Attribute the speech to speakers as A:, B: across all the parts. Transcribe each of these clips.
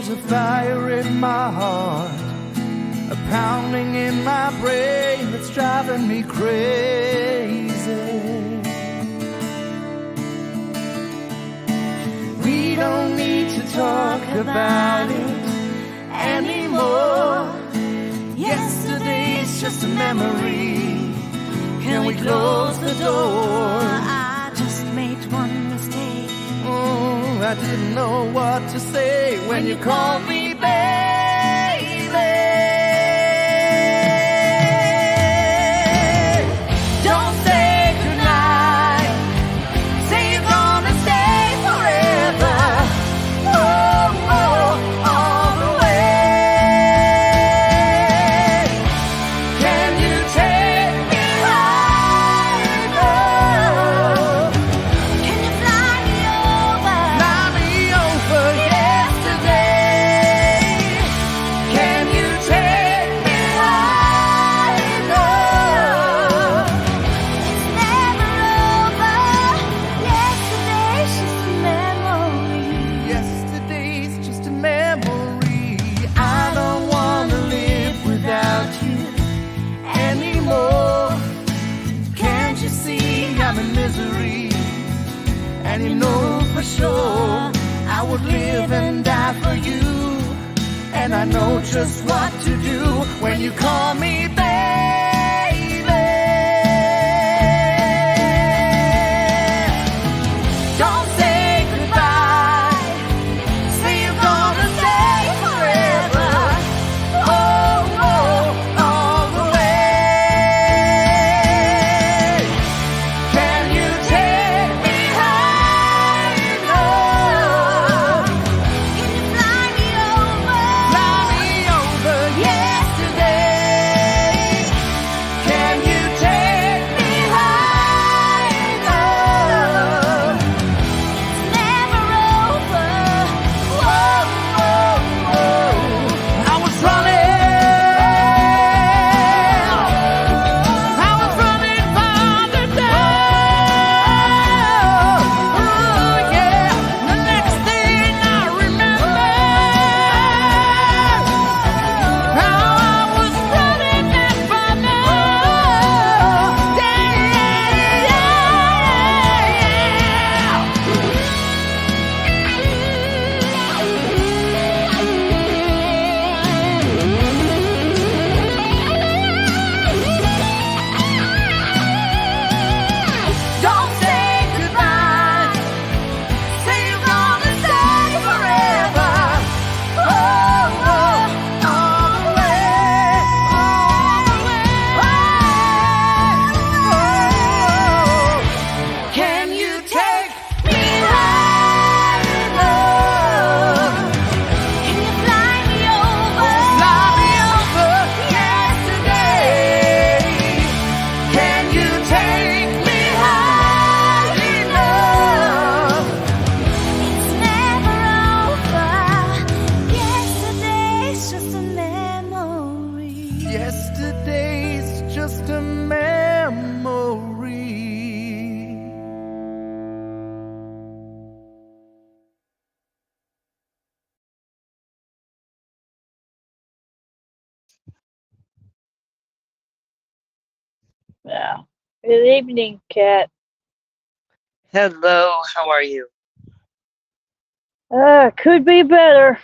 A: There's a fire in my heart, a pounding in my brain that's driving me crazy. We don't need to talk about it anymore. Yesterday's just a memory. Can we close the door?
B: I just made one mistake.
A: Oh, I didn't know what to say when you called me baby. Don't say goodnight. Say you're gonna stay forever. Oh, oh, all the way. Can you take me high, love?
B: Can you fly me over?
A: Fly me over yesterday. Can you take me high, love?
B: It's never over. Yesterday's just a memory.
A: Yesterday's just a memory. I don't wanna live without you anymore. Can't you see I'm in misery? And you know for sure I would live and die for you. And I know just what to do when you call me baby. Don't say goodbye. Say you're gonna stay forever. Oh, oh, all the way. Can you take me high, love?
B: Can you fly me over?
A: Fly me over yesterday. Can you take me high, love?
B: It's never over.
A: Whoa, whoa, whoa. I was running from the door. Oh, yeah. The next thing I remember, how I was running and running. Don't say goodbye. Say you're gonna stay forever. Oh, oh, all the way, all the way. Can you take me high, love?
B: Can you fly me over?
A: Fly me over yesterday. Can you take me high, love?
B: It's never over. Yesterday's just a memory.
A: Yesterday's just a memory.
C: Yeah. Good evening, Kat.
D: Hello, how are you?
C: Could be better.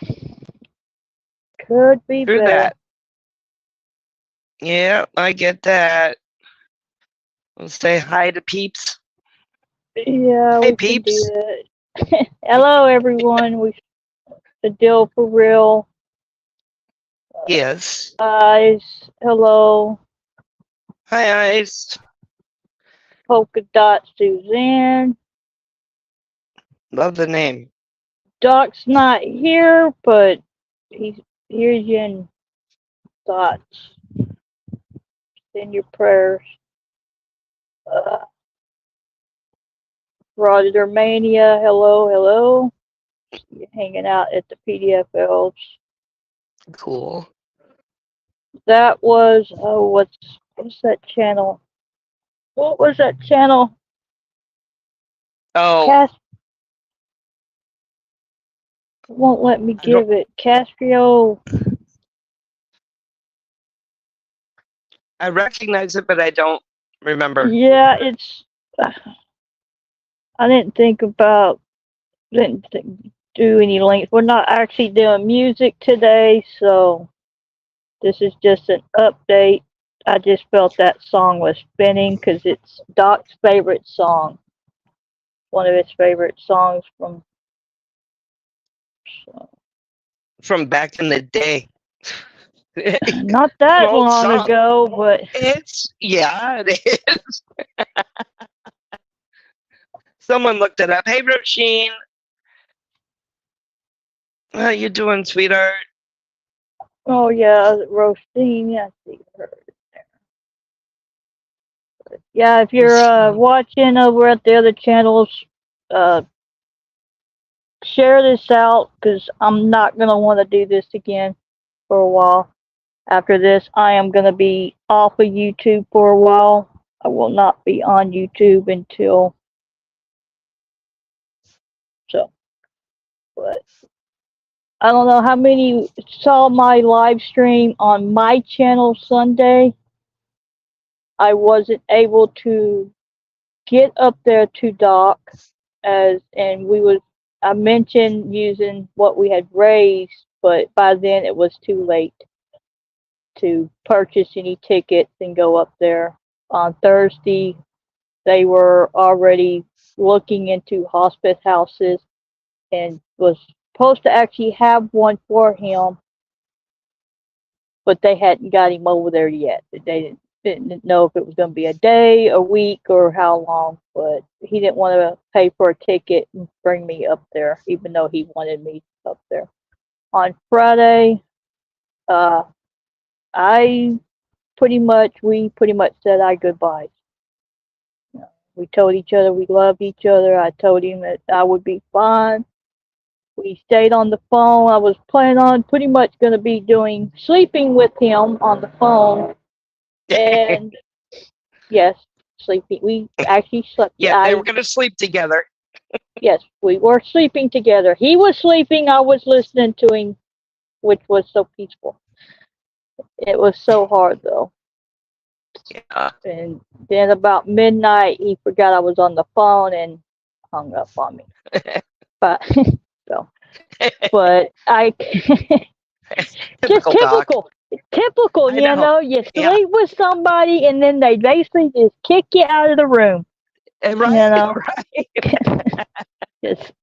C: Could be
D: Through
C: better.
D: that. Yeah, I get that. We'll say hi to peeps.
C: Yeah,
D: Hey,
C: we can do
D: peeps.
C: that. Hello, everyone. We the deal for real.
D: Yes.
C: Eyes. Hello.
D: Hi, Ice.
C: Polka Dot Suzanne.
D: Love the name.
C: Doc's not here, but he hears you in thoughts. Send your prayers. Roger Mania. Hello, hello. You're hanging out at the PDF Elves.
D: Cool.
C: That was what's that channel? What was that channel?
D: Oh,
C: Cass won't let me
D: I don't.
C: give it. Castrio.
D: I recognize it, but I don't remember.
C: Yeah, it's. I didn't think about. Didn't do any links. We're not actually doing music today, so this is just an update. I just felt that song was spinning because it's Doc's favorite song, one of his favorite songs from. So,
D: From back in the day. An
C: not that
D: old
C: long
D: song.
C: ago, but
D: It is. Someone looked it up. Hey, Roisin, how you doing, sweetheart?
C: oh yeah, Roasting. Yeah, I see her. Yeah, if you're
D: Roisin.
C: watching over at the other channels, uh, share this out because I'm not gonna want to do this again for a while. After this, I am gonna be off of YouTube for a while. I will not be on YouTube until so. But I don't know how many saw my live stream on my channel Sunday. I wasn't able to get up there to dock as and we was I mentioned using what we had raised, but by then it was too late to purchase any tickets and go up there. On Thursday, they were already looking into hospice houses and was supposed to actually have one for him, but they hadn't got him over there yet. Didn't know if it was going to be a day, a week, or how long, but he didn't want to pay for a ticket and bring me up there, even though he wanted me up there. On Friday, uh, we pretty much said our goodbyes. You know, we told each other we loved each other. I told him that I would be fine. We stayed on the phone. I was planning on pretty much going to be doing sleeping with him on the phone, and yes, sleeping. We actually slept.
D: Yeah, they were going to sleep together.
C: Yes, we were sleeping together. He was sleeping. I was listening to him, which was so peaceful. It was so hard though.
D: Yeah.
C: And then about midnight, he forgot I was on the phone and hung up on me. But so, but I just
D: Typical Doc.
C: typical.
D: I know.
C: You
D: Yeah.
C: sleep with somebody and then they basically just kick you out of the room.
D: Right. Right.
C: Just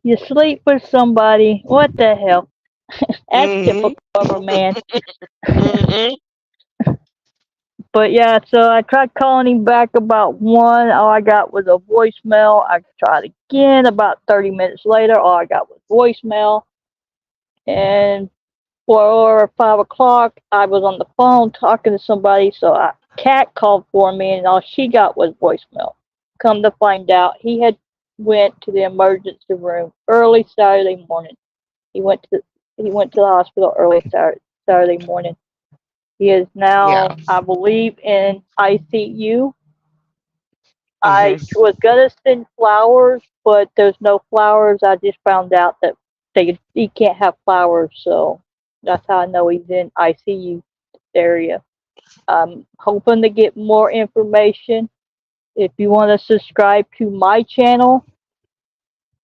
C: you sleep with somebody. What the hell? That's
D: Mm-hmm.
C: typical of a man.
D: Mm-hmm.
C: But yeah, so I tried calling him back about 1. All I got was a voicemail. I tried again about 30 minutes later. All I got was voicemail. And 4 or 5 o'clock, I was on the phone talking to somebody. So Kat called for me, and all she got was voicemail. Come to find out, he had went to the emergency room early Saturday morning. He went to the hospital early Saturday morning. He is now,
D: Yeah.
C: I believe, in ICU. I
D: Mm-hmm.
C: was gonna send flowers, but there's no flowers. I just found out that he can't have flowers, so that's how I know he's in ICU area. I'm hoping to get more information. If you want to subscribe to my channel,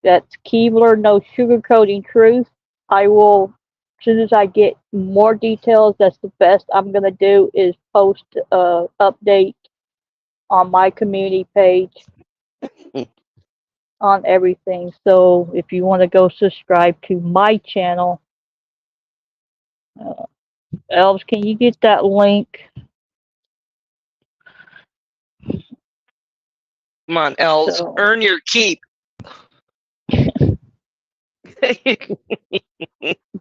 C: that's Keebler No Sugarcoating Truth. I will, as soon as I get more details, that's the best I'm gonna do is post a update on my community page on everything. So if you want to go subscribe to my channel, uh, Elves, can you get that link?
D: Come on, elves.
C: So,
D: Earn your keep.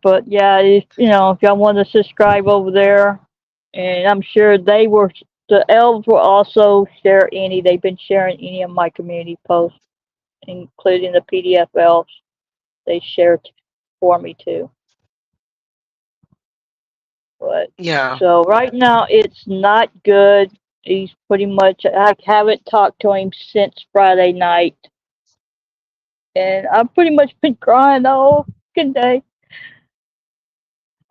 C: but yeah, if y'all want to subscribe over there, and I'm sure the elves will also share any. They've been sharing any of my community posts, including the PDF elves. They shared for me too. But
D: Yeah.
C: so right now it's not good. He's pretty much. I haven't talked to him since Friday night, and I've pretty much been crying the whole second day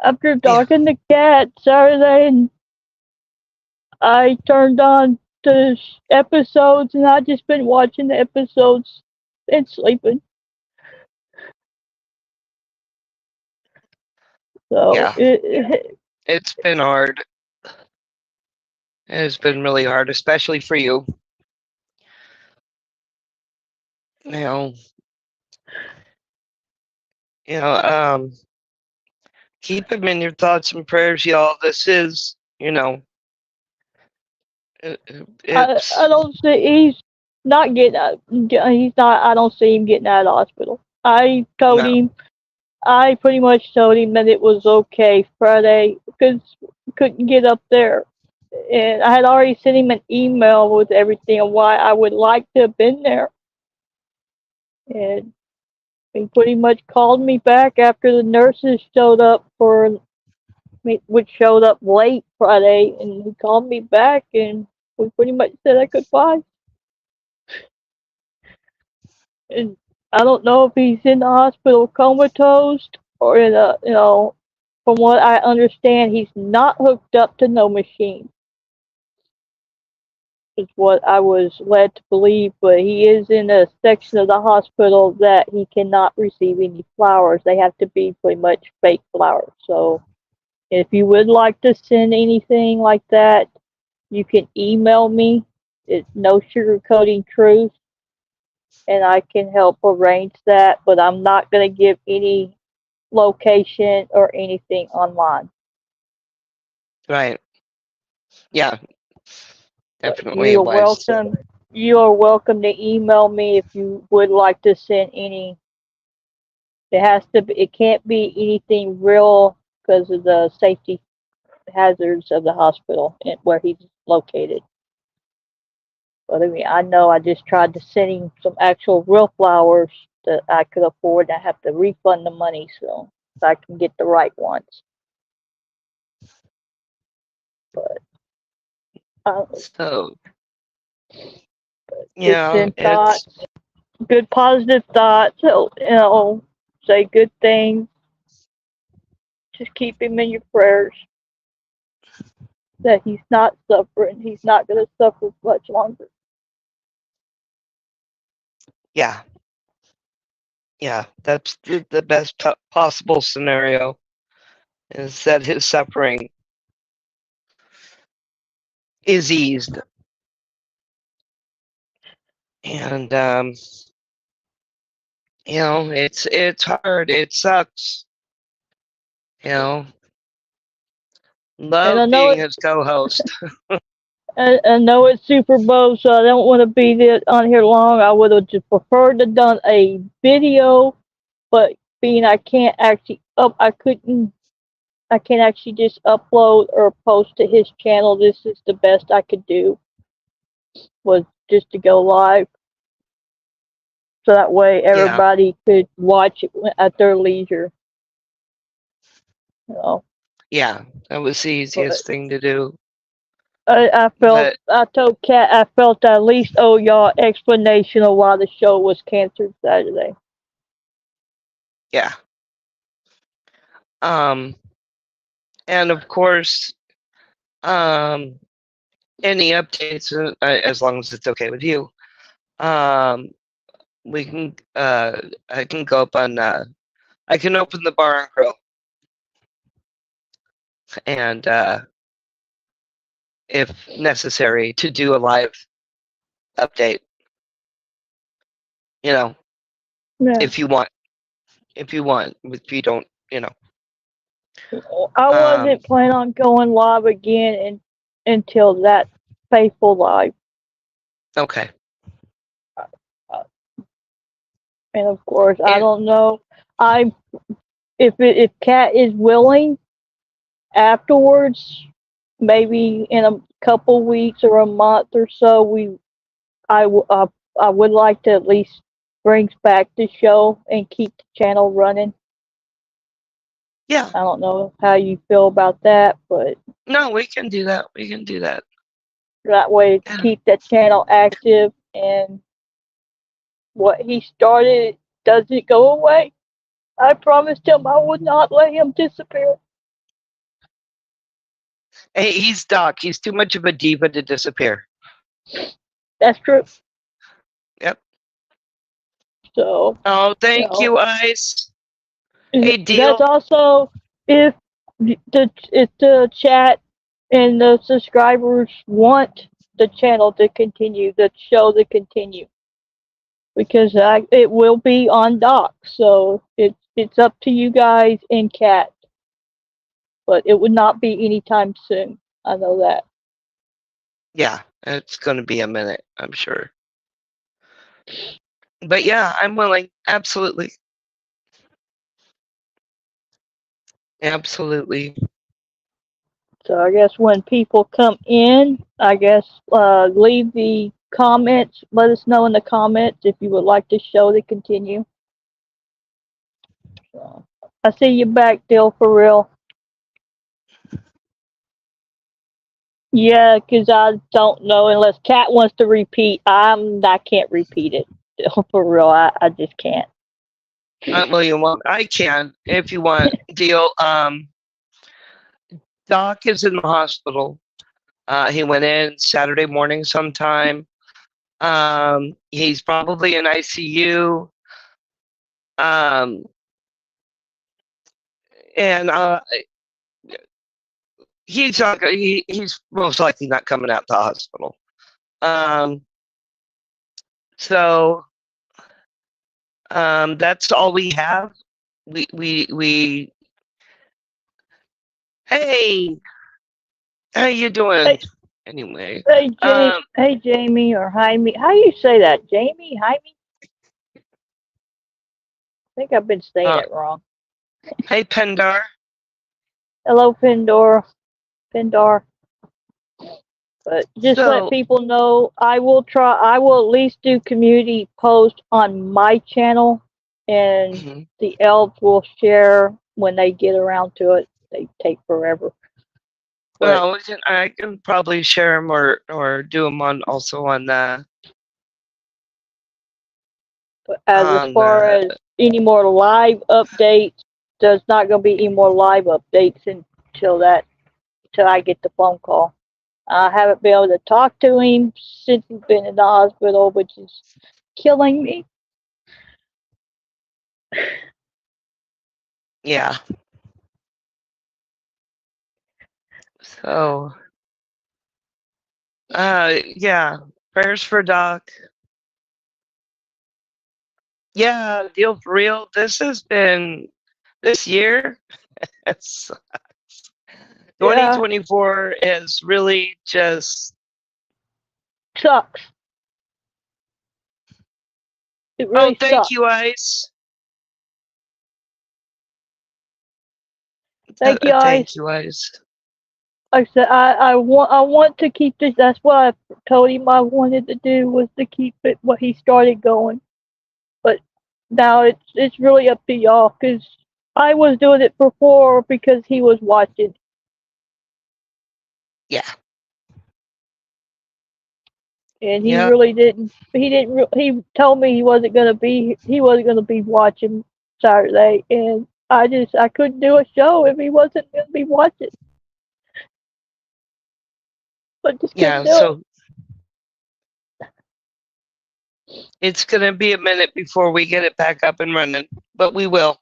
C: after
D: Yeah.
C: talking to Kat Saturday, and I turned on the episodes, and I just been watching the episodes and sleeping. So
D: Yeah. It's been hard. It's been really hard, especially for you. You know, you know, keep him in your thoughts and prayers, y'all. This is, it's
C: I don't see he's not getting out. He's not. I don't see him getting out of the hospital.
D: no,
C: I pretty much told him that it was okay Friday because couldn't get up there, and I had already sent him an email with everything and why I would like to have been there, and he pretty much called me back after the nurses showed up for me, which showed up late Friday, and he called me back and we pretty much said I could fly. And I don't know if he's in the hospital comatose or in a, from what I understand, he's not hooked up to no machine, is what I was led to believe, but he is in a section of the hospital that he cannot receive any flowers. They have to be pretty much fake flowers. So if you would like to send anything like that, you can email me. It's no sugarcoating truth, and I can help arrange that, but I'm not going to give any location or anything online.
D: right. Yeah,
C: But
D: definitely
C: you
D: a
C: are
D: wise.
C: welcome. You are welcome to email me if you would like to send any. It has to be. It can't be anything real because of the safety hazards of the hospital and where he's located. But I mean, I know I just tried to send him some actual real flowers that I could afford. I have to refund the money so I can get the right ones. But uh,
D: So,
C: just send
D: it's
C: thoughts, good positive thoughts. So, say good things. Just keep him in your prayers that he's not suffering. He's not going to suffer much longer.
D: yeah, yeah. That's the best possible scenario is that his suffering is eased, and it's hard. It sucks. You know,
C: And I
D: love
C: know
D: being
C: it.
D: his co-host.
C: I know it's Super Bowl, so I don't want to be there on here long. I would have just preferred to done a video, but being I can't actually up, I couldn't. I can't actually just upload or post to his channel. This is the best I could do was just to go live, so that way
D: Yeah,
C: everybody could watch it at their leisure. You know,
D: yeah. That was the
C: but
D: easiest thing to do.
C: I
D: But
C: told Kat I felt I at least owe y'all explanation of why the show was canceled Saturday.
D: yeah. Um, and of course, um, any updates, as long as it's okay with you, um, we can, I can go up on, I can open the bar and grill, and if necessary, to do a live update. You know,
C: Yeah.
D: if you want, if you don't, you know.
C: I
D: Um,
C: wasn't planning on going live again until that faithful live.
D: okay.
C: Uh, and of course, I
D: And
C: don't know. I if Kat is willing afterwards, maybe in a couple weeks or a month or so, I would like to at least brings back the show and keep the channel running.
D: yeah,
C: I don't know how you feel about that, but
D: no, we can do that. We can do that.
C: that way
D: And
C: keep that channel active and what he started doesn't go away. I promised him I would not let him disappear.
D: Hey, he's Doc. He's too much of a diva to disappear.
C: That's true.
D: Yep.
C: So,
D: Oh,
C: you
D: thank
C: know,
D: you, Ice. Hey,
C: that's
D: Deal.
C: also if the chat and the subscribers want the channel to continue, the show to continue, because it will be on Doc. So it's up to you guys and Cat, but it would not be anytime soon. I know that.
D: Yeah, it's going to be a minute, I'm sure. But yeah, I'm willing. Absolutely. Absolutely.
C: So I guess when people come in, I guess leave the comments. Let us know in the comments if you would like the show to continue. So, I see you back, Dill, for real. Yeah, 'cause I don't know unless Cat wants to repeat. I can't repeat it. Dill, for real, I just can't.
D: Well, you want? I can if you want. Deal. Doc is in the hospital. He went in Saturday morning sometime. He's probably in ICU. Um, and he's not. He's most likely not coming out to the hospital. Um, so that's all we have. We. Hey, how you doing?
C: Hey,
D: Anyway,
C: hey, Jamie or Jaime. How do you say that? Jamie, Jaime? I think I've been saying
D: uh,
C: it wrong.
D: hey Pendar.
C: Hello, Pindar. But just let
D: So,
C: people know I will try. I will at least do community post on my channel, and
D: mhm.
C: the elves will share when they get around to it. They take forever. But
D: Well, I can probably share them or do them on also
C: as
D: on
C: far as any more live updates, there's not going to be any more live updates until I get the phone call. I haven't been able to talk to him since he's been in the hospital, which is killing me.
D: yeah. So yeah, prayers for Doc. Yeah, deal for real. This has been this year. It's
C: Yeah,
D: 2024 is really just.
C: sucks. It
D: Oh,
C: really
D: thank
C: sucks.
D: you, Ice.
C: Thank you, guys.
D: Thank you, Ice.
C: Like I said, I want to keep this. That's what I told him I wanted to do was to keep it what he started going. But now it's really up to y'all because I was doing it before because he was watching,
D: Yeah.
C: and he
D: Yep.
C: really didn't. He didn't. He told me he wasn't gonna be. He wasn't gonna be watching Saturday, and I couldn't do a show if he wasn't gonna be watching. But just couldn't
D: Yeah.
C: do it.
D: So it's gonna be a minute before we get it back up and running, but we will.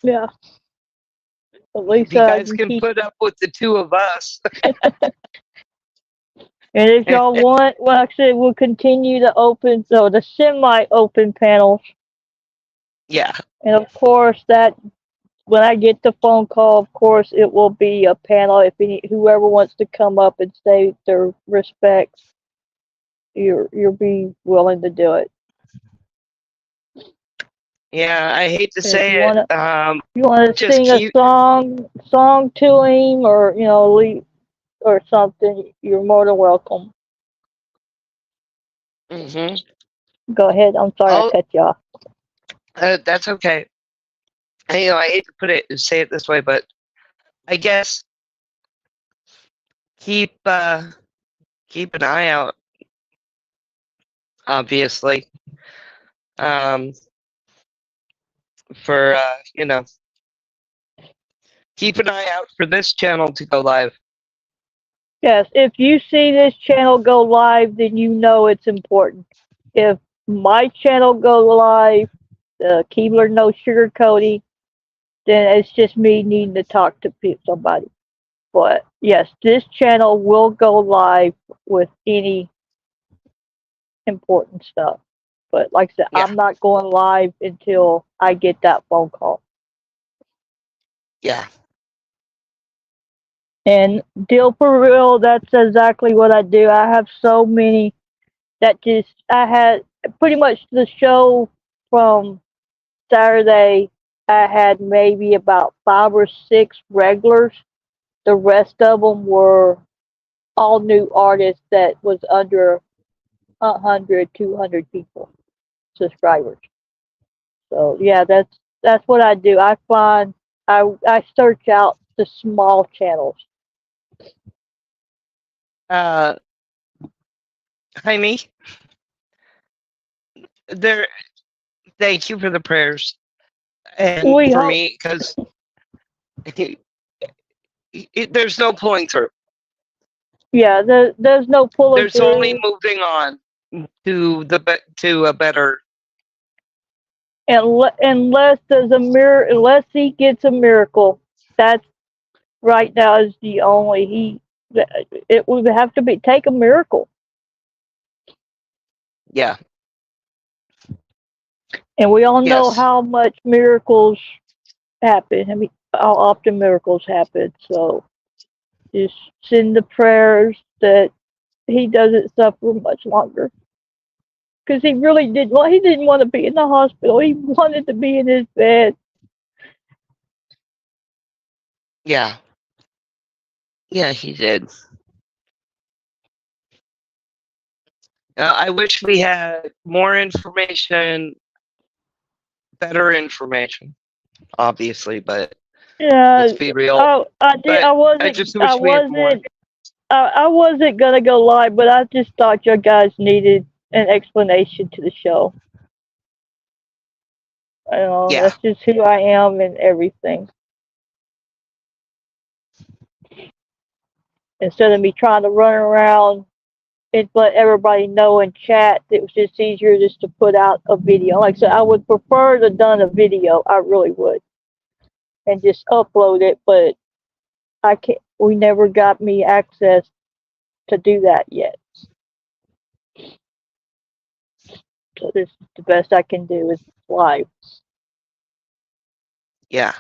C: Yeah. At
D: If
C: least
D: you
C: I
D: guys
C: can
D: can
C: keep.
D: put up with the two of us.
C: And if y'all want, well, actually, we'll continue to open, so the semi-open panels.
D: Yeah.
C: And of course, that when I get the phone call, of course, it will be a panel. If whoever wants to come up and say their respects, you'll be willing to do it.
D: Yeah, I hate to
C: And if
D: say it.
C: you wanna
D: Just
C: sing a
D: keep.
C: song to him, or or something, you're more than welcome.
D: Hmm.
C: Go ahead. I'm sorry I
D: Oh,
C: cut you off.
D: that's okay. I hate to say it this way, but I guess keep keep an eye out. Obviously, um, for keep an eye out for this channel to go live.
C: Yes, if you see this channel go live, then you know it's important. If my channel go live, the Keebler No Sugarcoating, then it's just me needing to talk to somebody. But yes, this channel will go live with any important stuff. But like I said,
D: Yeah.
C: I'm not going live until I get that phone call.
D: Yeah.
C: And deal for real, that's exactly what I do. I have so many that just, I had pretty much the show from Saturday, I had maybe about 5 or 6 regulars. The rest of them were all new artists that was under 100, 200 people, subscribers. So yeah, that's what I do. I search out the small channels.
D: Jaime, there. Thank you for the prayers, and
C: We
D: for
C: hope,
D: me, because there's no pulling through.
C: yeah. There's no pulling
D: There's only
C: through,
D: moving on to a better.
C: unless there's a unless he gets a miracle. That's right now is the only he. It would have to be take a miracle,
D: Yeah.
C: and we all know
D: Yes.
C: how much miracles happen. I mean, how often miracles happen. So just send the prayers that he doesn't suffer much longer. Because he really did. Well, he didn't want to be in the hospital. He wanted to be in his bed.
D: Yeah. Yeah, he did. I wish we had more information, better information, obviously, but
C: Yeah,
D: let's be real.
C: I did.
D: But I just
C: I
D: wish we had more.
C: wasn't. I wasn't gonna go live, but I just thought you guys needed an explanation to the show. You know,
D: Yeah.
C: that's just who I am and everything. Instead of me trying to run around and let everybody know in chat, it was just easier just to put out a video. Like I said, I would prefer to done a video. I really would, and just upload it. But I can't. We never got me access to do that yet. So this is the best I can do is live.
D: Yeah.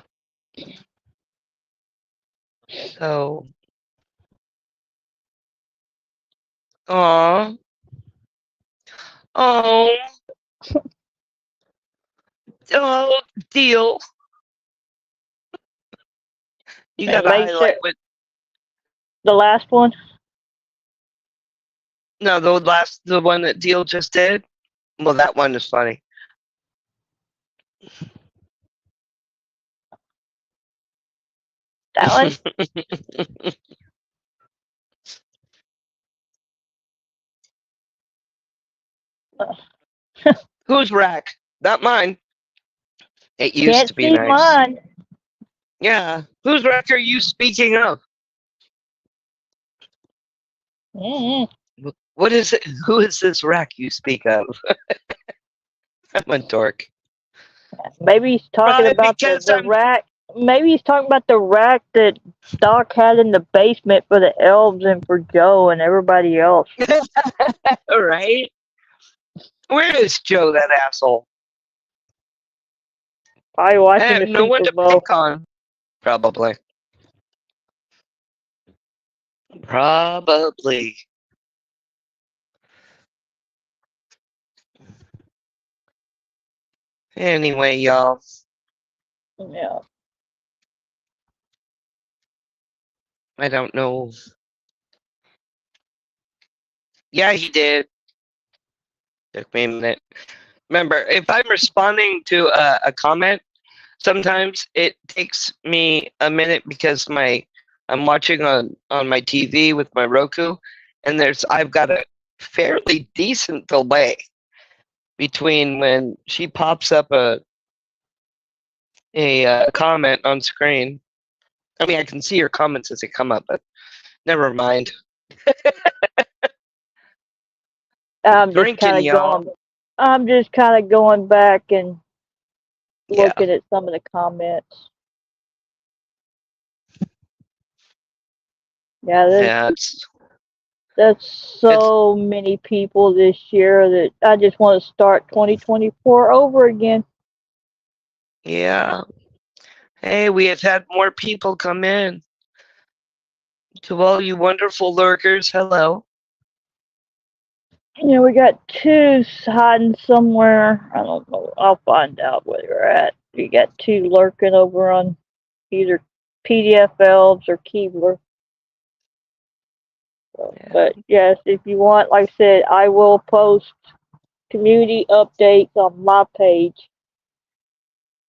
D: So, oh, oh, oh, deal. You got
C: And
D: to
C: make sure
D: highlight what?
C: the last one.
D: No, the one that Deal just did. Well, that one is funny.
C: That one.
D: Whose rack? Not mine. It used
C: Can't
D: to be
C: see
D: nice.
C: mine.
D: Yeah. Whose rack are you speaking of?
C: Mm-mm.
D: What is it? Who is this rack you speak of? I'm a dork.
C: Maybe he's talking
D: Right,
C: about
D: because
C: the
D: I'm
C: rack. Maybe he's talking about the rack that Doc had in the basement for the elves and for Joe and everybody else.
D: all right. Where is Joe, that asshole?
C: Probably
D: I
C: watching
D: have
C: the
D: no one
C: Super
D: to
C: Bowl.
D: pick on. Probably. Probably. Anyway, y'all.
C: Yeah.
D: I don't know. Yeah, he did. Took me a minute. Remember, if I'm responding to a comment, sometimes it takes me a minute because I'm watching on my TV with my Roku, and I've got a fairly decent delay. between when she pops up a comment on screen. I mean, I can see your comments as they come up, but never mind.
C: I'm just
D: Drinking,
C: kind of
D: y'all.
C: going. I'm just kind of going back and
D: Yeah,
C: looking at some of the comments. Yeah,
D: yeah,
C: that's
D: it's
C: so many people this year that I just want to start 2024 over again.
D: yeah. Hey, we have had more people come in. To all you wonderful lurkers, hello.
C: You know, we got two hiding somewhere. I don't know. I'll find out where they're at. We got two lurking over on either PDF Elves or Keebler. So,
D: Yeah.
C: but yes, if you want, like I said, I will post community updates on my page,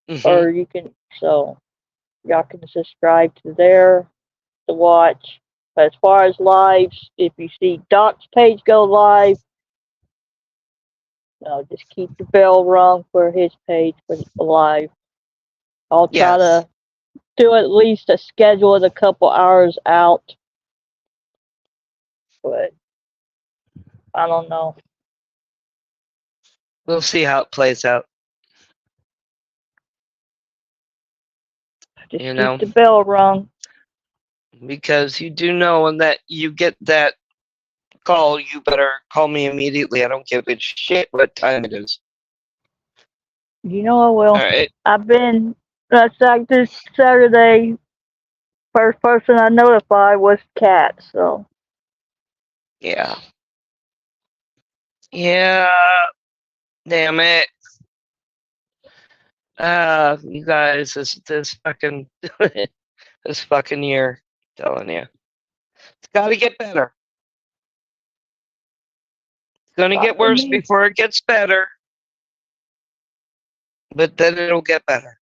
D: Hmm.
C: or you can, so y'all can subscribe to there to watch. But as far as lives, if you see Doc's page go live, no, just keep the bell rung for his page for live. I'll try
D: Yes,
C: to do at least a schedule it a couple hours out, but I don't know.
D: we'll see how it plays out.
C: Just
D: You
C: keep
D: know,
C: the bell rung.
D: because you do know when that you get that call, you better call me immediately. I don't give a shit what time it is.
C: You know I
D: All
C: will.
D: right.
C: I've been, that's like this Saturday, first person I notified was Cat, so.
D: Yeah. Yeah. Damn it. You guys, this fucking this fucking year, I'm telling you, it's got to get better. It's gonna
C: Not
D: get
C: for
D: worse
C: me.
D: before it gets better, but then it'll get better.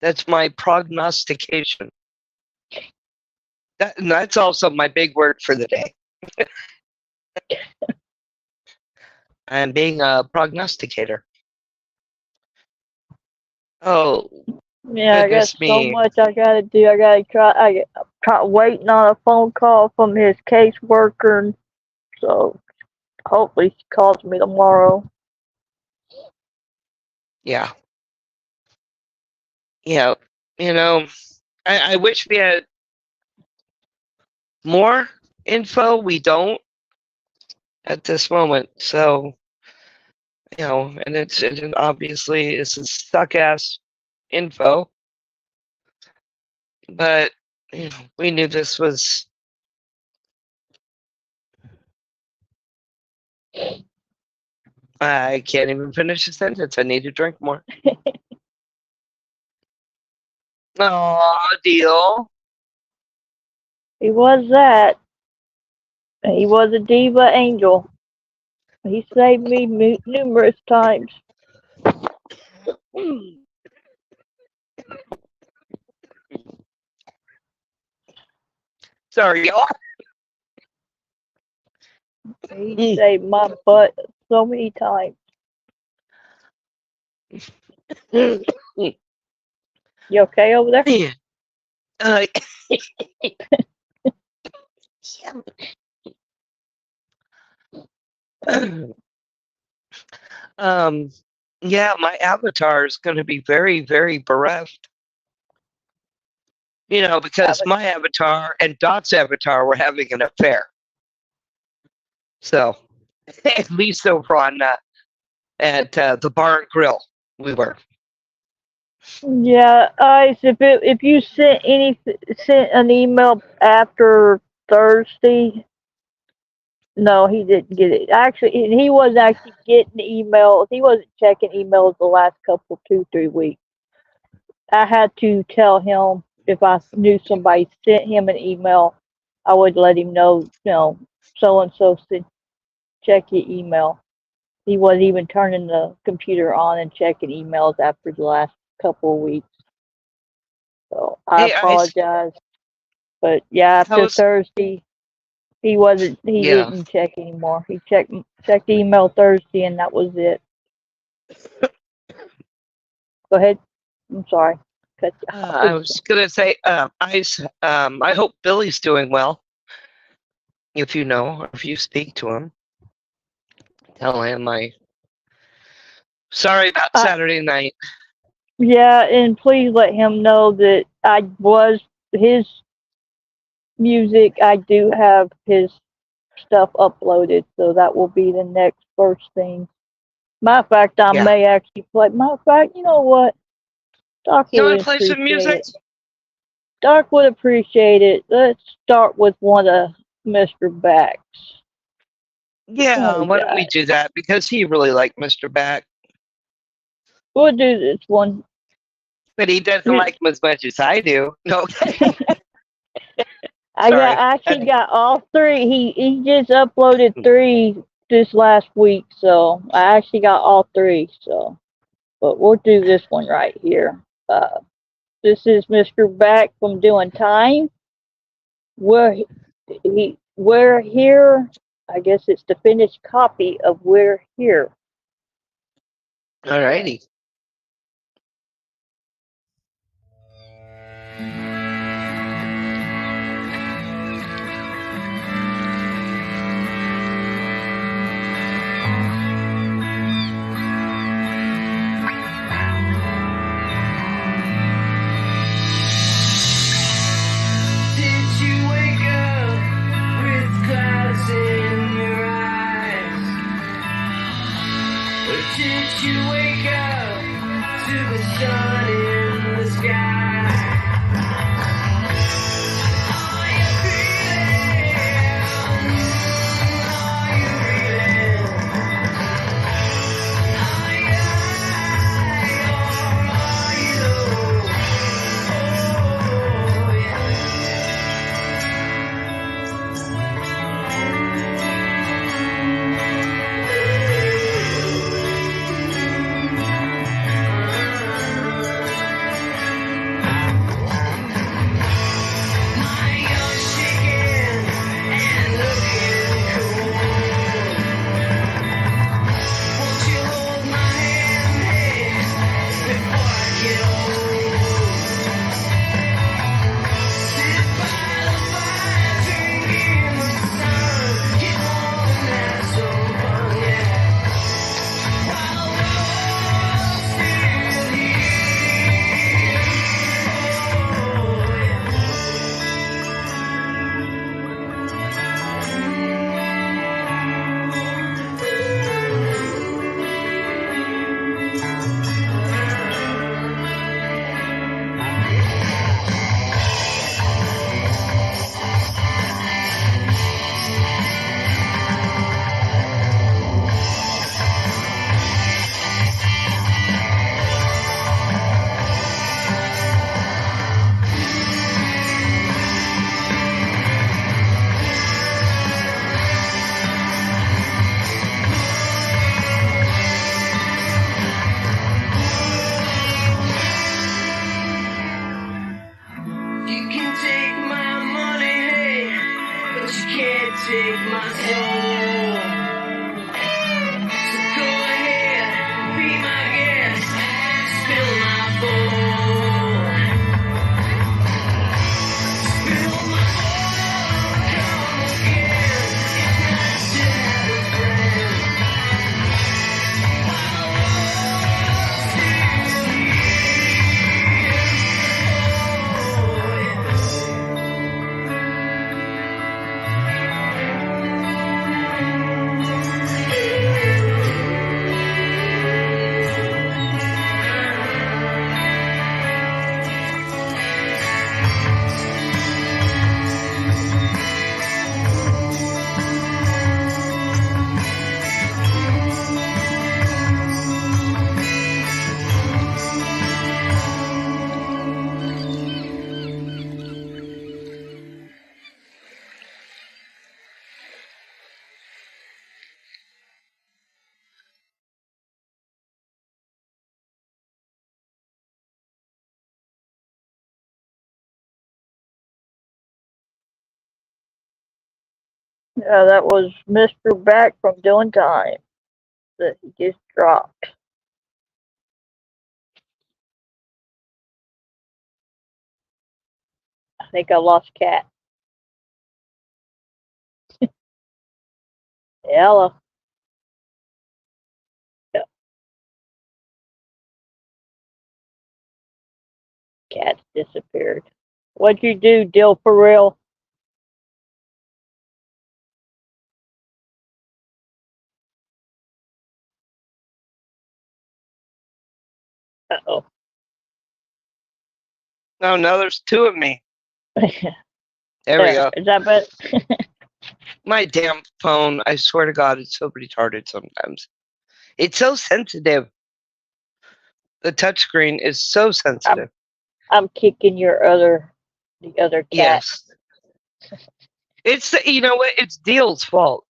D: That's my prognostication. That's also my big word for the day. I'm being a prognosticator. Oh,
C: Yeah, I got
D: goodness
C: so
D: me.
C: much I gotta do. I'm waiting on a phone call from his caseworker, and so hopefully she calls me tomorrow.
D: Yeah. Yeah. You know, I wish we had more info. We don't at this moment. So, and obviously it's a suck ass info, but we knew this was. I can't even finish a sentence. I need to drink more. Oh, deal.
C: He was that. He was a diva angel. He saved me numerous times.
D: Sorry, y'all.
C: He saved my butt so many times. You okay over there?
D: uh, um, yeah, my avatar is going to be very, very bereft. Because my avatar and Dot's avatar were having an affair. So, at least over on at the bar and grill, we were.
C: Yeah, Ice. If you sent an email after Thursday, no, he didn't get it. Actually, and he was actually getting emails. He wasn't checking emails the last couple 2 3 weeks. I had to tell him if I knew somebody sent him an email, I would let him know. So and so said check your email. He wasn't even turning the computer on and checking emails after the last couple of weeks. So I
D: Hey,
C: apologize. But yeah,
D: how
C: after
D: was
C: Thursday, he wasn't. He
D: yeah?
C: didn't check anymore. He checked email Thursday, and that was it. Go ahead. I'm sorry. Cut you
D: I
C: off.
D: was gonna say, I hope Billy's doing well. If you know, or if you speak to him, tell him I sorry about
C: I,
D: Saturday night.
C: yeah, and please let him know that I was his music. I do have his stuff uploaded, so that will be the next first thing. Matter of fact, I
D: Yeah,
C: may actually play. Matter of fact, you know what? Doc
D: you want
C: would
D: to play some
C: appreciate
D: music?
C: it. Doc would appreciate it. Let's start with one of Mr. Back's. What
D: Yeah,
C: we
D: why don't we
C: got?
D: do that? Because he really liked Mr. Back,
C: We'll do this one.
D: but he doesn't like him as much as I do. No, sorry.
C: I actually got all three. He just uploaded three this last week, so I actually got all three. So, but we'll do this one right here. This is Mr. Back from Doing Time. We're here. I guess it's the finished copy of We're Here.
D: Alrighty.
A: Did you wake up with clouds in your eyes? Or did you wake up to the sun in the sky? Are you feeling? Are you reeling? Are you high or are you low? Oh, yeah. You're shaking and looking cool. Won't you hold my hand, hey, before I get old? Sit by the fire, drinking the sun. Get warm and have some fun, yeah. While we're still here, oh yeah. You can take my money, hey, but you can't take my soul. So go ahead, be my guest, spill my bowl. Spill my bowl, come again. It's nice to have a friend.
C: Yeah, that was Mr. Back from Doing Time that he just dropped. think I lost Cat. Hello. Yeah, Cat's disappeared. What'd you do, Dill, for real? Uh-oh.
D: Oh no, there's two of me. There we go.
C: Is that better?
D: My damn phone, I swear to God, it's so retarded sometimes. It's so sensitive. The touchscreen is so sensitive.
C: I'm kicking the other cat.
D: Yes. It's you know what? It's Deal's fault.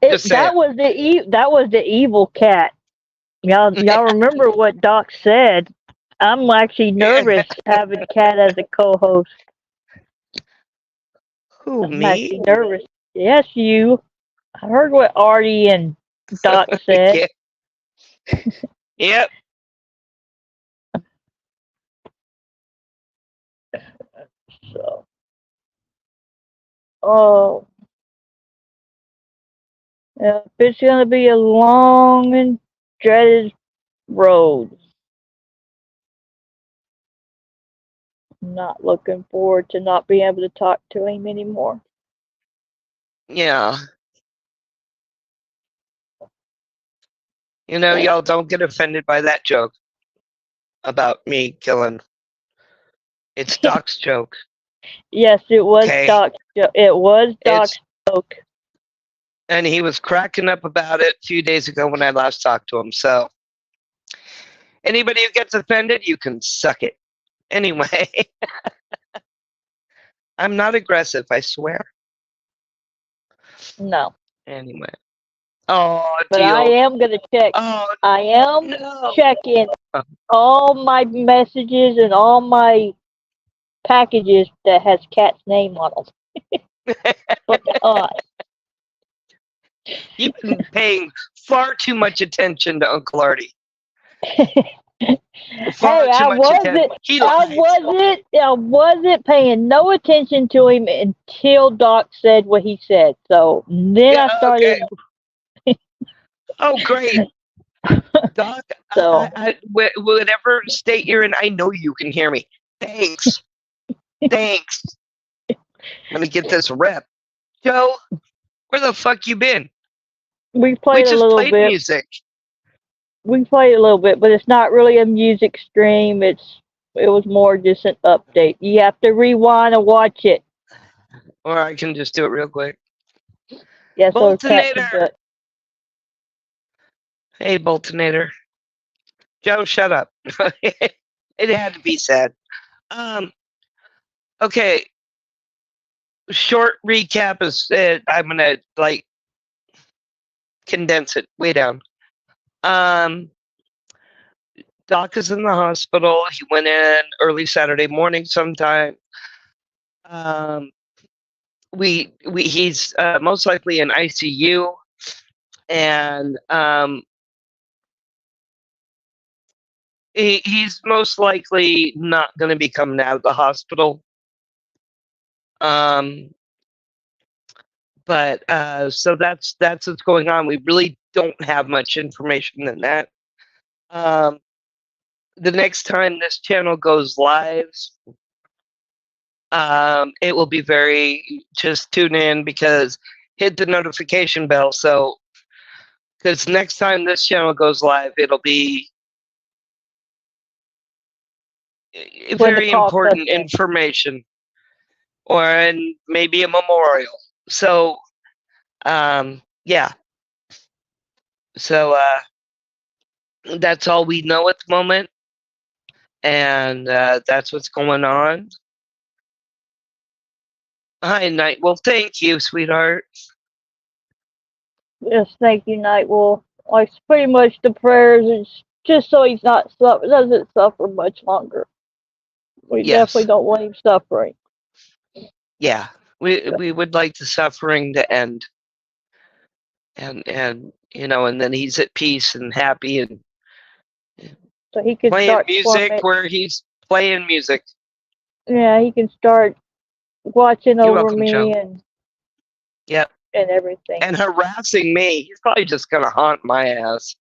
D: Just saying.
C: That was the evil cat. Y'all remember what Doc said? I'm actually nervous having Cat as a co-host.
D: Who,
C: I'm
D: me?
C: actually nervous. Yes, you. I heard what Artie and Doc said.
D: Yep.
C: So, oh, yeah, it's gonna be a long and dreaded road. I'm not looking forward to not being able to talk to him anymore.
D: Yeah. You know, y'all don't get offended by that joke about me killing. It's Doc's joke.
C: Yes, it was
D: Okay.
C: Doc's joke. It was Doc's joke.
D: And he was cracking up about it a few days ago when I last talked to him. So, anybody who gets offended, you can suck it. Anyway, I'm not aggressive, I swear.
C: No.
D: Anyway. Oh,
C: But
D: Deal.
C: I am gonna check.
D: Oh,
C: I am
D: no.
C: checking all my messages and all my packages that has Cat's name on them.
D: You've been paying far too much attention to Uncle Artie. Far too much attention.
C: I wasn't paying no attention to him until Doc said what he said. So then I started.
D: Okay. Oh, great. Doc,
C: So
D: whatever state you're in, I know you can hear me. Thanks. Thanks. I'm gonna get this rep. Joe, where the fuck you been?
C: we played a little bit.
D: Music.
C: We played a little bit, but it's not really a music stream. It was more just an update. You have to rewind and watch it.
D: Or I can just do it real quick.
C: Yes,
D: Boltonator. Hey, Boltonator. Joe, shut up. It had to be said. Okay. Short recap is I'm gonna condense it way down. Doc is in the hospital. He went in early Saturday morning sometime. He's most likely in ICU, and he's most likely not going to be coming out of the hospital. But so that's what's going on. We really don't have much information than that. The next time this channel goes live, it will be just tune in, because hit the notification bell. So, because next time this channel goes live, it'll be very important information, and maybe a memorial. So, yeah. So, that's all we know at the moment. And that's what's going on. Hi, Night. Well, thank you, sweetheart.
C: Yes, thank you, Nightwolf. Like, pretty much the prayers is just so he's doesn't suffer much longer. We definitely don't want him suffering.
D: Yeah, we would like the suffering to end, and and then he's at peace and happy, and
C: so he could
D: playing
C: start
D: music where he's playing music.
C: Yeah, he can start watching
D: You're
C: over
D: welcome,
C: me
D: Joe. Yep.
C: and everything.
D: And harassing me. He's probably just gonna haunt my ass.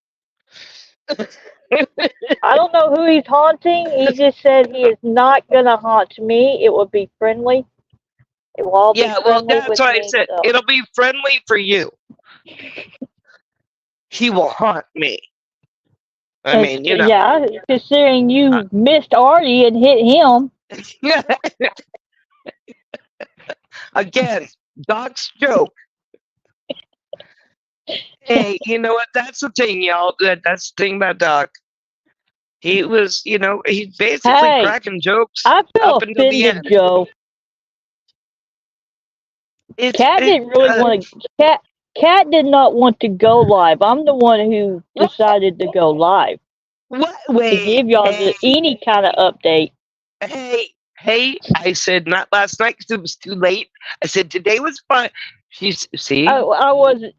C: I don't know who he's haunting. He just said he is not gonna haunt me. It will be friendly. It will all be
D: Yeah, well,
C: friendly
D: that's
C: with
D: what I
C: me.
D: said.
C: So
D: It'll be friendly for you. He will haunt me. I
C: it's,
D: mean,
C: yeah, considering
D: Uh,
C: you missed Artie and hit him.
D: again, Doc's joke. Hey, you know what? That's the thing, y'all. That's the thing about Doc. He was, he's basically
C: Hey,
D: cracking jokes
C: I feel
D: up until the
C: offended,
D: end.
C: Joe.
D: It's
C: Cat
D: it.
C: didn't really want to. Cat did not want to go live. I'm the one who
D: What?
C: decided to go live
D: What?
C: to
D: Wait.
C: give y'all
D: Hey.
C: any kind of update.
D: Hey. I said not last night because it was too late. I said today was fine. She's see.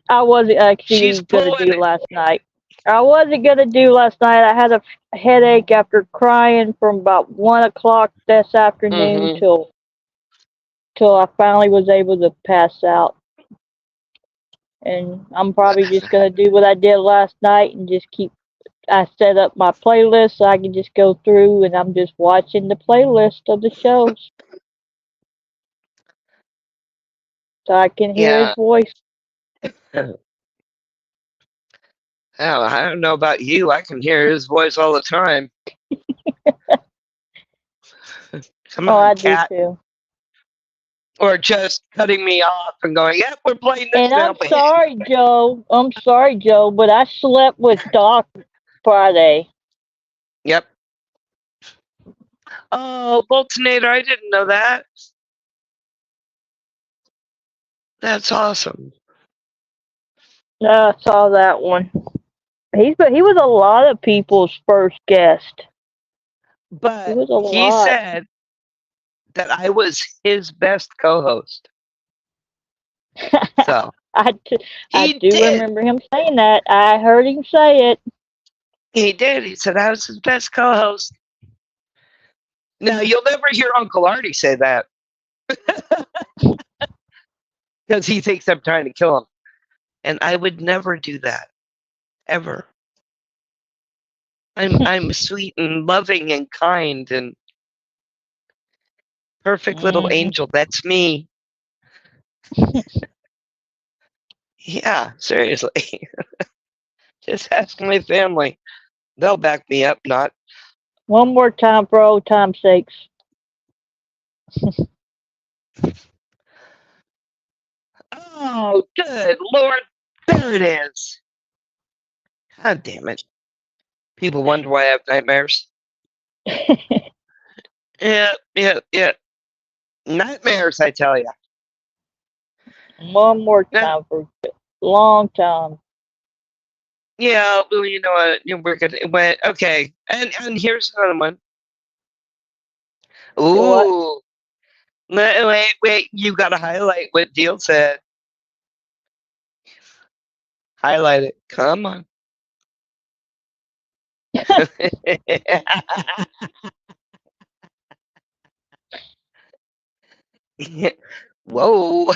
C: I wasn't
D: She's
C: actually gonna
D: pulling
C: do
D: it.
C: last night. I wasn't gonna do last night. I had a headache after crying from about 1 o'clock this afternoon
D: Mm-hmm.
C: till I finally was able to pass out. And I'm probably just gonna do what I did last night and just keep. I set up my playlist so I can just go through and I'm just watching the playlist of the shows so I can hear his
D: Yeah.
C: voice.
D: Oh, I don't know about you. I can hear his voice all the time. Come
C: Oh,
D: on,
C: I do
D: cat.
C: too.
D: Or just cutting me off and going, "Yep, we're playing this
C: And
D: now."
C: I'm sorry, Joe. I'm sorry, Joe, but I slept with Doc Friday.
D: Yep. Oh, Boltonator, I didn't know that. That's awesome.
C: I saw that one. He was a lot of people's first guest. He
D: But
C: was a
D: he
C: lot.
D: said that I was his best co-host. So
C: I
D: he
C: do
D: did.
C: remember him saying that. I heard him say it.
D: He did. He said I was his best co-host. Now you'll never hear Uncle Artie say that because he thinks I'm trying to kill him, and I would never do that ever. I'm sweet and loving and kind and perfect little
C: Mhm.
D: angel. That's me. Yeah, seriously. Just ask my family. They'll back me up, not.
C: One more time for old time's sakes.
D: Oh, good Lord. There it is. God damn it. People wonder why I have nightmares. Yeah. Nightmares, I tell you.
C: One more time for a long time.
D: Yeah, well, you know what? We're gonna. Okay, and here's another one.
C: What?
D: Ooh, wait. You gotta highlight what Deal said. Highlight it. Come on. Whoa.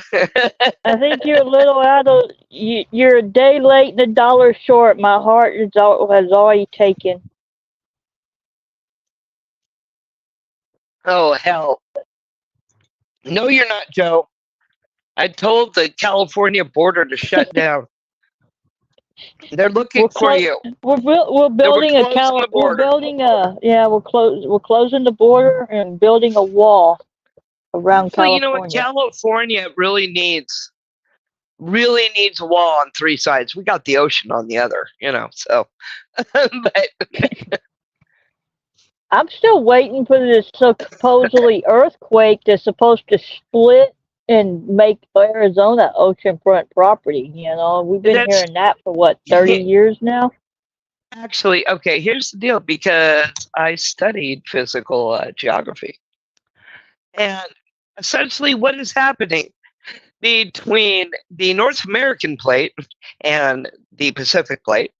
C: I think you're a little out of. You're a day late and a dollar short. My heart has already taken.
D: Oh hell. No, you're not, Joe. I told the California border to shut down. They're looking for you.
C: We're
D: They were
C: building
D: closing the
C: we're
D: border.
C: building a yeah we're closing the border and building a wall around
D: Actually, you know what?
C: California.
D: California really needs a wall on three sides. We got the ocean on the other, so but
C: I'm still waiting for this supposedly earthquake that's supposed to split and make Arizona oceanfront property. We've been
D: that's
C: hearing that for what 30 years now.
D: actually okay. Here's the deal, because I studied physical geography, and essentially what is happening between the North American plate and the Pacific plate,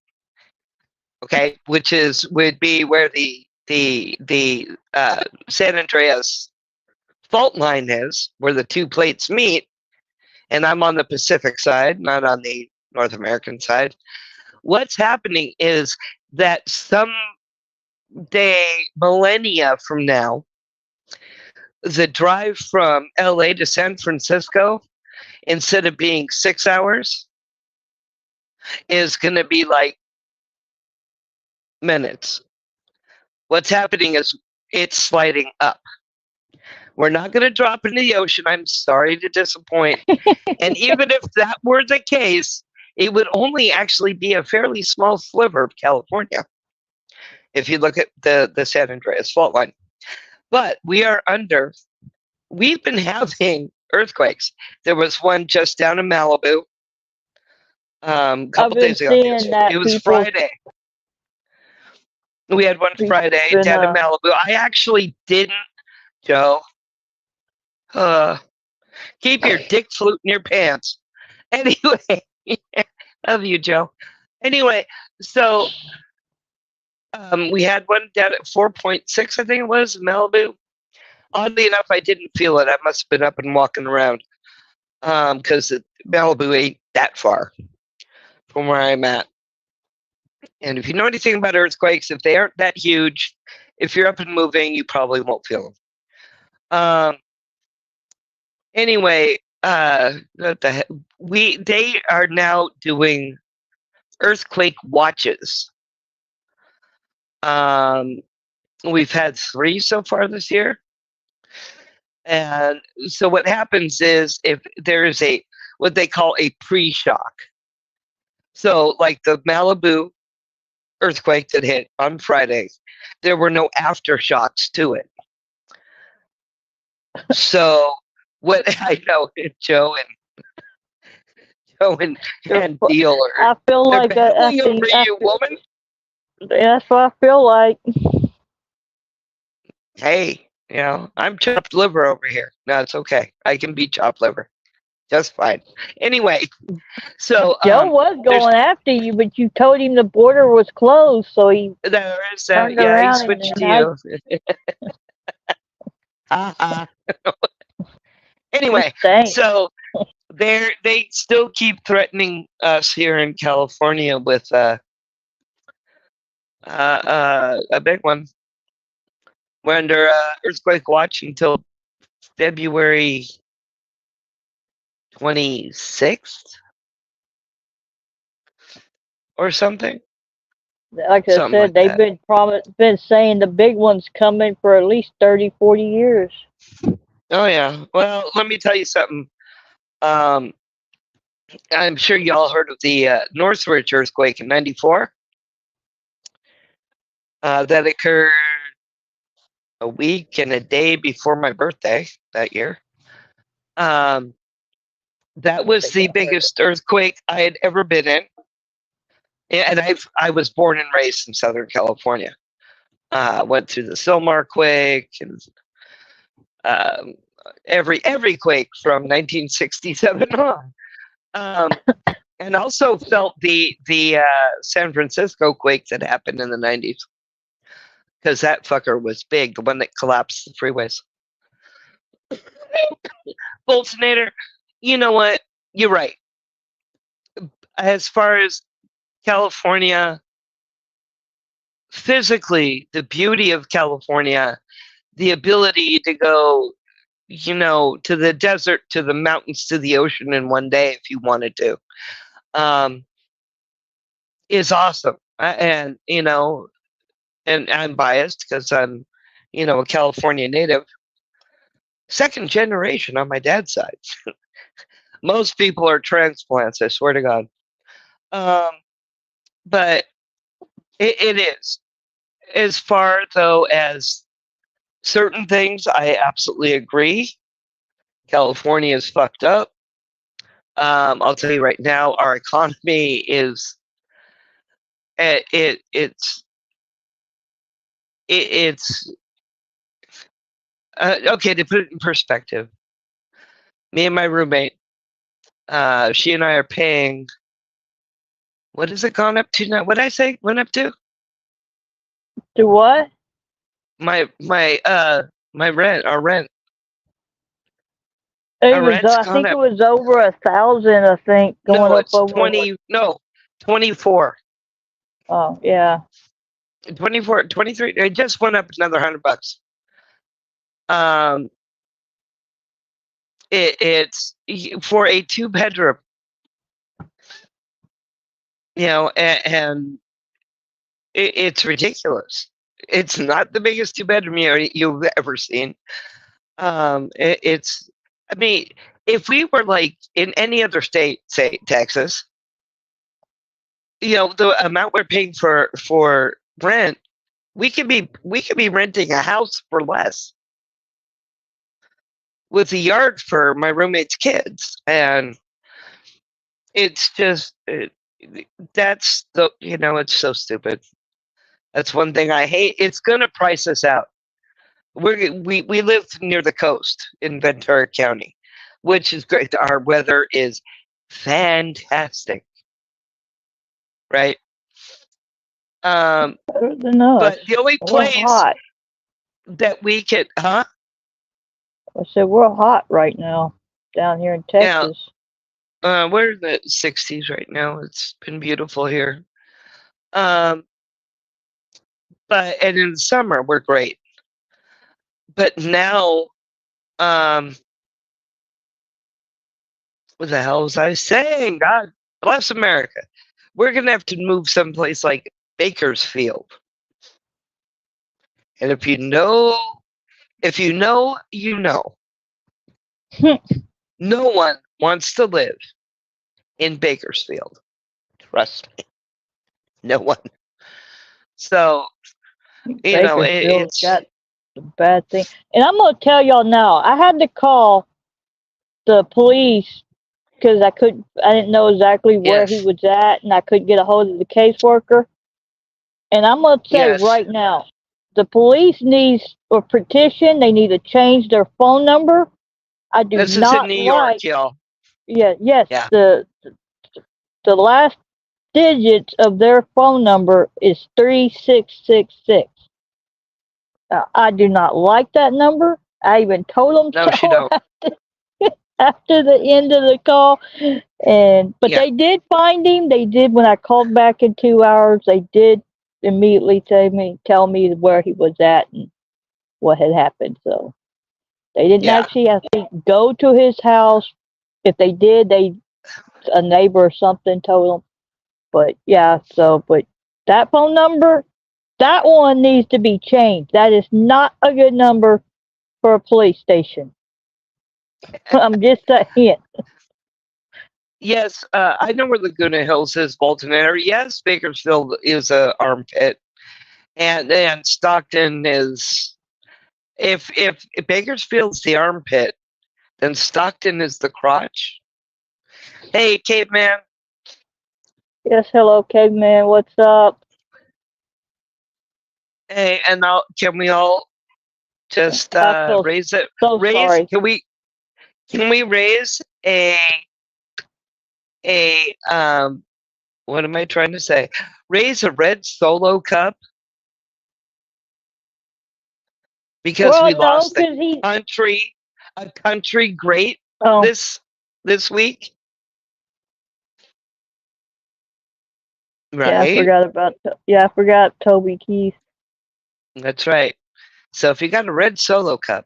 D: okay, which would be where the San Andreas fault line is, where the two plates meet, and I'm on the Pacific side, not on the North American side. What's happening is that someday, millennia from now, the drive from LA to San Francisco, instead of being 6 hours, is going to be like minutes. What's happening is it's sliding up. We're not going to drop into the ocean. I'm sorry to disappoint. And even if that were the case, it would only actually be a fairly small sliver of California if you look at the San Andreas fault line. But we've been having earthquakes. There was one just down in Malibu a couple
C: been
D: days ago. I think
C: seeing that
D: it was
C: people-
D: Friday. We had one
C: We've
D: Friday
C: been,
D: down in Malibu. I actually didn't, Joe. Keep your dick flute in your pants. Anyway, love you, Joe. Anyway, so we had one down at 4.6, I think it was, in Malibu. Oddly enough, I didn't feel it. I must have been up and walking around because Malibu ain't that far from where I'm at. And if you know anything about earthquakes, if they aren't that huge, if you're up and moving, you probably won't feel them. Anyway, what the heck? They are now doing earthquake watches. We've had 3 so far this year. And so what happens is if there is what they call a pre-shock. So like the Malibu earthquake that hit on Friday, there were no aftershocks to it. So what I know, Joe and Deal
C: I feel
D: they're
C: like
D: battling over you, woman.
C: That's what I feel like.
D: Hey, I'm chopped liver over here. No, it's okay. I can be chopped liver. Just fine. Anyway, so
C: Joe was going after you, but you told him the border was closed, so he
D: there is
C: turned
D: he
C: around
D: switched
C: and
D: to you. Anyway,
C: thanks.
D: so they still keep threatening us here in California with a big one. We're under earthquake watch until February 26th or something.
C: Like I
D: Something
C: said,
D: like
C: they've
D: that.
C: been saying the big one's coming for at least 30, 40 years.
D: Oh yeah. Well, let me tell you something. I'm sure y'all heard of the Northridge earthquake in '94. That occurred a week and a day before my birthday that year. That was the biggest earthquake I had ever been in. And I was born and raised in Southern California. Went through the Silmar quake and every quake from 1967 on. And also felt the San Francisco quake that happened in the 90s. Because that fucker was big, the one that collapsed the freeways. Bolsonator, you know what? You're right. As far as California, physically, the beauty of California, the ability to go, to the desert, to the mountains, to the ocean in one day if you wanted to, is awesome. And I'm biased because I'm, a California native. Second generation on my dad's side. Most people are transplants, I swear to God. But it is. As far, though, as certain things, I absolutely agree. California is fucked up. I'll tell you right now, our economy is it's okay, to put it in perspective. Me and my roommate, she and I are paying. What has it gone up to now? What did I say? Went up to?
C: To what?
D: My rent, our rent.
C: It
D: Our
C: was,
D: rent's
C: I
D: gone
C: think it
D: up.
C: was over 1,000. I think going
D: No,
C: up
D: it's
C: over.
D: 20. No, 24.
C: Oh yeah,
D: 24, 23. It just went up another $100. Um, it's for a 2 bedroom, and it's ridiculous. It's not the biggest 2 bedroom you've ever seen. It's, I mean, if we were like in any other state, say Texas, the amount we're paying for rent, we could be renting a house for less with a yard for my roommate's kids, and it's just that's it's so stupid. That's one thing I hate. It's gonna price us out. We live near the coast in Ventura County, which is great. Our weather is fantastic, right? Um,
C: better than us.
D: but the only
C: We're
D: place
C: hot.
D: that we could,
C: I said we're hot right now down here in
D: yeah,
C: Texas.
D: we're in the 60s right now. It's been beautiful here. Um, and in the summer we're great. But now, um, what the hell was I saying? God bless America. We're gonna have to move someplace like Bakersfield. And if you know, you know. No one wants to live in Bakersfield. Trust me. No one. So,
C: Bakersfield's
D: it's
C: got the bad thing. And I'm gonna tell y'all now. I had to call the police because I didn't know exactly where he
D: yes,
C: was at, and I couldn't get a hold of the caseworker. And I'm gonna say
D: yes.
C: right now, the police needs a petition. They need to change their phone number. I do
D: This is in
C: not
D: New York,
C: like.
D: y'all.
C: Yeah, yes,
D: Yeah,
C: the last digits of their phone number is 3666. I do not like that number. I even told them
D: no, she
C: so
D: don't.
C: after the end of the call, but
D: Yeah,
C: they did find him. They did when I called back in 2 hours. They did immediately tell me where he was at and what had happened. So they didn't
D: yeah,
C: actually, I think, go to his house. If they did, a neighbor or something told them. But yeah, but that phone number, that one needs to be changed. That is not a good number for a police station. I'm just saying.
D: yes. I know where Laguna Hills is, Bolton area. Yes, Bakersfield is a armpit, and Stockton is. If Bakersfield's the armpit, then Stockton is the crotch. Hey, caveman.
C: Yes, hello, caveman. What's up?
D: Hey, and now can we all just
C: I feel
D: raise it?
C: so
D: Raise?
C: sorry.
D: Can we raise a what am I trying to say? Raise a red Solo cup because we
C: Well, no,
D: lost
C: because he.
D: a country great
C: Oh,
D: this week,
C: yeah, I
D: right?
C: forgot about. Yeah, I forgot Toby Keith.
D: That's right. So if you got a red Solo cup,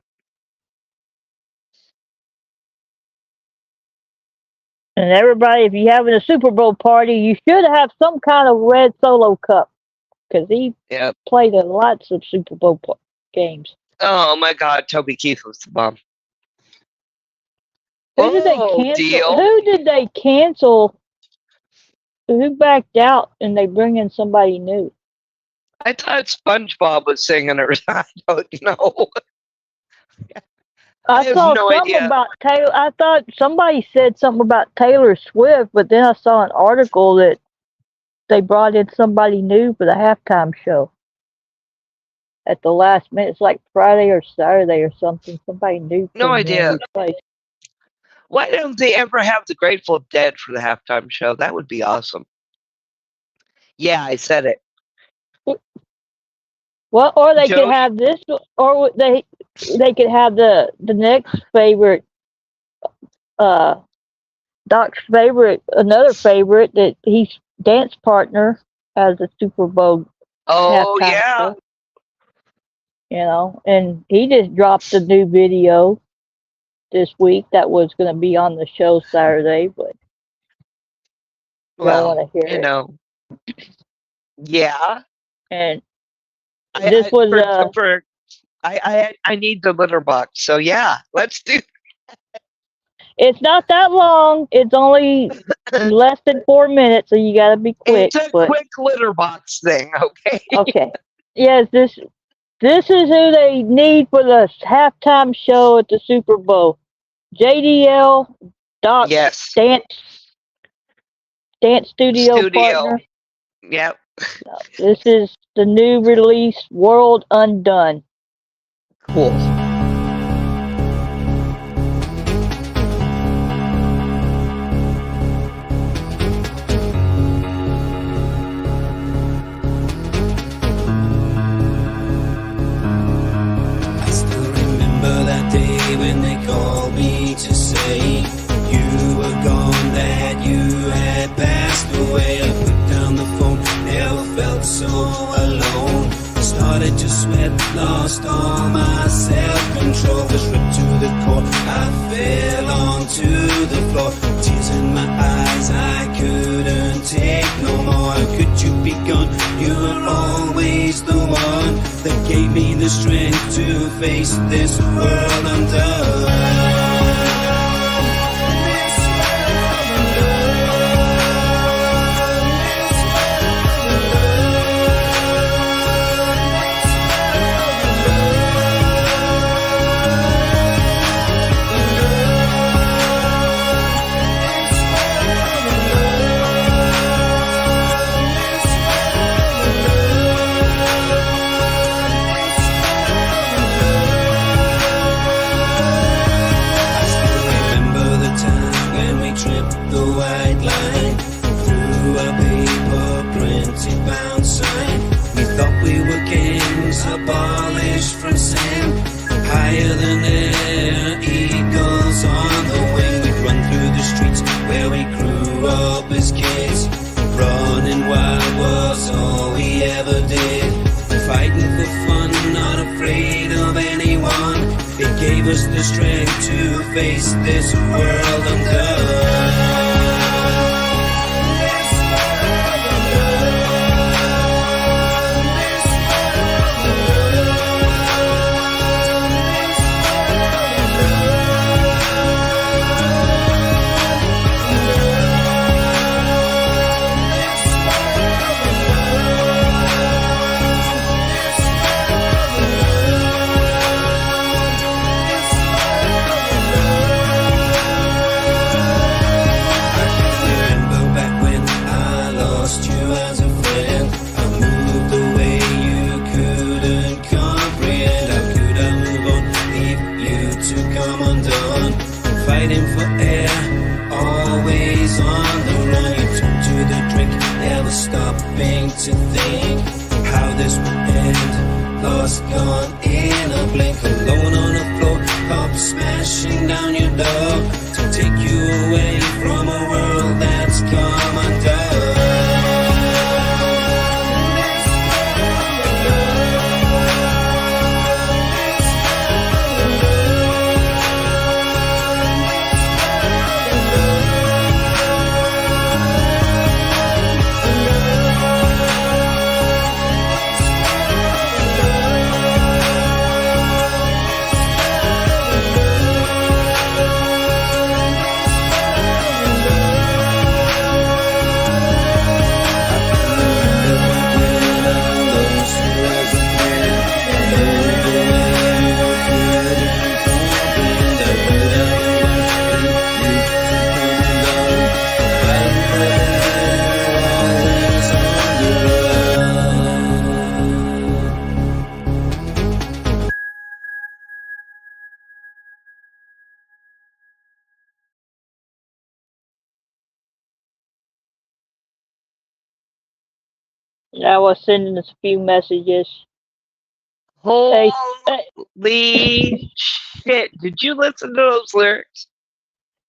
C: And everybody, if you're having a Super Bowl party, you should have some kind of red Solo cup because he
D: yep.
C: played in lots of Super Bowl games.
D: Oh my God, Toby Keith was the bomb.
C: Who did they
D: Oh,
C: cancel?
D: deal.
C: Who did they cancel? Who backed out and they bring in somebody new?
D: I thought SpongeBob was singing it. I don't know. I
C: I
D: have
C: saw
D: no
C: something
D: idea.
C: about Taylor. I thought somebody said something about Taylor Swift, but then I saw an article that they brought in somebody new for the halftime show at the last minute. It's like Friday or Saturday or something. Somebody new
D: No
C: came in
D: idea.
C: and replaced.
D: Why don't they ever have the Grateful Dead for the halftime show? That would be awesome. Yeah, I said it.
C: Well, or they could
D: Joey,
C: have this, or they could have the next favorite Doc's favorite, another favorite that he's dance partner as a Super Bowl
D: Oh
C: halftime
D: yeah.
C: show. And he just dropped a new video this week that was going to be on the show Saturday, but y'all want
D: Well,
C: to hear it.
D: yeah.
C: And this
D: I
C: was
D: for I need the litter box. So yeah, let's do.
C: it's not that long. It's only less than 4 minutes, so you got to be quick.
D: It's a
C: But
D: quick litter box thing, okay?
C: okay, yes, this is who they need for the halftime show at the Super Bowl. JDL, Doc's
D: Yes.
C: dance studio
D: Studio.
C: partner.
D: Yep.
C: This is the new release, World Undone.
D: Cool.
A: I still remember that day when they called me to say you were gone, that you had passed away. I put down the phone, never felt so alone. I started to sweat, lost all my self-control, was ripped to the core. I fell onto the floor, tears in my eyes, I couldn't take no more. How could you be gone? You were always the one that gave me the strength to face this world undone. Abolished from sin, higher than air, eagles on the wing. We'd run through the streets where we grew up as kids. Running wild was all we ever did. Fighting for fun, not afraid of anyone. It gave us the strength to face this world undone. Stopping to think how this would end. Lost, gone in a blink, alone on the floor, cops smashing down your door to take you away from a world that's come undone.
C: I was sending us a few messages.
D: Holy
C: Hey,
D: shit! Did you listen to those lyrics?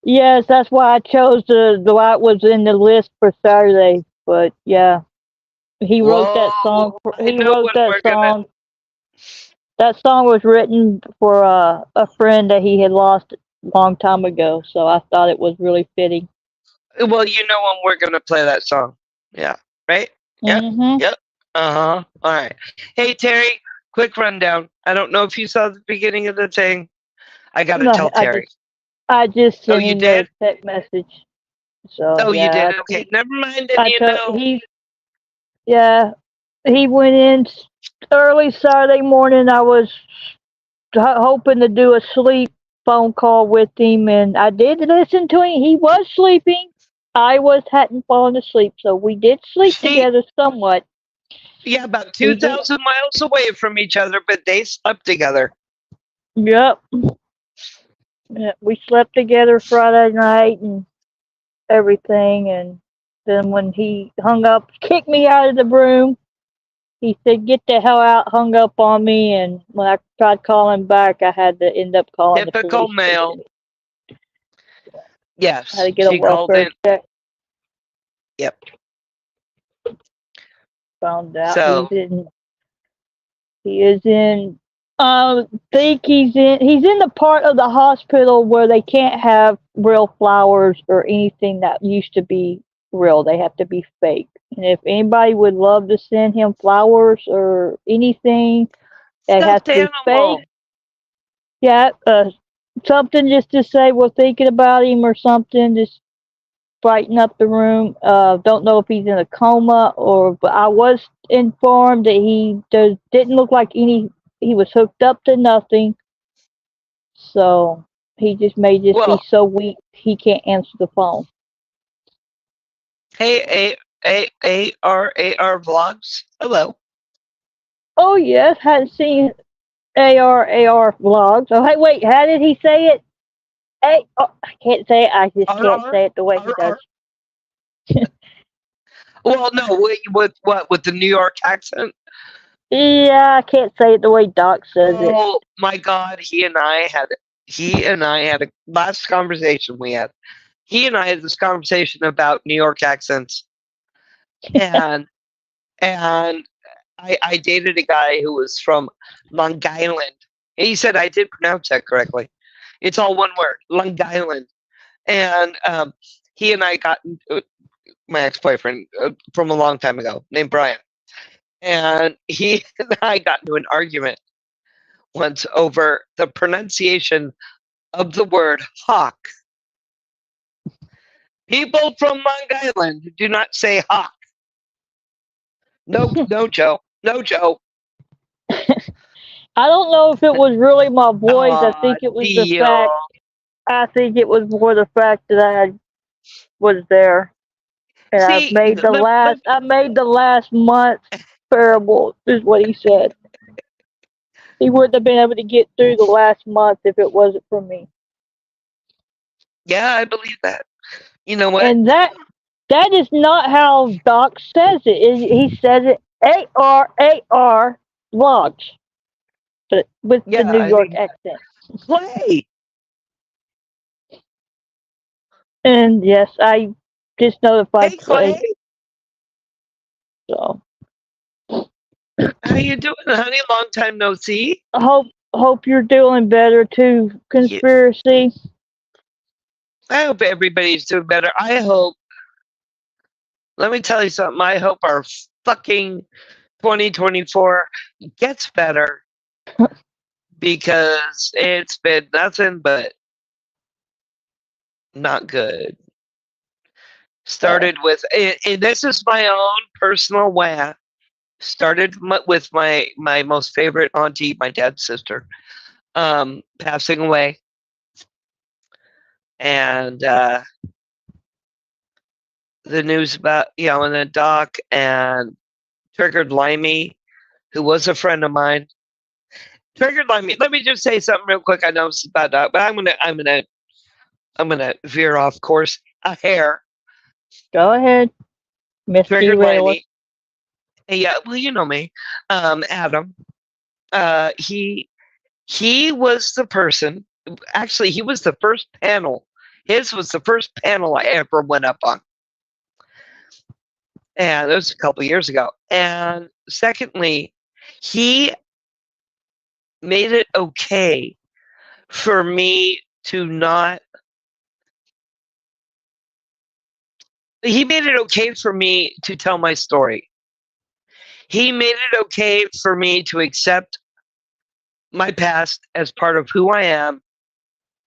C: Yes, that's why I chose the why it was in the list for Saturday. But yeah, he wrote
D: Whoa!
C: that song.
D: I
C: He
D: know
C: wrote
D: when
C: that
D: we're gonna.
C: song. That song was written for a friend that he had lost a long time ago. So I thought it was really fitting.
D: Well, you know when we're gonna play that song. Yeah. Right. Yep.
C: Mhm.
D: Yep. Uh-huh. All right. Hey Terry, quick rundown. I don't know if you saw the beginning of the thing. I gotta
C: No,
D: tell Terry.
C: I just
D: Oh,
C: sent
D: you
C: him the
D: did?
C: text message. So
D: Oh, you did?
C: yeah,
D: Okay. Never mind. And
C: I
D: you
C: told
D: know.
C: he yeah he went in early Saturday morning. I was hoping to do a sleep phone call with him, and I did listen to him. He was sleeping. I was hadn't fallen asleep, so we did sleep
D: See,
C: together somewhat.
D: yeah, about
C: We did.
D: 2,000 miles away from each other, but they slept together.
C: Yep. Yeah, we slept together Friday night and everything, and then when he hung up, kicked me out of the room. He said, "Get the hell out!" Hung up on me, and when I tried calling back, I had to end up calling the
D: Typical
C: police
D: male.
C: station. I had
D: Yes,
C: to get a
D: she called
C: welfare
D: in.
C: check.
D: Yep.
C: Found out
D: So,
C: he is in. Think he's in the part of the hospital where they can't have real flowers or anything that used to be real. They have to be fake. And if anybody would love to send him flowers or anything that has
D: stuffed
C: to be
D: animal.
C: fake, yeah, something just to say we're thinking about him or something, just brighten up the room. Don't know if he's in a coma but I was informed that didn't look like he was hooked up to nothing. So he just may just be
D: Well,
C: so weak he can't answer the phone.
D: hey, A R vlogs. Hello.
C: Oh yes, hadn't seen AR vlogs. Oh hey, wait, how did he say it? I can't say it. I just
D: R
C: can't
D: R
C: say it the way he
D: R
C: does.
D: R. Well, no, with what? With the New York accent?
C: Yeah, I can't say it the way Doc says it.
D: Oh my God, he and I had a last conversation we had. He and I had this conversation about New York accents, and and I dated a guy who was from Long Island. He said I did pronounce that correctly. It's all one word, Long Island. And he and I got my ex-boyfriend from a long time ago, named Brian, and he and I got into an argument once over the pronunciation of the word hawk. People from Long Island do not say hawk. Nope, no Joe, no Joe.
C: I don't know if it was really my voice. I think it was the
D: Deal.
C: fact. I think it was more the fact that I was there, and
D: See,
C: I made the last month bearable. Is what he said. He wouldn't have been able to get through the last month if it wasn't for me.
D: yeah, I believe that. You know what?
C: And that is not how Doc says it. He says it ARAR vlogs, but with the
D: Yeah,
C: New
D: I
C: York
D: think
C: accent.
D: play.
C: And yes, I just notified
D: Hey, Clay,
C: Clay. So
D: how you doing, honey? Long time no see.
C: hope you're doing better too.
D: Yeah,
C: Conspiracy.
D: I hope everybody's doing better. I hope. Let me tell you something. I hope our fucking 2024 gets better because it's been nothing but not good.
C: Uh,
D: Started with, and this is my own personal way. Started with my most favorite auntie, my dad's sister, passing away, and the news about and then Doc and Triggered Limey, who was a friend of mine. Triggered Limey. Let me just say something real quick. I know it's about Doc, but I'm gonna veer off course a hair.
C: go ahead, Miss
D: Triggered
C: Derailer.
D: Limey. Yeah, well, you know me, Adam. He was the person. Actually, he was the first panel His was the first panel I ever went up on. And it was a couple years ago. And secondly, he made it okay for me to not. He made it okay for me to tell my story. He made it okay for me to accept my past as part of who I am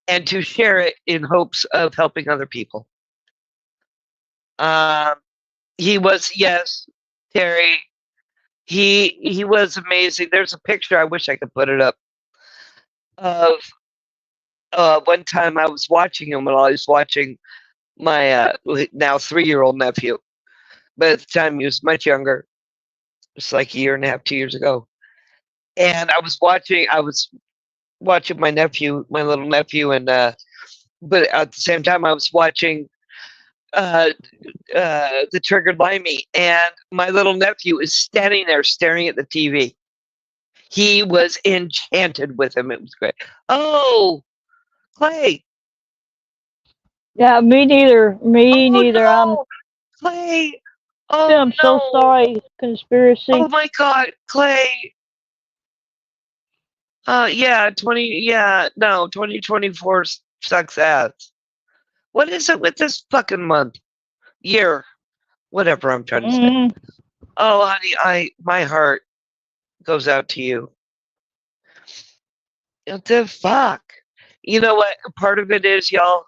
D: and to share it in hopes of helping other people. He was, yes, Terry. He was amazing. There's a picture. I wish I could put it up of one time I was watching him when I was watching my now 3-year-old nephew. But at the time he was much younger. It's like a year and a half, 2 years ago. And I was watching my nephew, my little nephew, and but at the same time I was watching the Triggered Limey, and my little nephew is standing there staring at the TV. He was enchanted with him. It was great. Oh, Clay.
C: Yeah, me neither. Me
D: Oh
C: neither.
D: no, Clay. Oh
C: I'm so
D: no.
C: sorry, conspiracy.
D: Oh my God, Clay. Yeah, 2024 sucks ass. What is it with this fucking month? Year. Whatever I'm trying to say.
C: Mm,
D: Oh, honey, my heart goes out to you. What the fuck? You know what? Part of it is, y'all,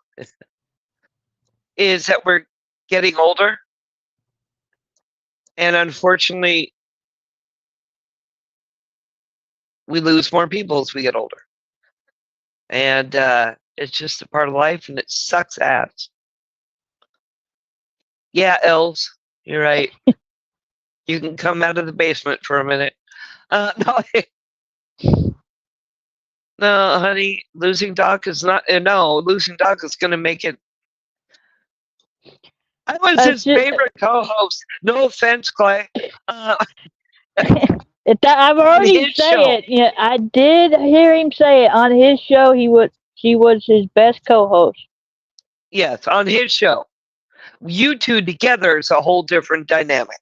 D: is that we're getting older. And unfortunately, we lose more people as we get older. And it's just a part of life, and it sucks ass. Yeah, elves, you're right. You can come out of the basement for a minute. No, no, honey, losing Doc is not. No, losing Doc is going to make it. I was his favorite co-host. No offense, Clay.
C: I've already said it. Yeah, I did hear him say it on his show. She was his best co-host.
D: Yes, on his show. You two together is a whole different dynamic.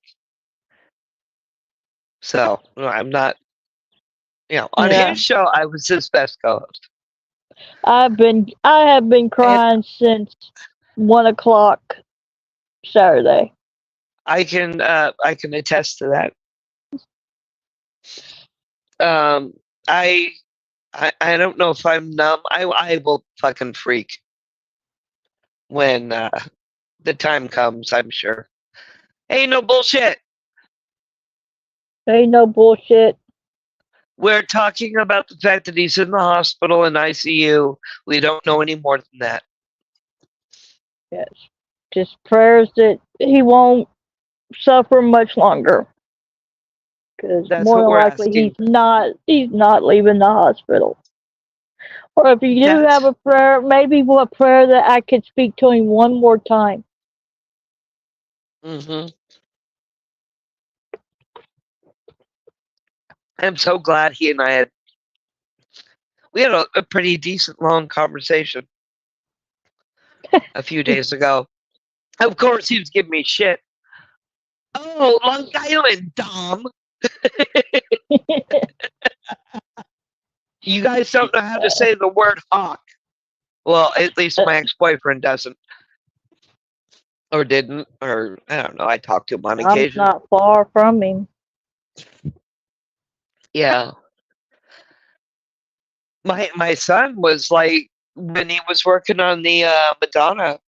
D: So I'm not. On his show, I was his best co-host.
C: I have been crying since 1:00 Saturday.
D: I can attest to that. I don't know if I'm numb. I will fucking freak when the time comes, I'm sure. Ain't no bullshit.
C: Ain't no bullshit.
D: We're talking about the fact that he's in the hospital in ICU. We don't know any more than that.
C: Yes. Just prayers that he won't suffer much longer. Because more than likely he's not leaving the hospital. Or if you do have a prayer, maybe a prayer that I could speak to him one more time.
D: Mm-hmm. I'm so glad he and I had a pretty decent long conversation a few days ago. Of course, he was giving me shit. Oh, Long Island, Dom. You guys don't know how to say the word hawk. Well, at least my ex-boyfriend doesn't. Or didn't. Or, I don't know. I talked to him on occasion.
C: I'm not far from him.
D: Yeah. My son was like, when he was working on the Madonna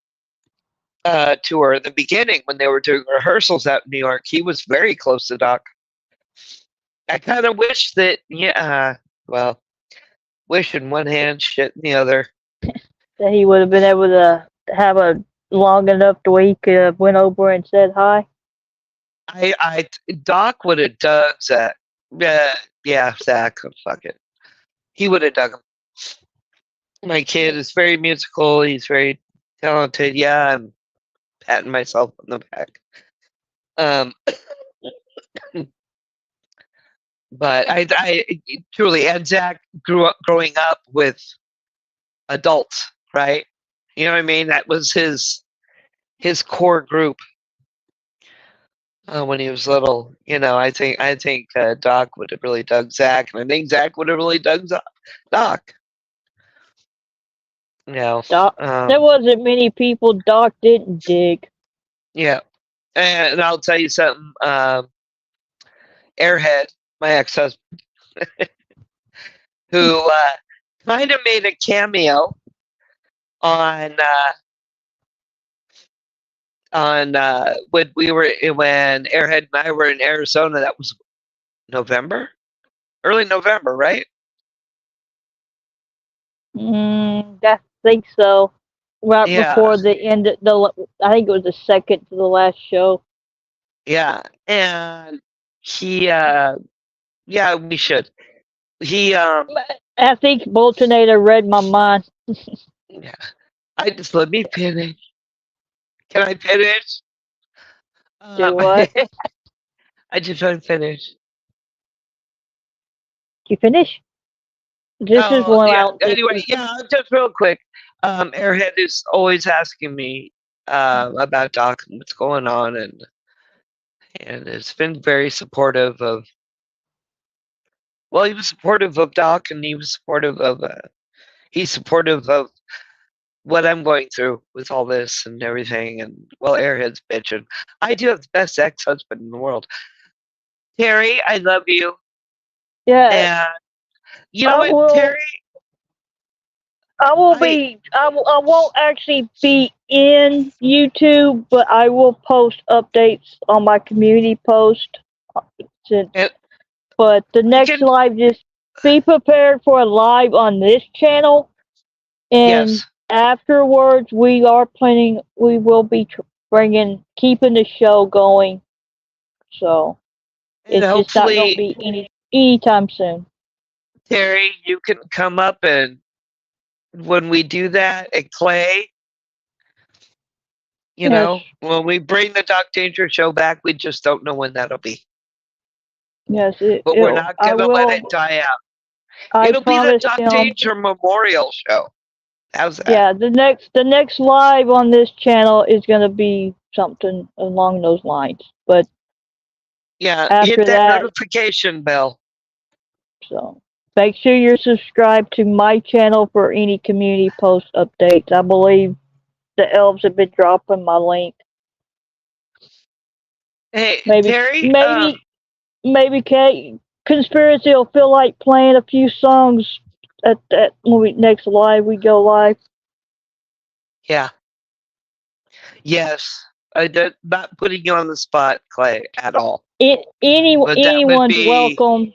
D: tour in the beginning, when they were doing rehearsals out in New York, he was very close to Doc. I kind of wish that, well, wish in one hand, shit in the other.
C: That he would have been able to have a long enough to where he could have went over and said hi.
D: Doc would have dug Zach. Yeah, Zach, fuck it. He would have dug him. My kid is very musical. He's very talented. Yeah, I'm patting myself on the back. But I truly, and Zach growing up with adults, right? You know what I mean? That was his core group when he was little. I think Doc would have really dug Zach, and I think Zach would have really dug Doc. You know,
C: Doc, there wasn't many people Doc didn't dig.
D: yeah. And I'll tell you something. Airhead, my ex-husband, who kind of made a cameo on when Airhead and I were in Arizona. That was November, early November, right?
C: I think so. Right
D: Yeah,
C: before the end of I think it was the second to the last show.
D: yeah. And he, yeah, we should. He,
C: I think Boltonator read my mind.
D: yeah. Let me finish. Can I finish?
C: Do
D: Um,
C: what?
D: I just want to finish.
C: Did you finish? This is
D: Oh,
C: one I
D: yeah.
C: don't think
D: Anyway, yeah, just real quick. Airhead is always asking me about Doc and what's going on, and it's been very supportive of. Well, he was supportive of Doc, and he's supportive of what I'm going through with all this and everything. And well, Airhead's bitching. I do have the best ex-husband in the world, Terry. I love you,
C: Yeah,
D: and you know
C: I
D: what,
C: will.
D: Terry?
C: I will
D: I
C: be. I won't actually be in YouTube, but I will post updates on my community post. Since,
D: and
C: but the
D: I
C: next
D: can
C: live, just be prepared for a live on this channel, and
D: yes,
C: afterwards, we are planning. We will be keeping the show going. So
D: and
C: it's just not going to
D: hopefully,
C: be anytime soon.
D: Terry, you can come up and when we do that at Clay,
C: Yes,
D: when we bring the Doc Danger show back, we just don't know when that'll be.
C: yes.
D: But we're not
C: I
D: gonna let it
C: will.
D: die out.
C: I
D: It'll be the
C: promise
D: Doc
C: him.
D: Danger Memorial Show. How's that?
C: Yeah, the next live on this channel is gonna be something along those lines. But
D: Yeah, hit
C: after
D: that
C: that,
D: notification bell.
C: so make sure you're subscribed to my channel for any community post updates. I believe the elves have been dropping my link.
D: Hey,
C: Maybe,
D: Terry.
C: maybe Conspiracy will feel like playing a few songs at that when we next live we go live.
D: Yeah. Yes. Not putting you on the spot, Clay, at all. But that would
C: Anyone's
D: be
C: welcome.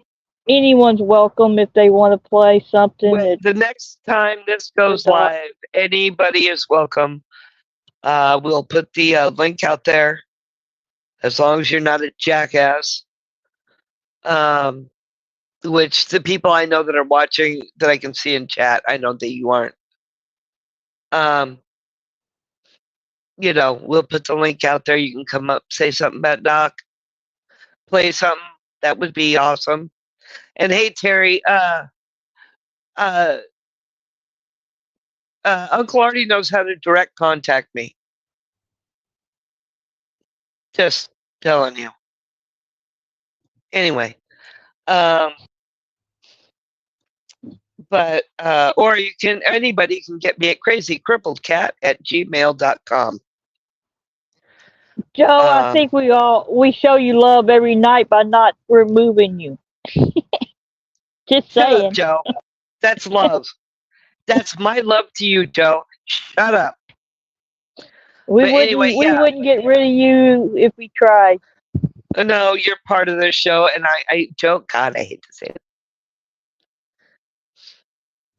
C: Anyone's welcome if they want to play something that
D: the next time this
C: the
D: goes
C: doc.
D: live. Anybody is welcome. We'll put the link out there as long as you're not a jackass. Um, which the people I know that are watching that I can see in chat, I know that you aren't. Um, we'll put the link out there. You can come up, say something about Doc, play something. That would be awesome. And hey, Terry, uh, Uncle Artie knows how to direct contact me. Just telling you. Anyway, um, but or anybody can get me at crazycrippledcat@gmail.com.
C: Joe, I
D: Um,
C: think we show you love every night by not removing you. Just
D: Shut up,
C: saying.
D: Joe. That's love. That's my love to you, Joe. Shut up.
C: We
D: But anyway,
C: wouldn't we
D: yeah.
C: wouldn't get rid of you if we tried.
D: No, you're part of this show, and Joe. God, I hate to say it.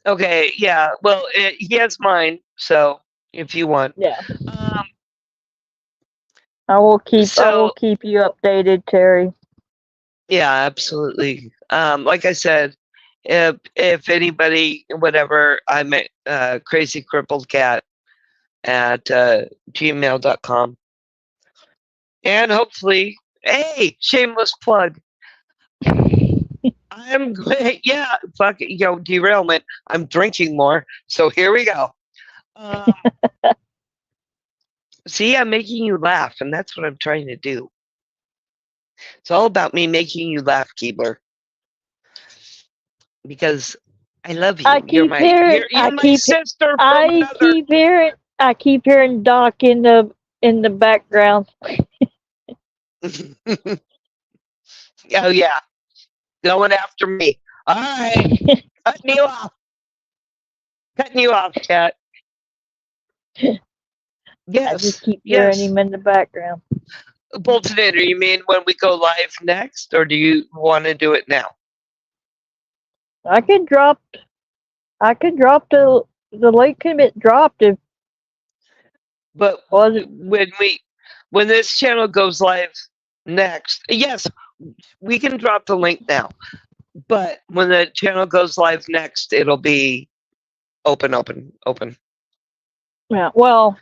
D: Okay, yeah. Well, he has mine, so if you want,
C: Yeah.
D: um,
C: I will
D: so
C: keep you updated, Terry.
D: yeah, absolutely. Like I said, if anybody, whatever, I'm at crazy crippled cat at gmail.com. And hopefully, hey, shameless plug. I'm great. Yeah, fuck it, derailment. I'm drinking more. So here we go. Um, see, I'm making you laugh, and that's what I'm trying to do. It's all about me making you laugh, Keebler, because I love you.
C: I keep hearing,
D: You're my sister from another.
C: I keep hearing Doc in the background.
D: Oh yeah, going after me. All right, cutting you off. Cutting you off, Cat.
C: I just
D: Yes,
C: keep hearing
D: yes.
C: him in the background.
D: Boltonator, you mean when we go live next, or do you want to do it now?
C: I could drop the link can be dropped if
D: But
C: was it
D: when this channel goes live next, yes, we can drop the link now. But when the channel goes live next, it'll be open.
C: yeah, well,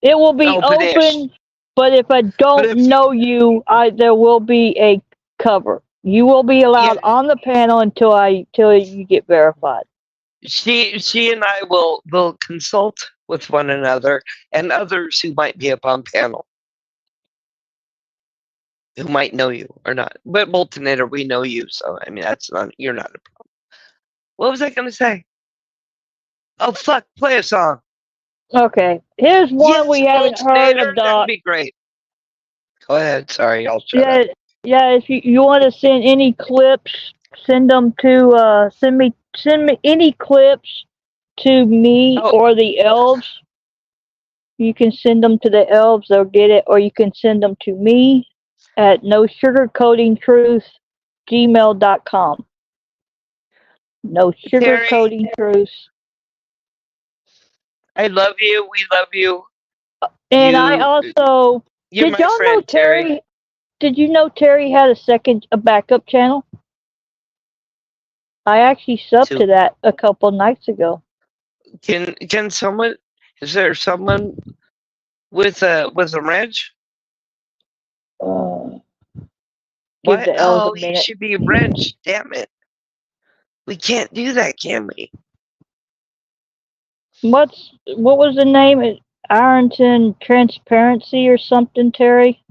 C: it will be
D: Open-ish.
C: open, but if I
D: But
C: don't
D: if
C: know you, there will be a cover. You will be allowed
D: yeah,
C: on the panel until you get verified.
D: she and I will consult with one another and others who might be up on panel, who might know you or not. But Boltonator, we know you, so I mean you're not a problem. What was I gonna say? Oh fuck, play a song.
C: Okay, here's one
D: Yes,
C: we haven't heard
D: Boltonator,
C: of,
D: that would
C: Doc.
D: be great. Go ahead. Sorry, I'll shut up.
C: Yeah, yeah. If you want to send any clips, send them to send me any clips to me
D: Oh,
C: or the elves. You can send them to the elves; they'll get it, or you can send them to me at no sugarcoating truth gmail.com. No
D: Terry,
C: sugarcoating truth.
D: I love you. We love you.
C: And I
D: You,
C: also
D: you're my
C: y'all know
D: friend, Terry.
C: Terry? Did you know Terry had a backup channel? I actually subbed to
D: Too.
C: that a couple nights ago.
D: Can someone? Is there someone with a wrench?
C: Uh, give
D: What?
C: the elves a
D: Oh, he
C: minute.
D: should be wrenched. Damn it. We can't do that, can we?
C: What was the name? Ironton Transparency or something, Terry?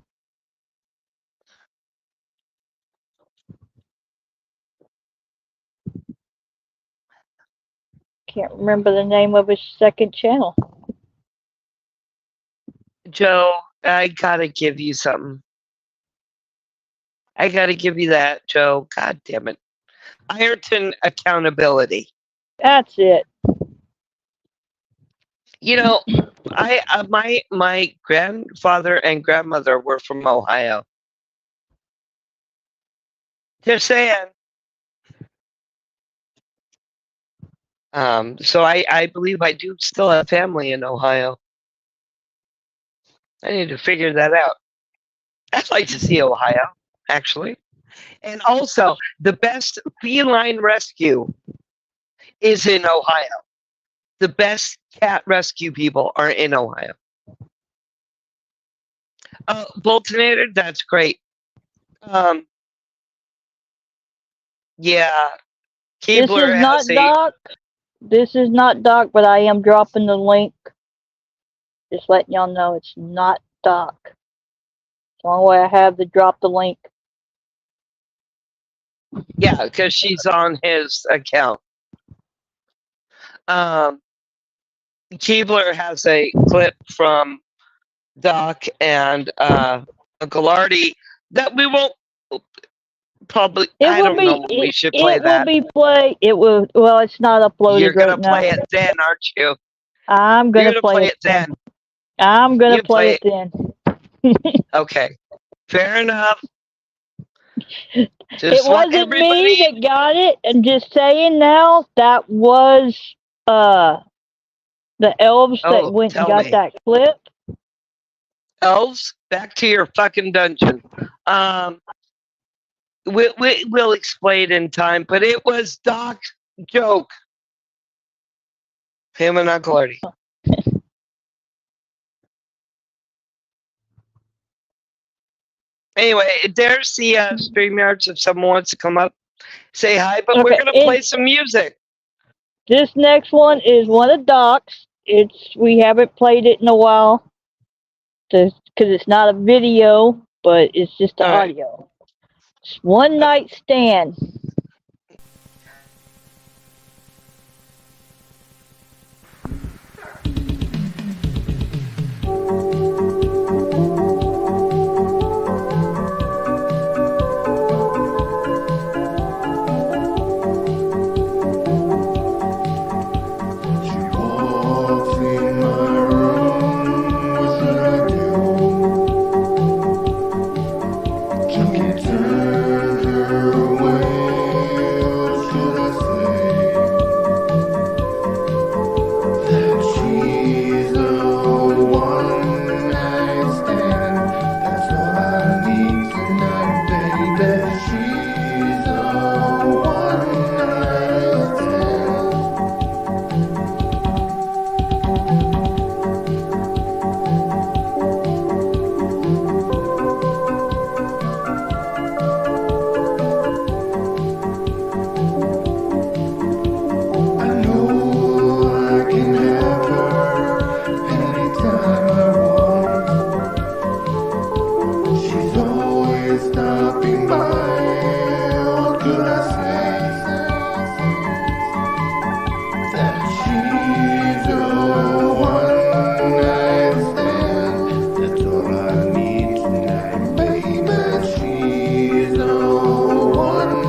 C: Can't remember the name of his second channel.
D: Joe, I gotta give you something. I gotta give you that, Joe. God damn it. Ironton accountability.
C: That's it.
D: You know, my grandfather and grandmother were from Ohio. Just saying. So I believe I do still have family in Ohio. I need to figure that out. I'd like to see Ohio, actually. And also, the best feline rescue is in Ohio. The best cat rescue people are in Ohio. Boltonator, that's great. Um, yeah,
C: This
D: Keebler
C: is
D: has
C: not
D: a
C: Doc. This is not Doc, but I am dropping the link. Just letting y'all know it's not Doc. It's the only way I have to drop the link.
D: yeah, because she's on his account. Um, Keebler has a clip from Doc and Uncle Artie that we won't probably. I don't know when we should play
C: it will
D: that.
C: be play. It will. Well, it's not
D: You're
C: uploaded right
D: gonna
C: now.
D: play it then, aren't you?
C: I'm
D: You're
C: gonna
D: gonna
C: play
D: play
C: it
D: it then.
C: I'm gonna
D: You
C: play
D: play
C: it then.
D: Okay, fair enough.
C: It
D: Just want
C: wasn't me
D: everybody.
C: that got it. I'm just saying now that was uh the elves that
D: Oh,
C: went and
D: tell
C: got
D: me,
C: that clip.
D: elves, back to your fucking dungeon. We'll explain in time, but it was Doc's joke. Him and Uncle Artie. Anyway, there's the StreamYards. If someone wants to come up, say hi. But we're
C: Okay,
D: gonna play some music.
C: this next one is one of Doc's. we haven't played it in a while, because it's not a video, but it's just the
D: All right.
C: audio. It's One Night Stand.
A: She walks in my room, what should I do? Can't turn her away, what should I say? That she's a one night stand, that's all I need tonight, baby. She's a one night stand. I know I can have her anytime I want. She's always stopping by. What could I say? That she's a one night stand. That's all I need tonight, baby. She's a one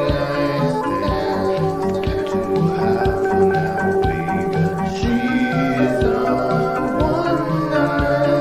A: night stand. To have her now, baby. She's a one night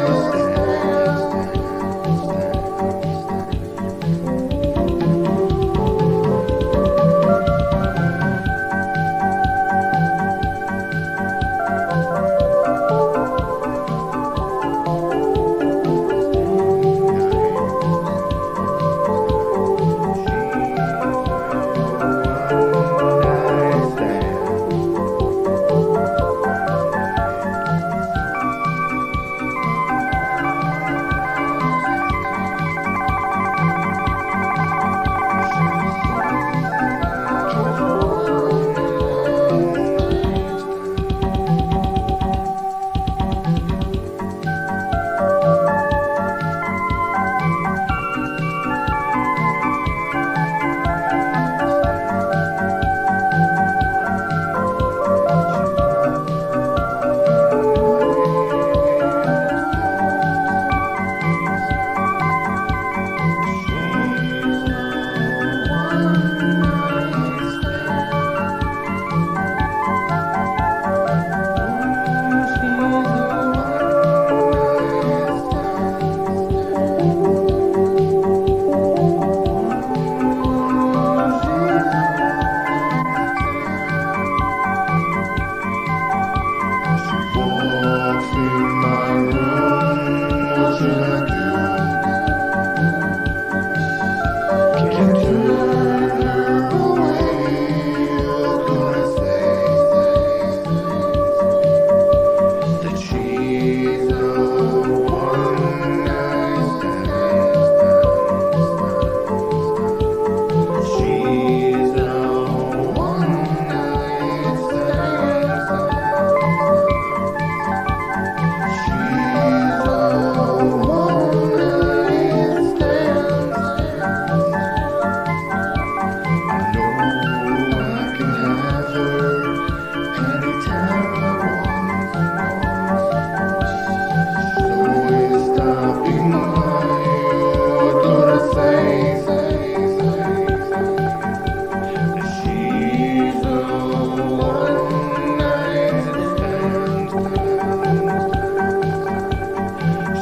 A: walks in my room, what should I do? Can't turn her away, what could I say? That she's a one night stand. She's a one night stand.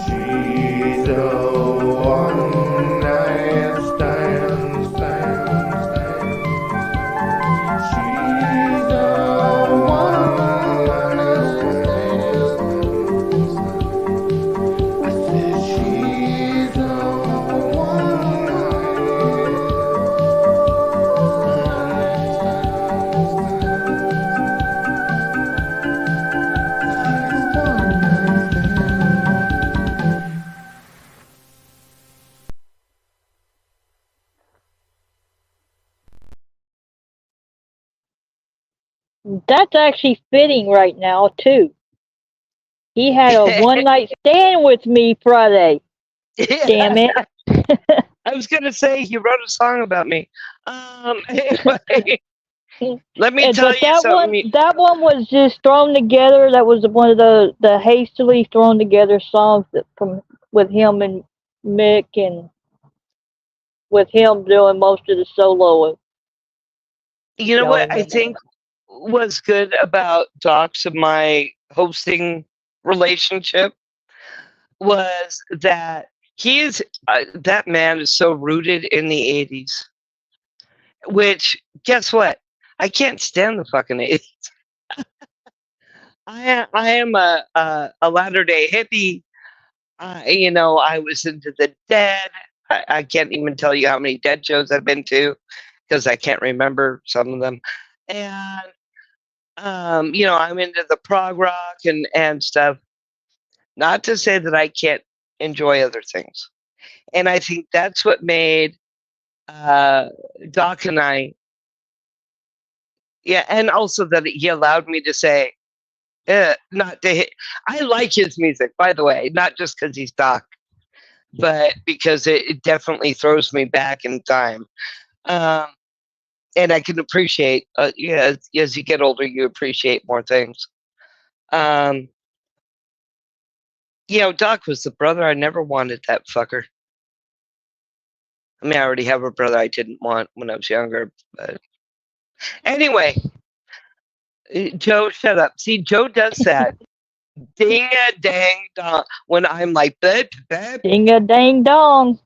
A: She's a one night stand, stand, stand. She's a one night stand. I said she's a one night
C: That's actually fitting right now too. He had a one night stand with me Friday. Damn it.
D: I was gonna say he wrote a song about me. Anyway, let me tell
C: But
D: you something.
C: that one was just thrown together. That was one of the hastily thrown together songs that from with him and Mick, and with him doing most of the soloing.
D: You know
C: Y'all
D: what I
C: remember
D: think was good about Doc's and my hosting relationship was that he is that man is so rooted in the 80s. Which guess what? I can't stand the fucking 80s. I am a latter day hippie. You know, I was into the Dead. I can't even tell you how many Dead shows I've been to because I can't remember some of them. And you know, I'm into the prog rock and stuff. Not to say that I can't enjoy other things. And I think that's what made uh, Doc and I, yeah, and also that he allowed me to say, not to hit. I like his music, by the way, not just because he's Doc, but because it definitely throws me back in time. Um, and I can appreciate, yeah, as you get older, you appreciate more things. Um, you know, Doc was the brother I never wanted, that fucker. I mean, I already have a brother I didn't want when I was younger, but anyway, Joe, shut up. See, Joe does that. Ding a dang dong. When I'm like, bed, bed.
C: Ding a dang dong.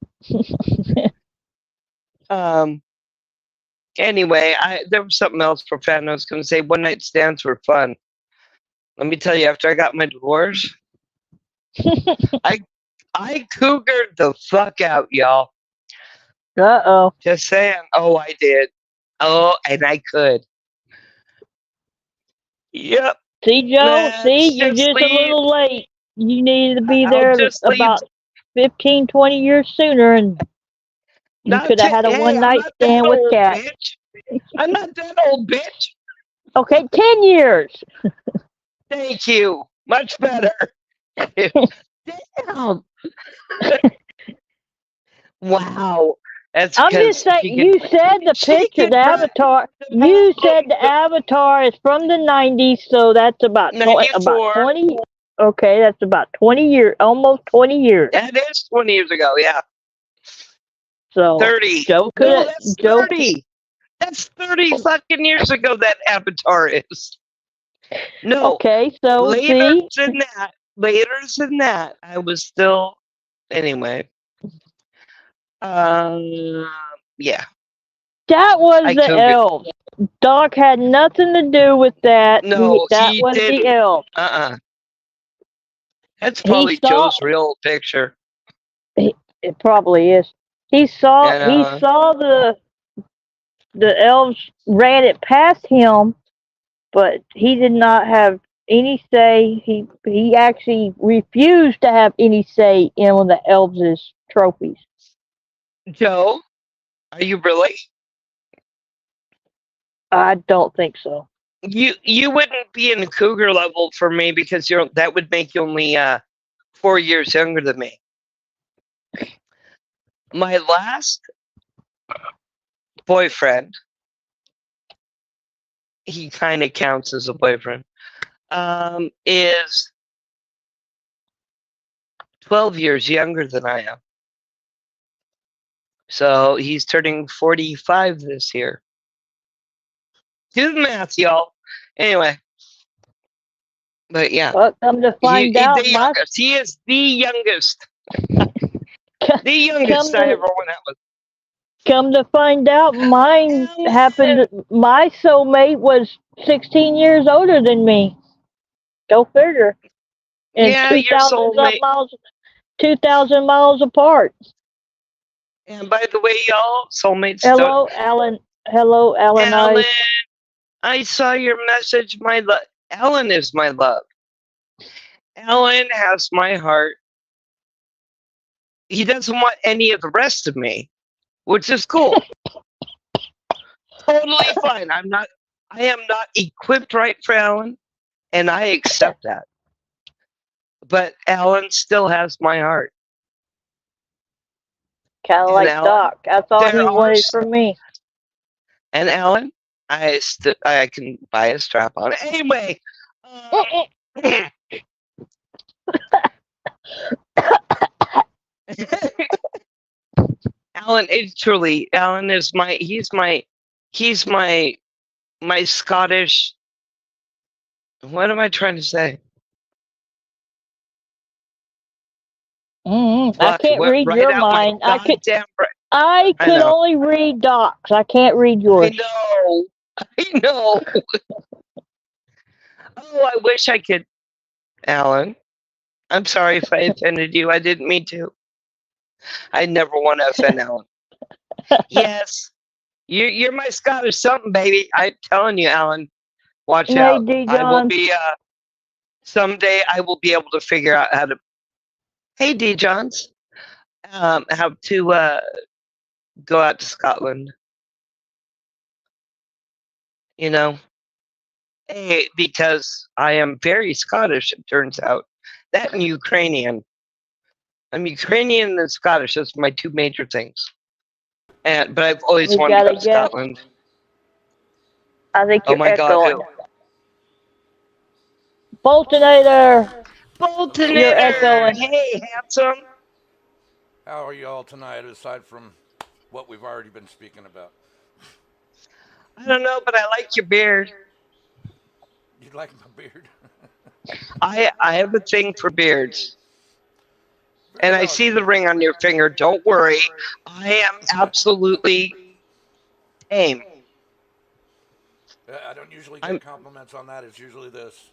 D: Um, anyway, there was something else profound I was going to say. One night stands were fun. Let me tell you, after I got my divorce, I cougared the fuck out, y'all.
C: Uh-oh.
D: Just saying. Oh, I did. Oh, and I could. Yep.
C: See, Joe? See,
D: Let's
C: you're
D: just
C: just a
D: leave.
C: little late. You needed to be
D: I'll
C: there
D: just leave.
C: about 15, 20 years sooner, and you
D: Not
C: could have had a
D: hey,
C: one
D: I'm
C: night
D: not that
C: stand with
D: old,
C: Cat.
D: bitch. I'm not that old, bitch.
C: Okay, 10 years.
D: Thank you. Much better. Damn. Wow. That's
C: I'm
D: because
C: just saying,
D: she
C: you said the picture,
D: could
C: the
D: run
C: avatar.
D: the
C: You said the
D: mountain.
C: avatar is from the 90s, so that's about
D: 94.
C: 20. Okay, that's about 20 years, almost 20 years.
D: That is 20 years ago, yeah.
C: So
D: 30.
C: Joe could
D: No,
C: have,
D: that's
C: Joe,
D: 30. That's 30 fucking years ago that Avatar is. No,
C: okay, so
D: later
C: see,
D: than that, I was still, anyway. Yeah.
C: that was
D: I
C: the
D: couldn't.
C: elves. Doc had nothing to do with that.
D: No,
C: That
D: he
C: was the
D: didn't.
C: elves.
D: That's
C: He
D: probably
C: saw,
D: Joe's real picture.
C: it probably is. He
D: And
C: saw the elves ran it past him, but he did not have any say. He actually refused to have any say in one of the elves' trophies.
D: Joe, are you really?
C: I don't think so.
D: You wouldn't be in cougar level for me because that would make you only 4 years younger than me. My last boyfriend, he kind of counts as a boyfriend, is 12 years younger than I am. So he's turning 45 this year. Do the math, y'all. Anyway, but yeah,
C: Well, come to find out,
D: the youngest. He is the youngest. The youngest I ever went out with.
C: come to find out, mine happened. My soulmate was 16 years older than me. Go figure. And
D: Yeah, your
C: 2,000
D: soulmate.
C: miles, 2,000 miles apart.
D: And by the way, y'all, soulmates don't.
C: Hello, Alan. Hello, Alan.
D: Alan, I saw your message. My love. Alan is my love. Alan has my heart. He doesn't want any of the rest of me, which is cool. Totally fine. I am not equipped right for Alan, and I accept that. but Alan still has my heart.
C: Kind of
D: And
C: like
D: Alan,
C: Doc. That's all
D: there
C: he
D: are
C: wanted from me.
D: and Alan, I can buy a strap on. Anyway, Alan, it's truly Alan is he's my Scottish. What am I trying to say?
C: I can't
D: What
C: read
D: right
C: your
D: out my
C: mind.
D: goddamn brain.
C: I
D: I
C: could
D: know.
C: only read Doc's. I can't read
D: I
C: yours.
D: know. I know. Oh, I wish I could. Alan, I'm sorry if I offended you. I didn't mean to. I never want to offend Alan. Yes, you're my Scottish something, baby. I'm telling you, Alan. Watch
C: Hey,
D: out.
C: D.
D: I will
C: John.
D: be. Someday I will be able to figure out how to. Hey, D. Johns. How to go out to Scotland. You know, hey, because I am very Scottish. It turns out that and Ukrainian. I'm Ukrainian and Scottish. Those are my two major things. But I've always
C: You
D: wanted to
C: got
D: go
C: a
D: to
C: guess?
D: Scotland.
C: I think
D: Oh
C: you're
D: my God,
C: echoing.
D: who?
C: Boltonator, you're
D: Boltonator!
C: echoing.
D: Hey, handsome.
E: How are you all tonight, aside from what we've already been speaking about?
D: I don't know, but I like your beard.
E: You like my beard?
D: I have a thing for beards.
E: Very
D: And I
E: well.
D: see the ring on your finger. Don't worry. I am absolutely tame.
E: I don't usually
D: I'm
E: get compliments on that. It's usually this.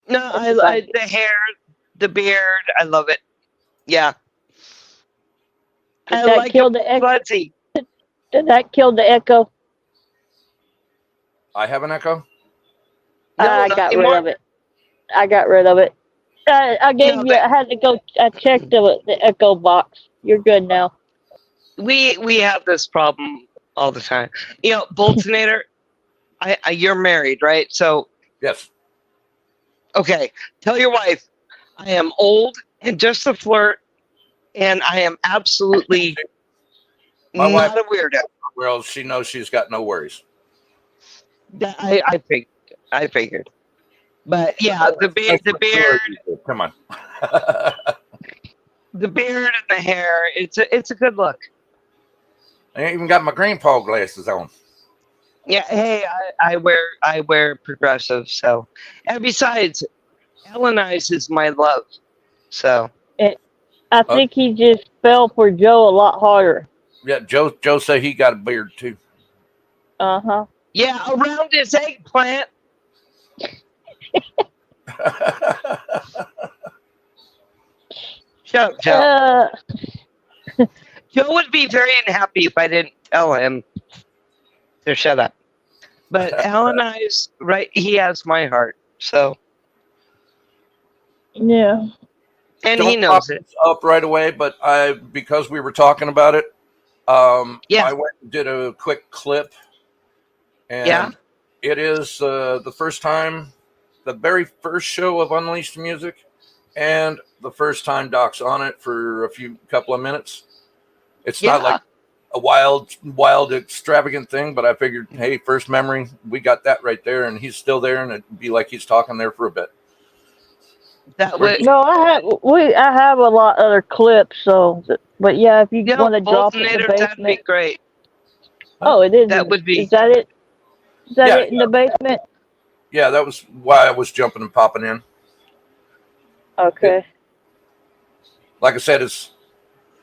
D: no,
C: That's fine.
D: the hair, the beard, I love it. Yeah.
C: Did
D: I
C: that
D: like a
C: kill the echo?
D: fuzzy.
C: Did that kill the echo?
E: I have an echo?
D: No,
C: I
D: not
C: got rid
D: anymore.
C: of it. I got rid of it. I gave
D: No,
C: you. I had to go. I checked the echo box. You're good now.
D: we have this problem all the time. You know, Boltonator, you're married, right? So
E: Yes.
D: okay, tell your wife I am old and just a flirt, and I am absolutely
E: My wife,
D: not a weirdo.
E: well, she knows she's got no worries.
D: I figured. But yeah,
E: That's
D: the
E: what
D: beard,
E: you do. Come on.
D: the beard and the hair, it's a good look.
E: I even got my grandpa glasses on.
D: Yeah, hey, I wear progressive, so and besides, Ellenize is my love. So
C: I think he just fell for Joe a lot harder.
E: Yeah, Joe said he got a beard too.
C: Uh-huh.
D: yeah, around his eggplant. Shut up, Joe. Joe would be very unhappy if I didn't tell him to shut up. But Ellenize, right? He has my heart. So
C: Yeah.
D: and he
E: Don't
D: knows
E: pop
D: it.
E: this up right away, but because we were talking about it,
D: Yeah.
E: I went and did a quick clip, and
D: Yeah.
E: it is the first time, the very first show of Unleashed Music, and the first time Doc's on it for a couple of minutes. It's not like a wild, extravagant thing, but I figured, hey, first memory, we got that right there, and he's still there, and it'd be like he's talking there for a bit.
D: That would
C: No, I have a lot other clips. So, but yeah, if you want to drop it in the
D: Boltonator, that'd be
C: basement.
D: great.
C: Oh, it is.
D: That would be.
C: Is that it? Is that
E: Yeah,
C: it in the basement?
E: Yeah, that was why I was jumping and popping in.
C: Okay.
E: Like I said, it's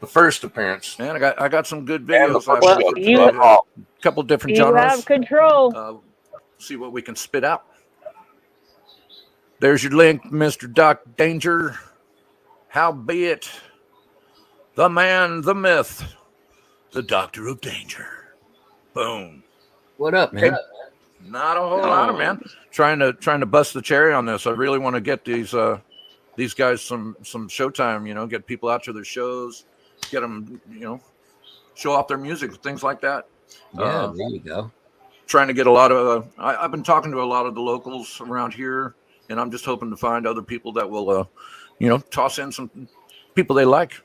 E: the first appearance.
F: Man, I got some good
E: And the
F: videos.
E: first
C: Well,
E: show.
C: you
F: A couple different
C: you
F: genres.
C: have control.
F: See what we can spit out. There's your link, Mr. Doc Danger. Howbeit, the man, the myth, the Doctor of Danger. Boom.
G: What up, man?
F: Not a whole lot, man. Trying to bust the cherry on this. I really want to get these guys some showtime. You know, get people out to their shows, get them, show off their music, things like that.
G: Yeah, there you go.
F: Trying to get a lot of. I've been talking to a lot of the locals around here and I'm just hoping to find other people that will, toss in some people they like,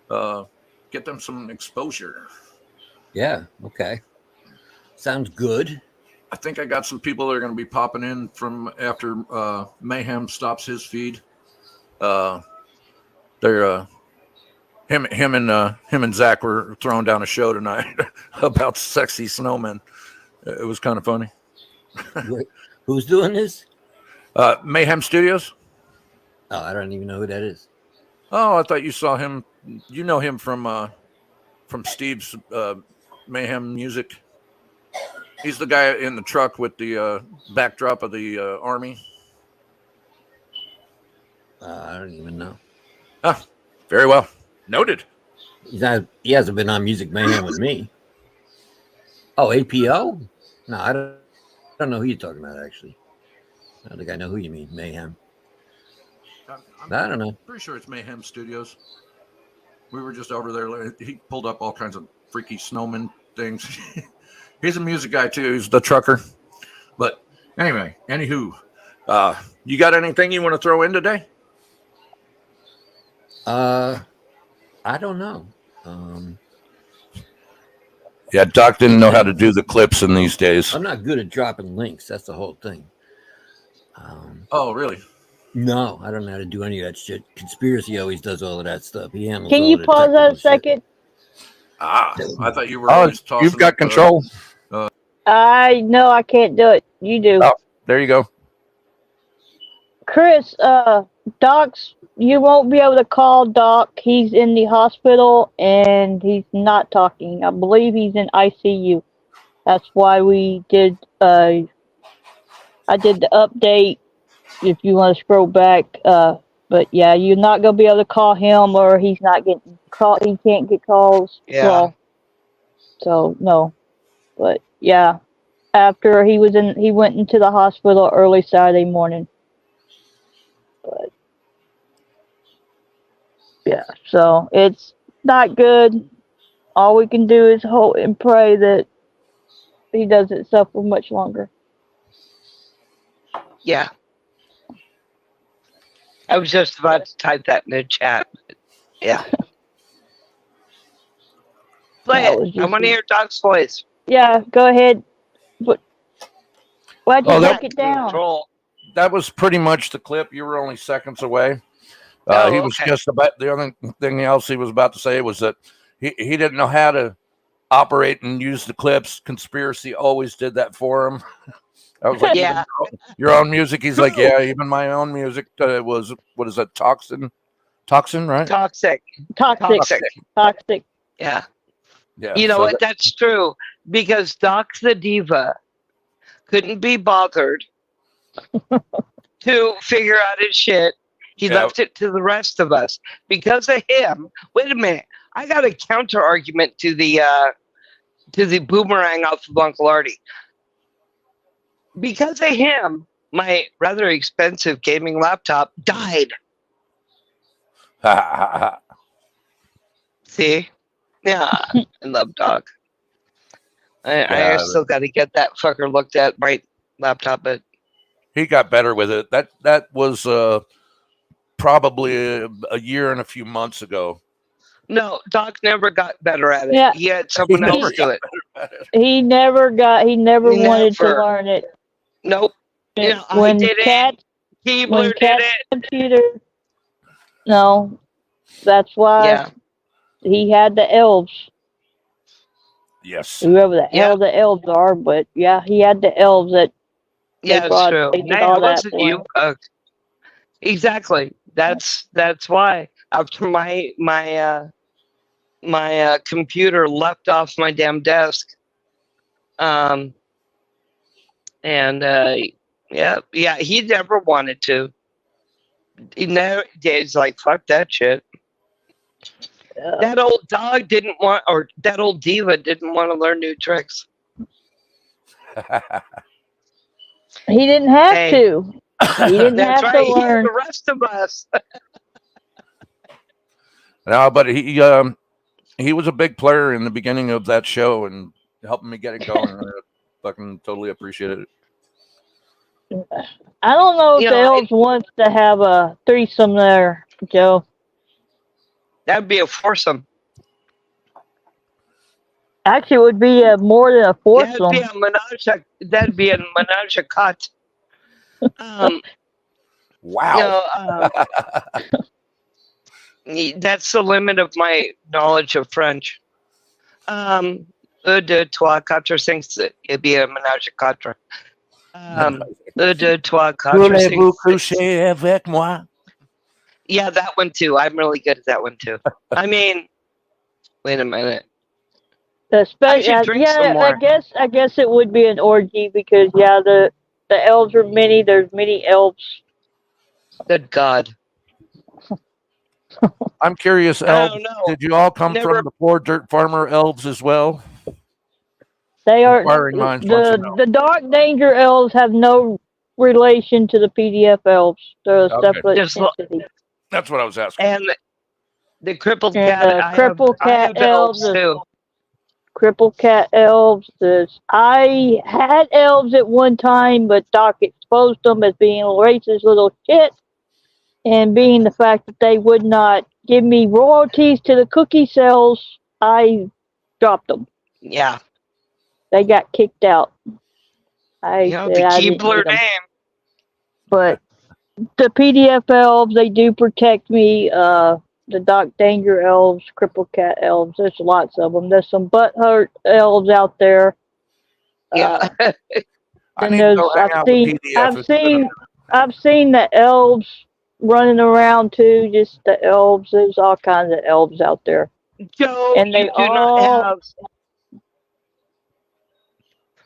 F: get them some exposure.
G: Yeah. Okay. Sounds good.
F: I think I got some people that are going to be popping in from after Mayhem stops his feed. They're him and Zach were throwing down a show tonight about sexy snowmen. It was kind of funny.
G: Wait, who's doing this?
F: Mayhem Studios.
G: Oh, I don't even know who that is.
F: Oh, I thought you saw him. You know him from Steve's Mayhem Music. He's the guy in the truck with the backdrop of the army.
G: I don't even know.
F: Ah, very well noted.
G: He hasn't been on Music Mayhem with me. Oh, APO? No, I don't know who you're talking about, actually. I don't think I know who you mean, Mayhem. I don't know.
F: Pretty sure it's Mayhem Studios. We were just over there. He pulled up all kinds of freaky snowman things. He's a music guy, too. He's the trucker. But anyway, anywho, you got anything you want to throw in today?
G: I don't know.
F: Yeah, Doc didn't know how to do the clips in these days.
G: I'm not good at dropping links. That's the whole thing.
F: Oh, really?
G: No, I don't know how to do any of that shit. Conspiracy always does all of that stuff. He handles
C: Can
G: all
C: you
G: the
C: pause that a
G: technical shit.
C: second?
F: I thought you were
H: Oh,
F: always tossing.
H: you've got
F: up,
H: control.
C: No, I can't do it. You do.
H: Oh, there you go.
C: Chris, Doc's, you won't be able to call Doc. He's in the hospital and he's not talking. I believe he's in ICU. That's why we did, I did the update if you want to scroll back. But yeah, you're not going to be able to call him or he's not getting call. He can't get calls.
D: Yeah.
C: Well, so no, but yeah, after he went into the hospital early Saturday morning. But yeah, so it's not good. All we can do is hope and pray that he doesn't suffer much longer.
D: Yeah. I was just about to type that in the chat. But yeah. Play
C: That was
D: it. I
C: just
D: want to
C: a-
D: hear Doc's voice.
C: Yeah, go ahead. But why'd you
F: Oh,
C: take it down?
D: Control.
F: That was pretty much the clip. You were only seconds away.
D: Oh,
F: He was
D: okay.
F: just about the only thing else he was about to say was that he didn't know how to operate and use the clips. Conspiracy always did that for him. I was like,
D: Yeah.
F: your own music. He's like, yeah, even my own music was, what is that? Toxin, right?
D: Toxic.
C: Toxic. Toxic.
D: Yeah.
F: Yeah.
D: You know
F: so
D: what? That's true. Because Doc the Diva couldn't be bothered to figure out his shit. He
F: Yeah.
D: left it to the rest of us. Because of him, wait a minute. I got a counter argument to the boomerang off of Uncle Artie. Because of him, my rather expensive gaming laptop died. See? Yeah, I love Doc. I
F: Yeah,
D: still got to get that fucker looked at, my laptop, but
F: he got better with it. That was probably a year and a few months ago.
D: no, Doc never got better at it.
C: Yeah.
D: He had someone
F: He
D: else
F: never
D: do it.
C: He never wanted to
D: Never.
C: learn it.
D: Nope. You know, I
C: when
D: did it.
C: Cat
D: Keebler did
C: Cat's
D: it.
C: computer, no, that's why
D: Yeah.
C: he had the elves.
F: Yes.
C: Whoever the
D: Yeah.
C: hell the elves are, but yeah, he had the elves that
D: Yeah, it's
C: brought-
D: true.
C: they did
D: Hey,
C: all
D: it
C: that
D: wasn't
C: for
D: you.
C: him.
D: Exactly. That's why. After my computer left off my damn desk, and yeah, he never wanted to. He's like, fuck that shit. That old dog didn't want, or that old diva didn't want to learn new tricks.
C: He didn't have
D: Hey.
C: to. He didn't
D: That's
C: have
D: right.
C: to
D: He's
C: learn.
D: the rest of us.
F: No, but he was a big player in the beginning of that show and helping me get it going. I fucking totally appreciated it.
C: I don't know if
D: You
C: the
D: know,
C: elves wants to have a threesome there, Joe.
D: that'd be a foursome.
C: Actually, it would be more than a
D: That'd be
C: foursome.
D: a menage. That'd be a menage a quatre. Um,
F: Wow.
D: you know, that's the limit of my knowledge of French. Un, deux, trois, quatre, cinq. It'd be a menage a quatre. Un, deux, trois, quatre, cinq.
F: Voulez-vous coucher avec moi?
D: Yeah, that one too. I'm really good at that one too. I mean, wait a minute. I should drink some
C: Yeah,
D: more.
C: I guess it would be an orgy because the elves are many. There's many elves.
D: Good God.
F: I'm curious,
D: I
F: elves.
D: don't know.
F: Did you all come
D: Never.
F: from the poor dirt farmer elves as well?
C: They are
F: Inquiring minds want to know.
C: the Dark Danger elves have no relation to the PDF elves. They're a
F: Okay.
C: separate
D: Just lo-
C: entity.
F: That's what I was asking.
D: And the crippled
C: And
D: cat.
C: the crippled
D: I
C: cat
D: have elves
C: elves,
D: too.
C: crippled cat elves. I had elves at one time, but Doc exposed them as being racist little shit, and being the fact that they would not give me royalties to the cookie sales, I dropped them.
D: Yeah.
C: They got kicked out. I
D: You know,
C: said
D: the
C: I didn't
D: Keebler
C: need them.
D: name.
C: But the PDF elves, they do protect me. The Doc Danger elves, crippled cat elves. There's lots of them. There's some butthurt elves out there.
D: Yeah.
F: I
C: Then
F: need to
C: there's
F: go hang out with PDF.
C: I've seen the elves running around too. Just the elves. There's all kinds of elves out there,
D: Joe,
C: and they
D: you do
C: all
D: not have.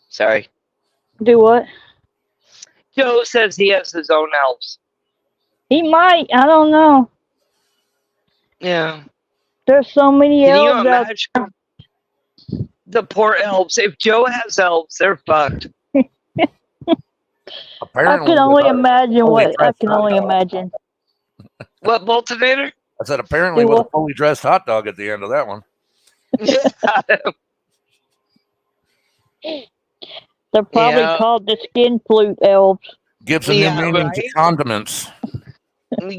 D: Sorry.
C: do what?
D: Joe says he has his own elves.
C: He might. I don't know.
D: Yeah.
C: There's so many
D: Can you
C: elves out
D: imagine the poor elves? If Joe has elves, they're fucked.
F: Apparently,
C: I can only imagine
F: fully
C: what I
F: dressed
C: can
F: hot
C: only
F: dog.
C: imagine.
D: What, Boltonator?
F: I said apparently
C: Do
F: with a
C: what?
F: fully dressed hot dog at the end of that one.
D: Yeah.
C: They're probably
D: Yeah.
C: called the skin flute elves.
F: Gives a new
D: Yeah,
F: meaning to
D: right?
F: condiments.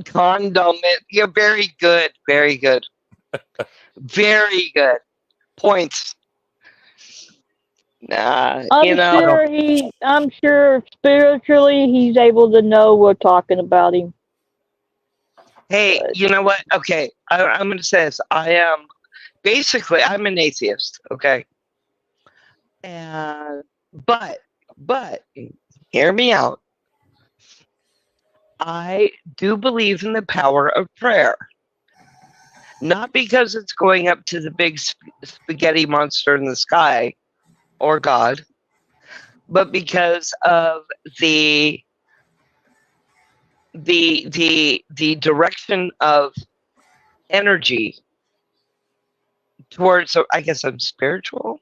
D: Condom it. You're very good. Very good. Very good. Points. Nah,
C: I'm sure spiritually he's able to know we're talking about him.
D: Hey, you know what? Okay, I'm going to say this. I'm an atheist. Okay, and but hear me out. I do believe in the power of prayer. Not because it's going up to the big spaghetti monster in the sky or God, but because of the direction of energy towards, I guess I'm spiritual.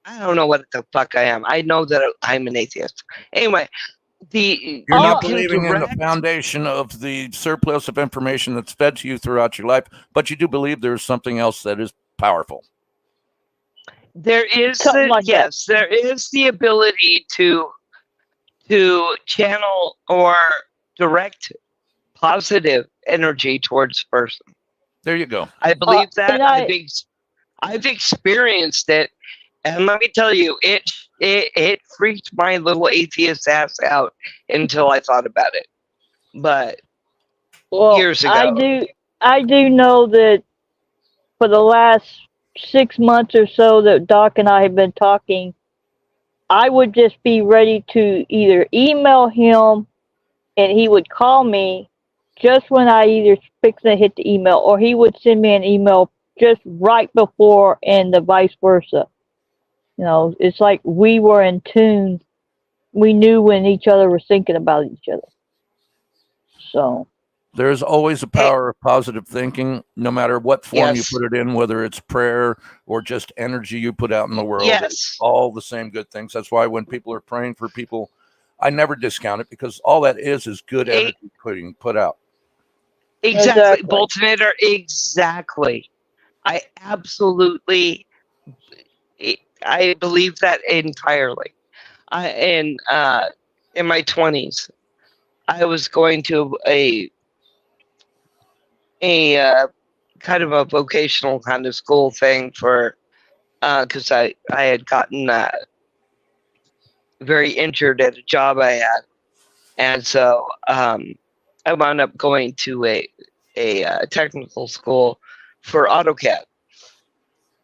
D: I don't know what the fuck I am. I know that I'm an atheist. Anyway,
F: You're not believing in the foundation of the surplus of information that's fed to you throughout your life, but you do believe there's something else that is powerful.
D: There is there is the ability to channel or direct positive energy towards a person.
F: There you go.
D: I believe that. I've experienced it, and let me tell you, it freaked my little atheist ass out until I thought about it. But years ago,
C: I do know that for the last 6 months or so that Doc and I have been talking, I would just be ready to either email him and he would call me just when I either fix to hit the email, or he would send me an email just right before, and the vice versa. You know, it's like we were in tune. We knew when each other was thinking about each other. So
F: there's always a power of positive thinking, no matter what form you put it in, whether it's prayer or just energy you put out in the world.
D: Yes.
F: It's all the same good things. That's why when people are praying for people, I never discount it, because all that is good energy being put out.
D: Exactly. Boltonator, exactly. I absolutely, I believe that entirely. In my 20s, I was going to a kind of a vocational kind of school thing for because I had gotten very injured at a job I had, and so I wound up going to a technical school for AutoCAD.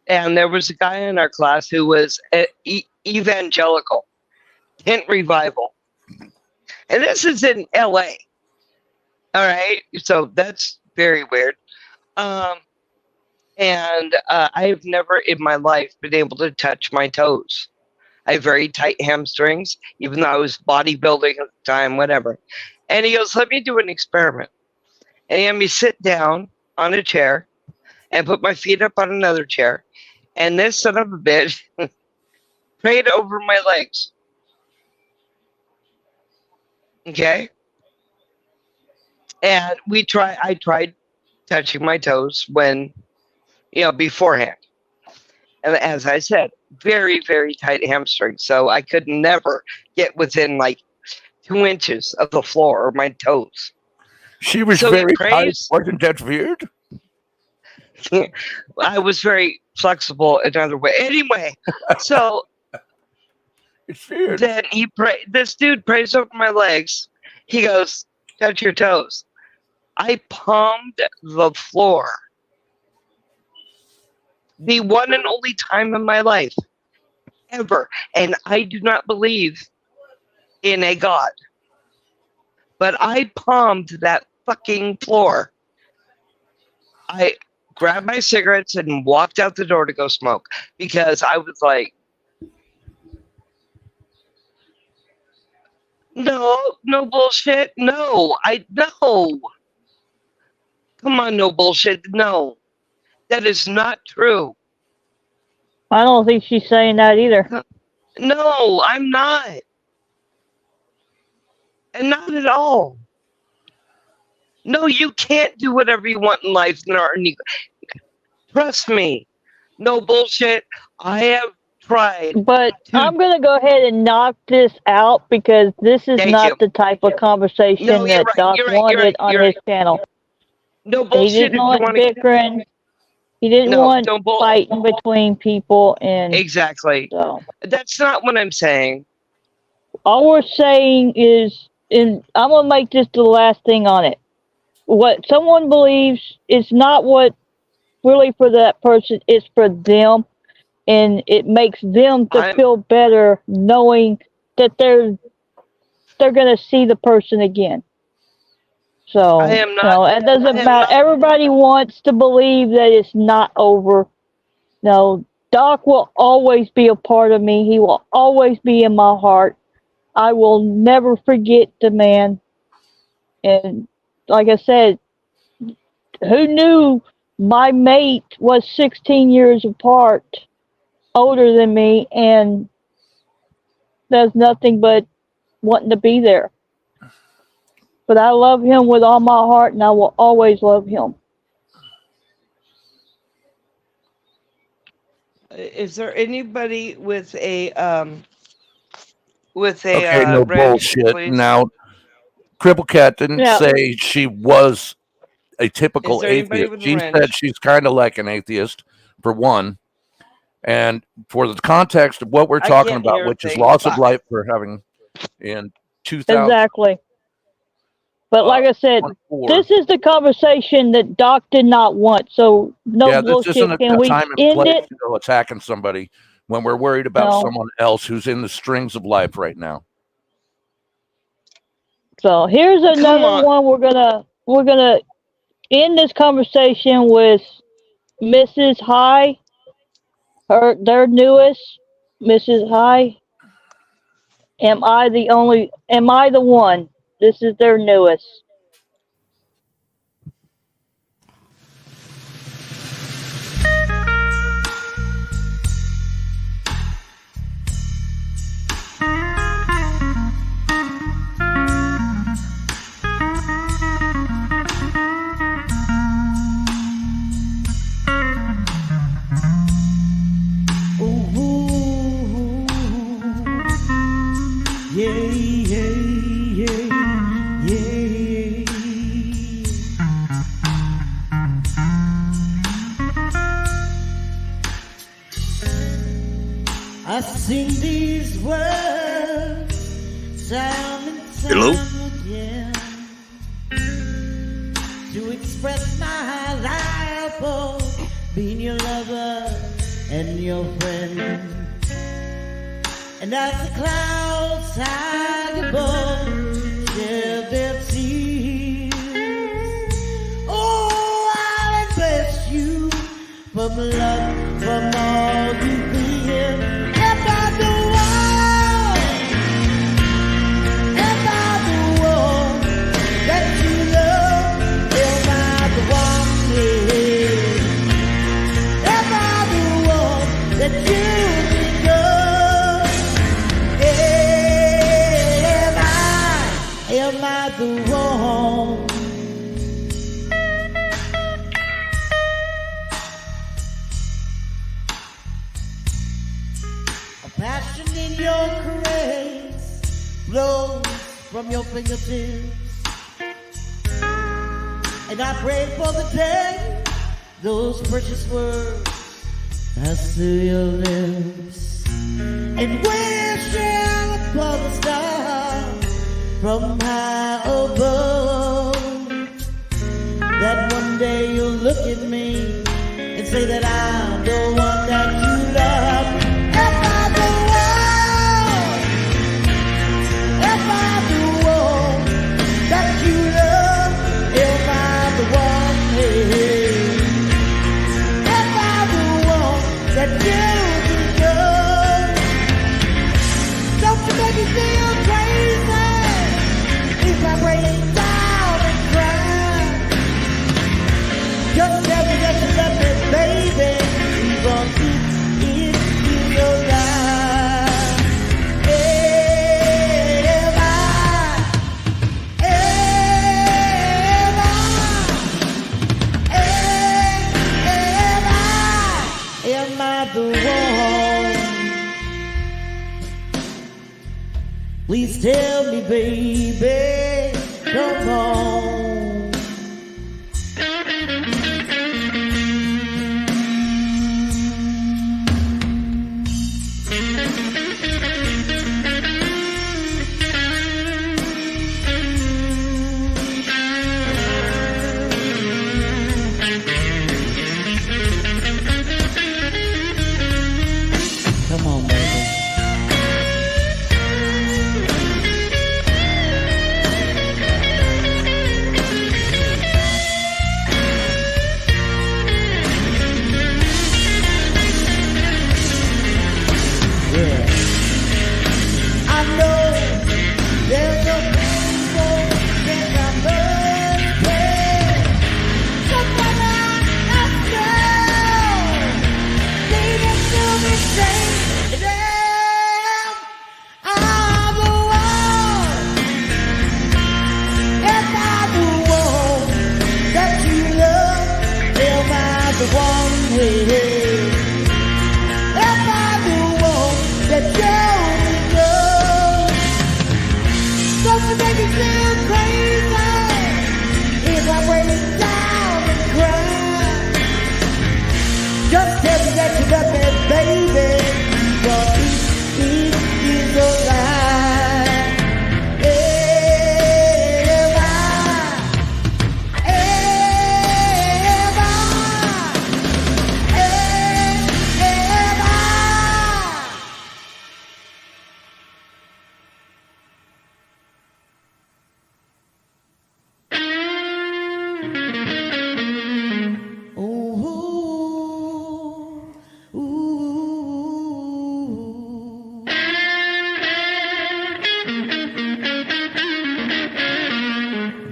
D: And there was a guy in our class who was evangelical, tent revival, and this is in LA. All right, so that's very weird. And I have never in my life been able to touch my toes. I have very tight hamstrings, even though I was bodybuilding at the time, whatever. And he goes, let me do an experiment. And he had me sit down on a chair and put my feet up on another chair. And this son of a bitch prayed over my legs. Okay? And I tried touching my toes when, beforehand. And as I said, very, very tight hamstrings. So I could never get within like 2 inches of the floor or my toes.
F: She was
D: So
F: very
D: he
F: tight.
D: prays.
F: Wasn't that weird?
D: I was very flexible another way. Anyway, so
F: It's weird.
D: then this dude prays over my legs. He goes, touch your toes. I palmed the floor. The one and only time in my life ever. And I do not believe in a God. But I palmed that fucking floor. I grabbed my cigarettes and walked out the door to go smoke because I was like, no bullshit. No. Come on, no bullshit. No. That is not true.
C: I don't think she's saying that either.
D: No, I'm not. And not at all. No, you can't do whatever you want in life. Trust me. No bullshit. I have tried.
C: But I'm going to go ahead and knock this out because this is
D: Thank
C: not
D: you.
C: the type of conversation
D: No, you're
C: that
D: right,
C: Doc
D: you're right,
C: wanted on
D: you're
C: his
D: right.
C: channel.
D: No
C: He
D: bullshit.
C: didn't want bickering. He didn't want fighting between people. And
D: Exactly.
C: so
D: That's not what I'm saying.
C: all we're saying is, and I'm going to make this the last thing on it. What someone believes is not what really for that person, it's for them. And it makes them to feel better knowing that they're going to see the person again. So,
D: I am not.
C: it doesn't matter. Everybody wants to believe that it's not over. No, Doc will always be a part of me. He will always be in my heart. I will never forget the man. And like I said, who knew my mate was 16 years apart, older than me, and does nothing but wanting to be there. But I love him with all my heart, and I will always love him.
D: Is there anybody with a
F: Okay, no
D: reaction,
F: bullshit.
D: please?
F: Now, Cripple Cat didn't say she was a typical
D: Is there anybody
F: atheist.
D: with a
F: She
D: wrench?
F: said she's kind of like an atheist, for one. And for the context of what we're
D: I
F: talking
D: can't
F: about,
D: hear a
F: which is
D: thing.
F: loss of
D: Fuck.
F: life for having in 2000.
C: Exactly. But like I said, this is the conversation that Doc did not want. So no
F: Yeah, this
C: bullshit.
F: isn't
C: Can
F: a
C: we
F: time and
C: end
F: place
C: it?
F: to go attacking somebody when we're worried about
C: No.
F: someone else who's in the strings of life right now.
C: So here's another one. We're gonna end this conversation with Mrs. High. Their newest, Mrs. High. Am I the one? This is their newest.
A: I sing these words time and time
G: Hello?
A: again to express my life for being your lover and your friend. And as the clouds hide above, shed their tears. Oh, I'll bless you from love, from all you feel. About the world that you love, am I the one here? About the world that you think of, am I the one? Passion in your caress flows from your fingertips, and I pray for the day those precious words pass through your lips, and wishing upon a star from high above, that one day you'll look at me and say that I'm the one that you love. Just tell me that you love me, baby. We gon' keep it in your life. Am I the one? Please tell me, baby. Come on. Come on, baby. Yeah. I know there's a people think I must pay. Someone I know needing to be saved. Damn, I'm the one. Am I the one that you love? Am I the one with? Am I the one that you love? Don't you make me feel crazy if I break down and cry? Just tell me that you love me, baby. Your it is a lie. Am I?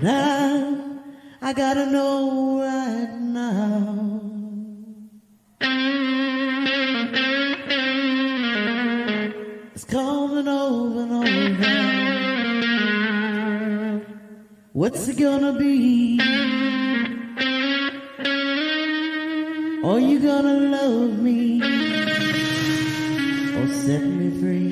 A: Now I gotta know right now. It's coming over and over. What's it gonna be? Are you gonna love me or set me free?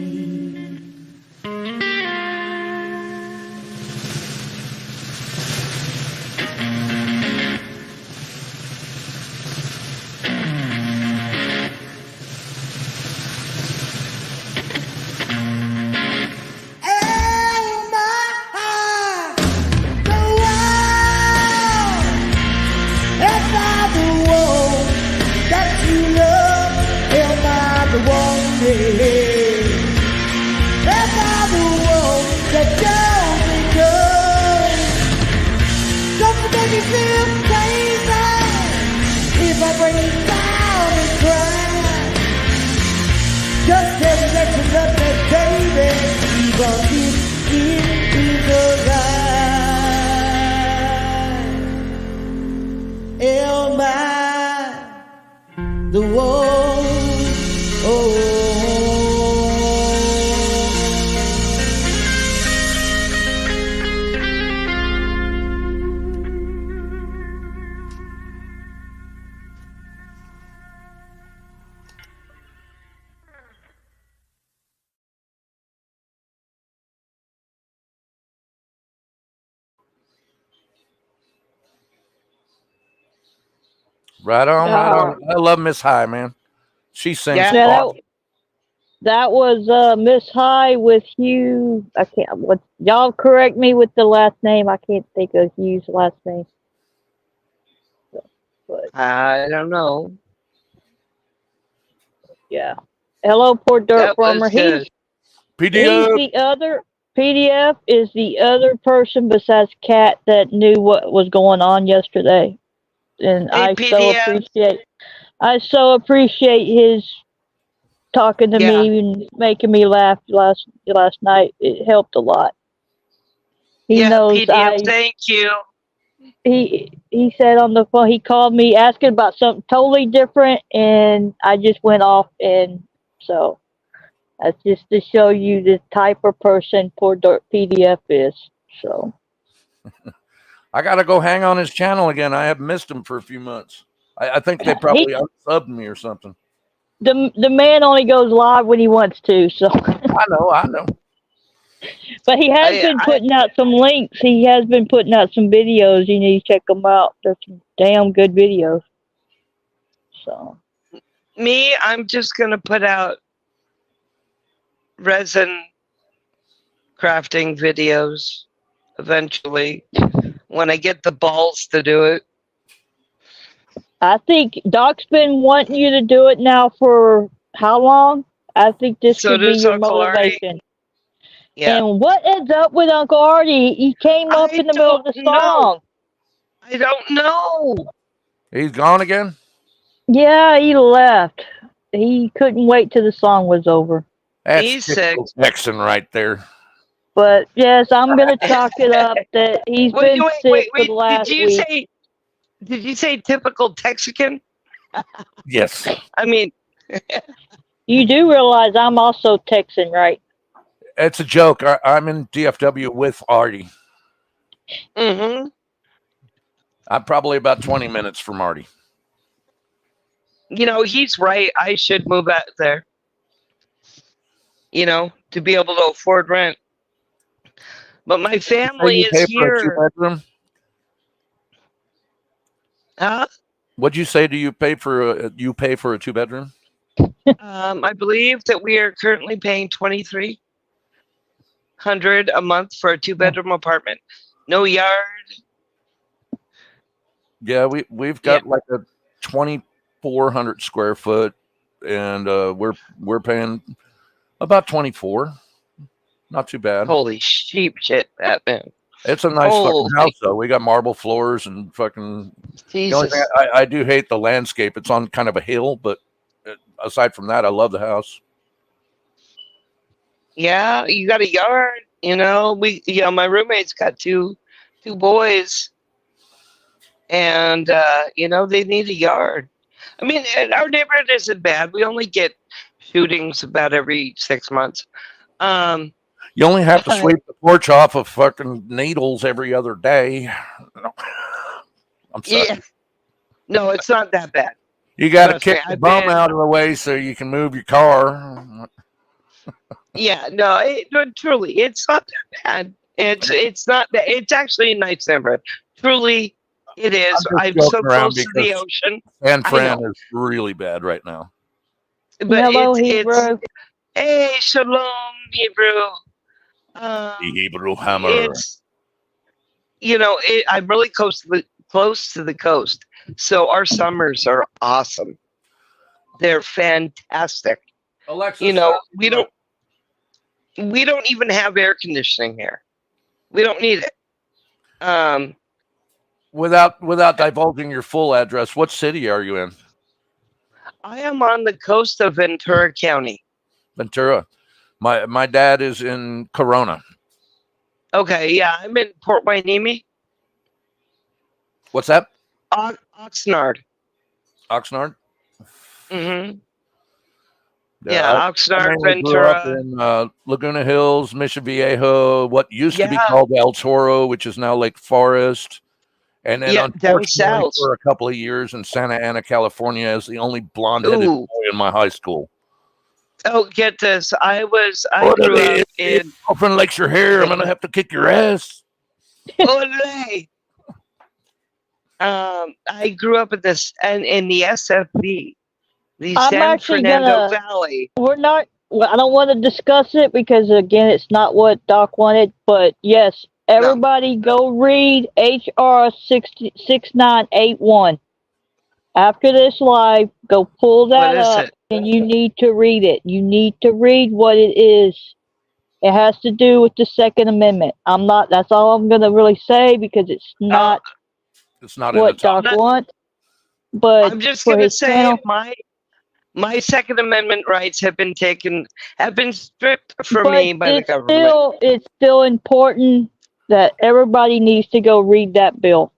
A: me feel crazy if I break down and cry. Just tell me that you love me, baby, even if it is a lie. Am I the one? Oh.
F: Right on, right
C: Uh,
F: on. I love Miss High, man. She sings
D: Yeah.
C: yeah,
F: awesome.
C: that was Miss High with Hugh. I can't. What y'all correct me with the last name? I can't think of Hugh's last name. But
D: I don't know.
C: yeah, hello, poor dirt
D: That
C: farmer.
D: was
C: He's
F: PDF.
C: the other. PDF is the other person besides Kat that knew what was going on yesterday, and
D: Hey, PDF.
C: I so appreciate his talking to
D: Yeah.
C: me and making me laugh last night. It helped a lot. He
D: Yeah,
C: knows
D: PDF. Thank you.
C: he said on the phone, he called me asking about something totally different, and I just went off, and so that's just to show you the type of person poor dirt PDF is. So
F: I got to go hang on his channel again. I have missed him for a few months. I think they
C: he
F: probably unsubbed me or something.
C: the man only goes live when he wants to. So,
F: I know, I know.
C: but he has
D: I,
C: been
D: I,
C: putting out some links. He has been putting out some videos. You need to check them out. They're some damn good videos. So
D: I'm just gonna put out resin crafting videos eventually when I get the balls to do it.
C: I think Doc's been wanting you to do it now for how long? I think this
D: So
C: could be
D: does
C: your
D: Uncle Artie.
C: motivation.
D: Yeah.
C: And what is up with Uncle Artie? He came up
D: I
C: in the middle of
D: don't
C: the
D: know.
C: song.
D: I don't know.
F: He's gone again.
C: Yeah, he left. He couldn't wait till the song was over.
F: That's
D: He's sick.
F: typical Texan right there.
C: But yes, I'm gonna chalk it up that he's
D: Wait,
C: been
D: wait,
C: sick
D: wait,
C: for the
D: wait.
C: last week.
D: Did you say typical Texican?
F: Yes.
D: I mean,
C: You do realize I'm also Texan, right?
F: It's a joke. I'm in DFW with Artie.
D: mm-hmm.
F: I'm probably about 20 minutes from Artie.
D: You know, he's right. I should move out there. You know, to be able to afford rent. But my
F: Say
D: family
F: you
D: is
F: pay for a
D: here.
F: 2-bedroom?
D: Huh?
F: What'd you say? Do you pay for a 2-bedroom?
D: I believe that we are currently paying $2,300 a month for a 2-bedroom apartment. No yard.
F: Yeah, we've
D: Yeah.
F: got like a 2,400 square foot, and we're paying about 24. Not too bad.
D: Holy sheep shit, Batman.
F: It's a nice fucking
D: Holy
F: house though. We got marble floors and fucking. The only thing
D: Jesus.
F: I do hate the landscape. It's on kind of a hill, but aside from that, I love the house.
D: Yeah, you got a yard. You know, my roommate's got two boys, and you know, they need a yard. I mean, and our neighborhood isn't bad. We only get shootings about every 6 months. Um,
F: You only have to
D: but
F: sweep the porch off of fucking needles every other day. I'm sorry.
D: yeah, no, it's not that bad.
F: You got to
D: Trust me,
F: kick the
D: I've
F: bum
D: been.
F: out of the way so you can move your car.
D: Yeah, no, truly, it's not that bad. It's not that. It's actually a nice neighborhood. Truly, it is.
F: I'm just
D: I'm so
F: joking around
D: close to the
F: because
D: ocean.
F: San
D: I
F: Fran
D: know,
F: is really bad right now.
D: but
C: Hello,
D: it's
C: Hebrew.
D: hey, shalom, Hebrew.
F: The Hebrew Hammer.
D: It's I'm really close to the coast, so our summers are awesome. They're fantastic.
F: Alexa,
D: You know,
F: start.
D: we don't even have air conditioning here. We don't need it. Um,
F: without divulging your full address, what city are you in?
D: I am on the coast of Ventura County.
F: Ventura. My dad is in Corona.
D: Okay, yeah, I'm in Port Hueneme.
F: What's that?
D: Oxnard.
F: Oxnard.
D: Mm-hmm.
F: I
D: Oxnard,
F: mainly grew up
D: Ventura.
F: in Laguna Hills, Mission Viejo, what used to be
D: Yeah.
F: called El Toro, which is now Lake Forest. And then,
D: Yeah, down
F: unfortunately,
D: south.
F: for a couple of years in Santa Ana, California, as the only blonde-headed
D: Ooh.
F: boy in my high school.
D: Oh, get this! I
F: What
D: grew
F: are they-
D: up
F: if
D: in.
F: girlfriend likes your hair, I'm gonna have to kick your ass.
D: Olé! I grew up in this and in the SFV, the
C: I'm
D: San
C: actually
D: Fernando
C: gonna-
D: Valley.
C: We're not. Well, I don't want to discuss it because again, it's not what Doc wanted. But yes, everybody go read HR 6981. After this live, go pull that
D: What is
C: up,
D: it?
C: and you need to read it. You need to read what it is. It has to do with the Second Amendment. I'm not. That's all I'm gonna really say because it's not
F: It's not in the
C: what
F: top.
C: Doc wants. But
D: I'm just
C: for
D: gonna
C: his
D: say
C: channel,
D: my Second Amendment rights have been stripped from
C: but
D: me by the
C: it's
D: government.
C: it's still important that everybody needs to go read that bill.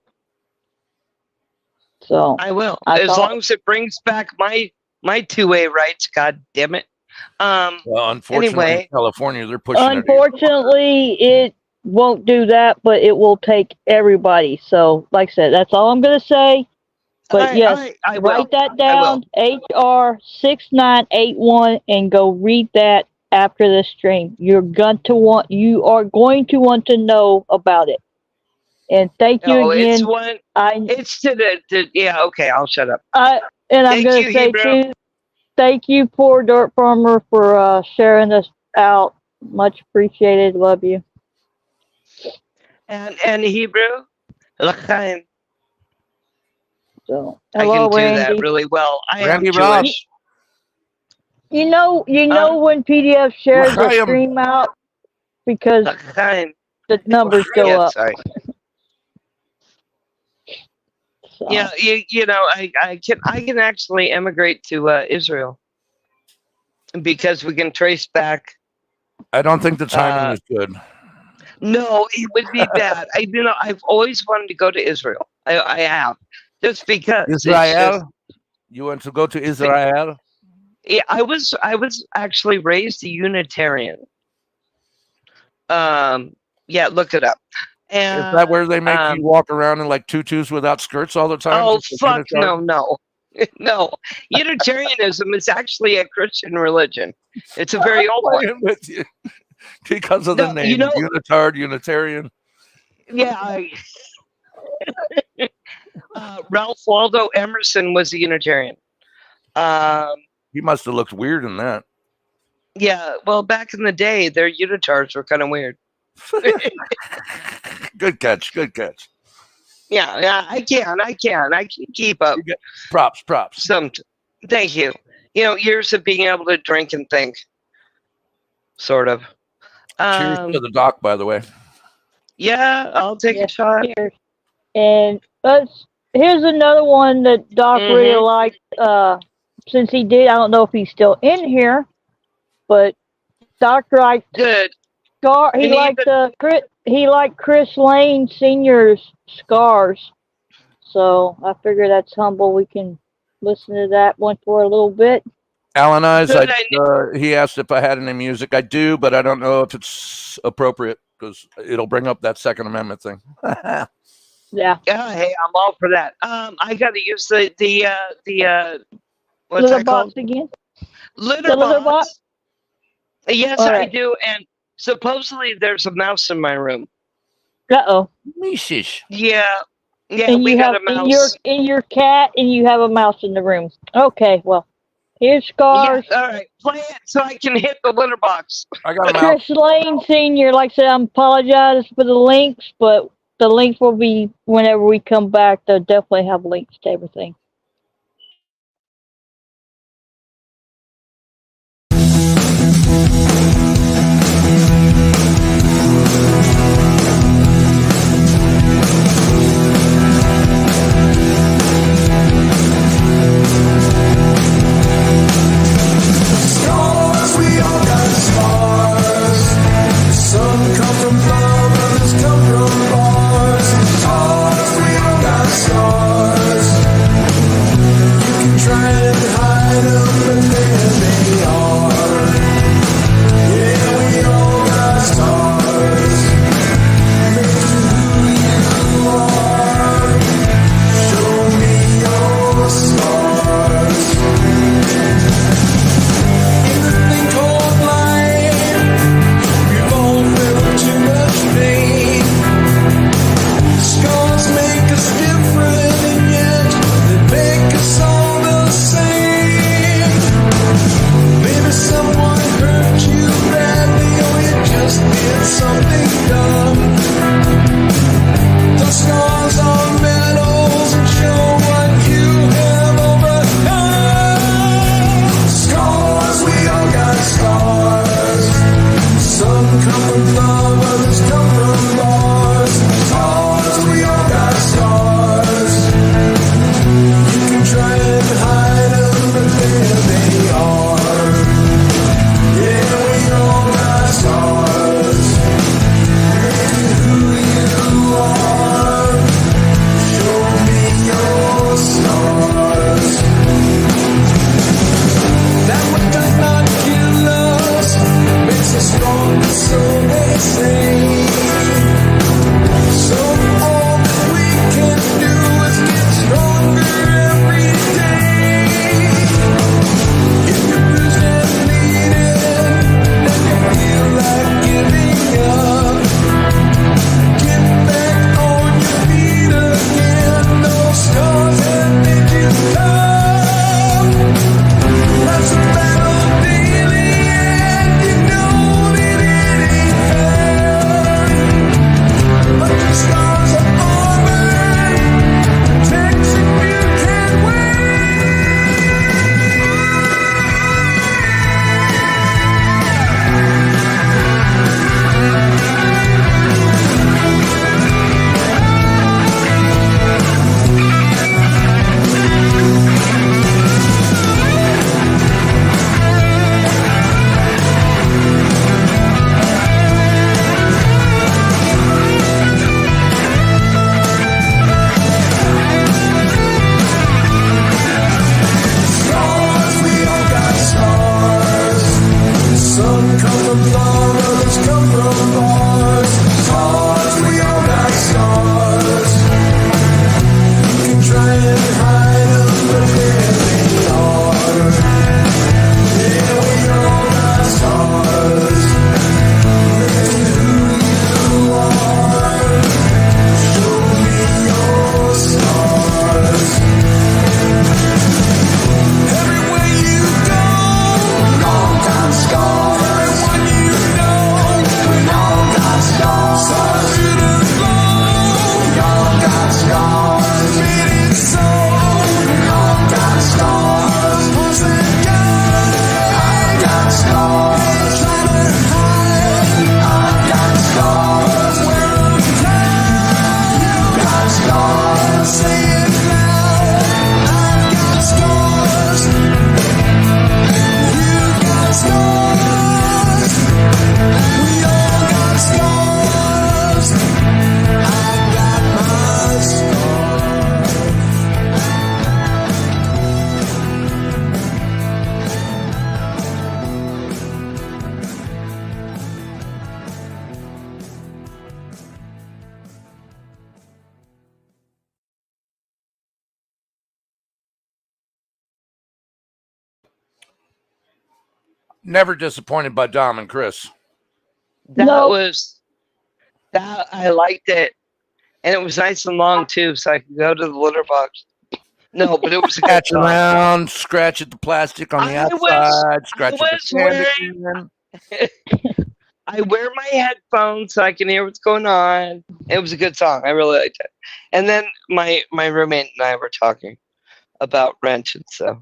C: So
D: I will,
C: I
D: as
C: thought-
D: long as it brings back my 2A rights. God damn it.
F: Well, unfortunately,
D: Anyway.
F: in California, they're pushing it.
C: unfortunately, it won't do that, but it will take everybody. So, like I said, that's all I'm gonna say. But yes,
D: I will.
C: write that down, HR 6981, and go read that after the stream. You are going to want to know about it. And thank you
D: No,
C: again.
D: it's to the yeah. Okay, I'll shut up.
C: And I'm
D: Thank
C: going
D: you,
C: to say
D: Hebrew.
C: too, thank you, Poor Dirt Farmer, for sharing this out. Much appreciated. Love you.
D: And Hebrew, l'chaim.
C: So,
D: I
C: hello,
D: can do
C: Randy.
D: that really well. I
F: Randy
D: am
F: Ross.
D: Jewish.
C: You know when PDF shares the
F: L'chaim.
C: stream out because
D: L'chaim.
C: the numbers go
D: Yeah,
C: up.
D: sorry.
C: So.
D: Yeah, you know, I can actually emigrate to Israel because we can trace back.
F: I don't think the timing is good.
D: No, it would be bad. I've always wanted to go to Israel. I have, just because it's
F: Israel? You want to go to Israel?
D: yeah, I was actually raised a Unitarian. Yeah, look it up. And,
F: Is that where they make you walk around in like tutus without skirts all the time?
D: Oh
F: Just a
D: fuck
F: Unitarian?
D: no. No, Unitarianism is actually a Christian religion. It's a very old one.
F: Playing with you because of the
D: No,
F: name,
D: you know-
F: Unitard, Unitarian.
D: Yeah. Ralph Waldo Emerson was a Unitarian.
F: He must have looked weird in that.
D: Yeah, well, back in the day, their unitards were kind of weird.
F: Good catch. Good catch.
D: Yeah, I can keep up.
F: Props.
D: Thank you. You know, years of being able to drink and think, sort of.
F: Cheers to the doc, by the way.
D: Yeah, I'll take a shot.
C: Cheers. And here's another one that Doc really liked. Since he did, I don't know if he's still in here, but Doc liked
D: Good.
C: Scar. He liked Chris Lane Senior's Scars. So I figure that's humble. We can listen to that one for a little bit.
F: Alan Eyes,
D: Good
F: he asked if I had any music. I do, but I don't know if it's appropriate because it'll bring up that Second Amendment thing.
C: Yeah.
D: Yeah, hey, I'm all for that. I got to use the what's
C: Litter
D: that
C: box
D: called?
C: again?
D: Litter
C: The litter
D: box.
C: box?
D: Yes,
C: All
D: I
C: right.
D: do. And supposedly there's a mouse in my room.
C: Uh-oh.
F: Mishish.
D: Yeah,
C: And
D: we
C: you
D: got
C: have
D: a mouse.
C: in your cat, and you have a mouse in the room. Okay, well, here's
D: Yeah,
C: Scars.
D: all right, play it so I can hit the litter box.
F: I got a mouse.
C: Chris Lane Senior. Like I said, I apologize for the links, but the links will be whenever we come back. They'll definitely have links to everything.
F: Never disappointed by Dom and Chris.
D: That
C: No.
D: was that I liked it, and it was nice and long too, so I could go to the litter box. No, but it was a good
F: Scratch
D: song.
F: around, scratch at the plastic on the
D: I
F: outside, scratch at the
D: was
F: sand
D: wearing-
F: again.
D: I wear my headphones so I can hear what's going on. It was a good song. I really liked it. And then my roommate and I were talking about rent and stuff.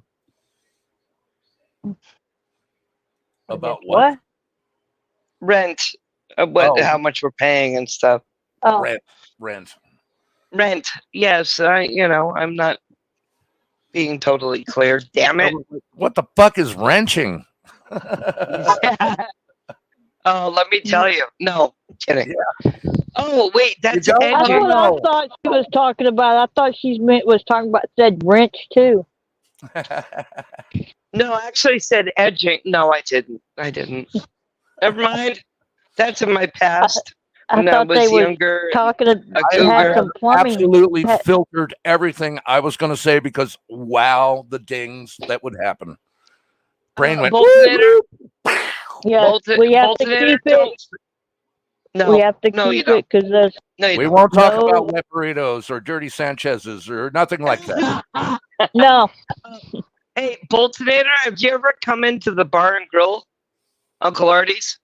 F: About
C: What?
D: Rent, how much we're paying and stuff.
C: Oh,
F: Rent.
D: Rent, yes. I'm not being totally clear. Damn it.
F: What the fuck is wrenching?
D: Oh, let me tell you. No, I'm kidding. Oh, wait, that's
F: don't
C: that's
D: edging.
C: what I thought she was talking about. I thought was talking about said wrench too.
D: No, I actually said edging. No, I didn't. Never mind. That's in my past.
C: I
D: When I
C: thought
D: was
C: they were
D: younger.
C: talking about
D: I
C: had
D: have
C: some plumbing.
F: Absolutely
C: had-
F: filtered everything I was going to say because wow, the dings that would happen. Brain went.
D: Boltonator.
C: Yeah, we have to
D: Boltonator,
C: keep it.
D: don't. No,
C: We have to
D: no, you
C: keep
D: don't.
C: it because there's
D: No, you
F: We
D: don't.
F: won't talk
C: No.
F: about wet burritos or dirty Sanchez's or nothing like that.
C: no.
D: Hey, Boltonator, have you ever come into the bar and grill, Uncle Artie's?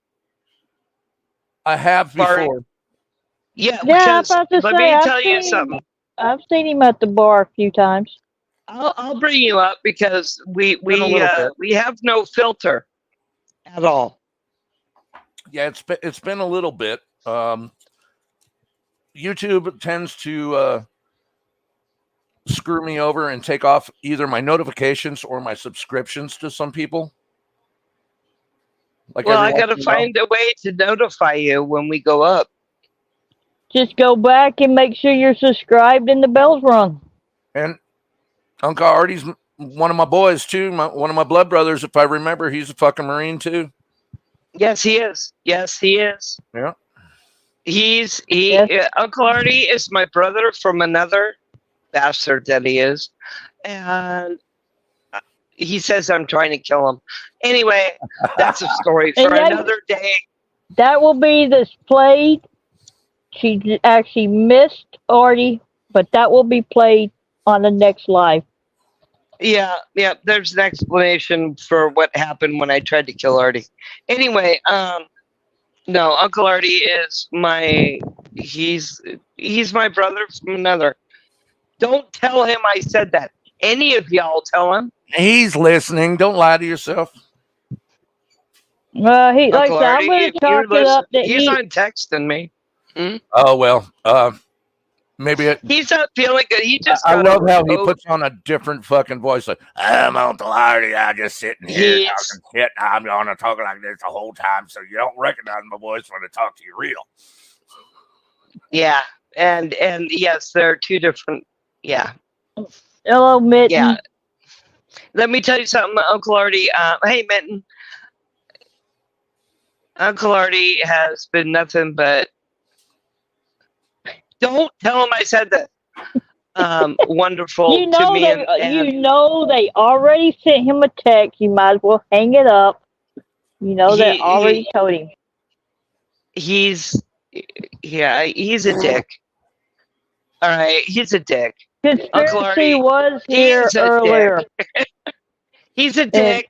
F: I have
D: Bar-
F: before.
D: Yeah,
C: Yeah, I'm
D: because
C: about to
D: let
C: say,
D: me
C: I've
D: tell you
C: seen-
D: something.
C: I've seen him at the bar a few times.
D: I'll bring you up because we
F: Been a little bit.
D: we have no filter at all.
F: Yeah, it's been a little bit. YouTube tends to screw me over and take off either my notifications or my subscriptions to some people. Like
D: Well, I
F: every
D: got to
F: once in a while.
D: find a way to notify you when we go up.
C: Just go back and make sure you're subscribed and the bell's rung.
F: And Uncle Artie's one of my boys too. One of my blood brothers, if I remember, he's a fucking Marine too.
D: Yes, he is. Yes, he is.
F: Yeah.
D: Uncle Artie is my brother from another bastard that he is, and he says I'm trying to kill him. Anyway, that's a story for
C: And that-
D: another day.
C: That will be displayed. She actually missed Artie, but that will be played on the next live.
D: Yeah. There's an explanation for what happened when I tried to kill Artie. Anyway, no, Uncle Artie is he's my brother from another. Don't tell him I said that. Any of y'all tell him.
F: He's listening. Don't lie to yourself.
C: He like I
D: Uncle
C: said, I'm
D: Artie,
C: going
D: if
C: to chalk
D: you're
C: it
D: listening,
C: up that
D: he's on texting me.
F: Oh well. Maybe
D: He's not feeling good. He just
F: I
D: got
F: love how he
D: a-
F: puts on a different fucking voice. Like, I'm Uncle Artie. I'm just sitting here
D: He's-
F: talking shit. I'm going to talk like this the whole time, so you don't recognize my voice when I talk to you real.
D: Yeah, and yes, there are two different. Yeah,
C: hello, Mitten.
D: yeah. Let me tell you something, Uncle Artie. Hey, Mitten. Uncle Artie has been nothing but. Don't tell him I said that. Wonderful
C: You
D: to
C: know
D: me.
C: they already sent him a text. You might as well hang it up. You know they already told him.
D: He's a dick. All right, he's a dick. Uncle
C: Conspiracy
D: Artie,
C: was
D: he
C: here
D: is a
C: earlier.
D: He's a dick.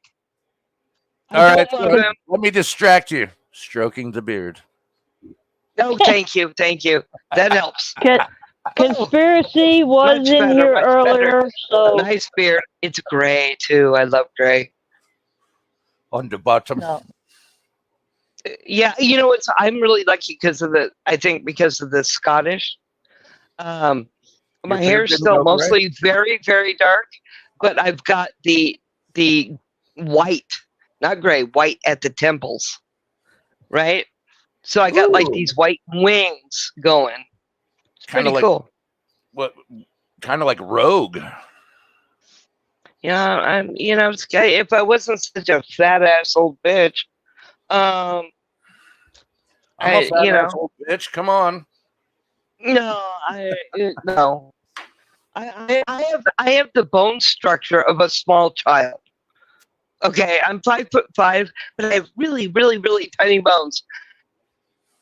F: All right,
D: I don't love him.
F: let me distract you. Stroking the beard.
D: No, thank you. That helps.
C: Conspiracy was
D: Much
C: in
D: better,
C: here
D: much
C: earlier, so
D: Nice beard. It's gray too. I love gray.
F: On the bottom.
C: no.
D: Yeah, I'm really lucky because of the Scottish. My
F: Your
D: hair's
F: beard
D: still
F: didn't go
D: mostly very, very dark, but I've got the white, not gray, white at the temples, right? So I got like
F: Ooh.
D: these white wings going. It's
F: Kinda
D: pretty
F: like-
D: cool.
F: What? Kind of like Rogue.
D: Yeah, if I wasn't such a fat ass old bitch,
F: I'm a fat ass old bitch. Come on.
D: no, no. I have the bone structure of a small child. Okay, I'm 5'5", but I have really, really, really tiny bones.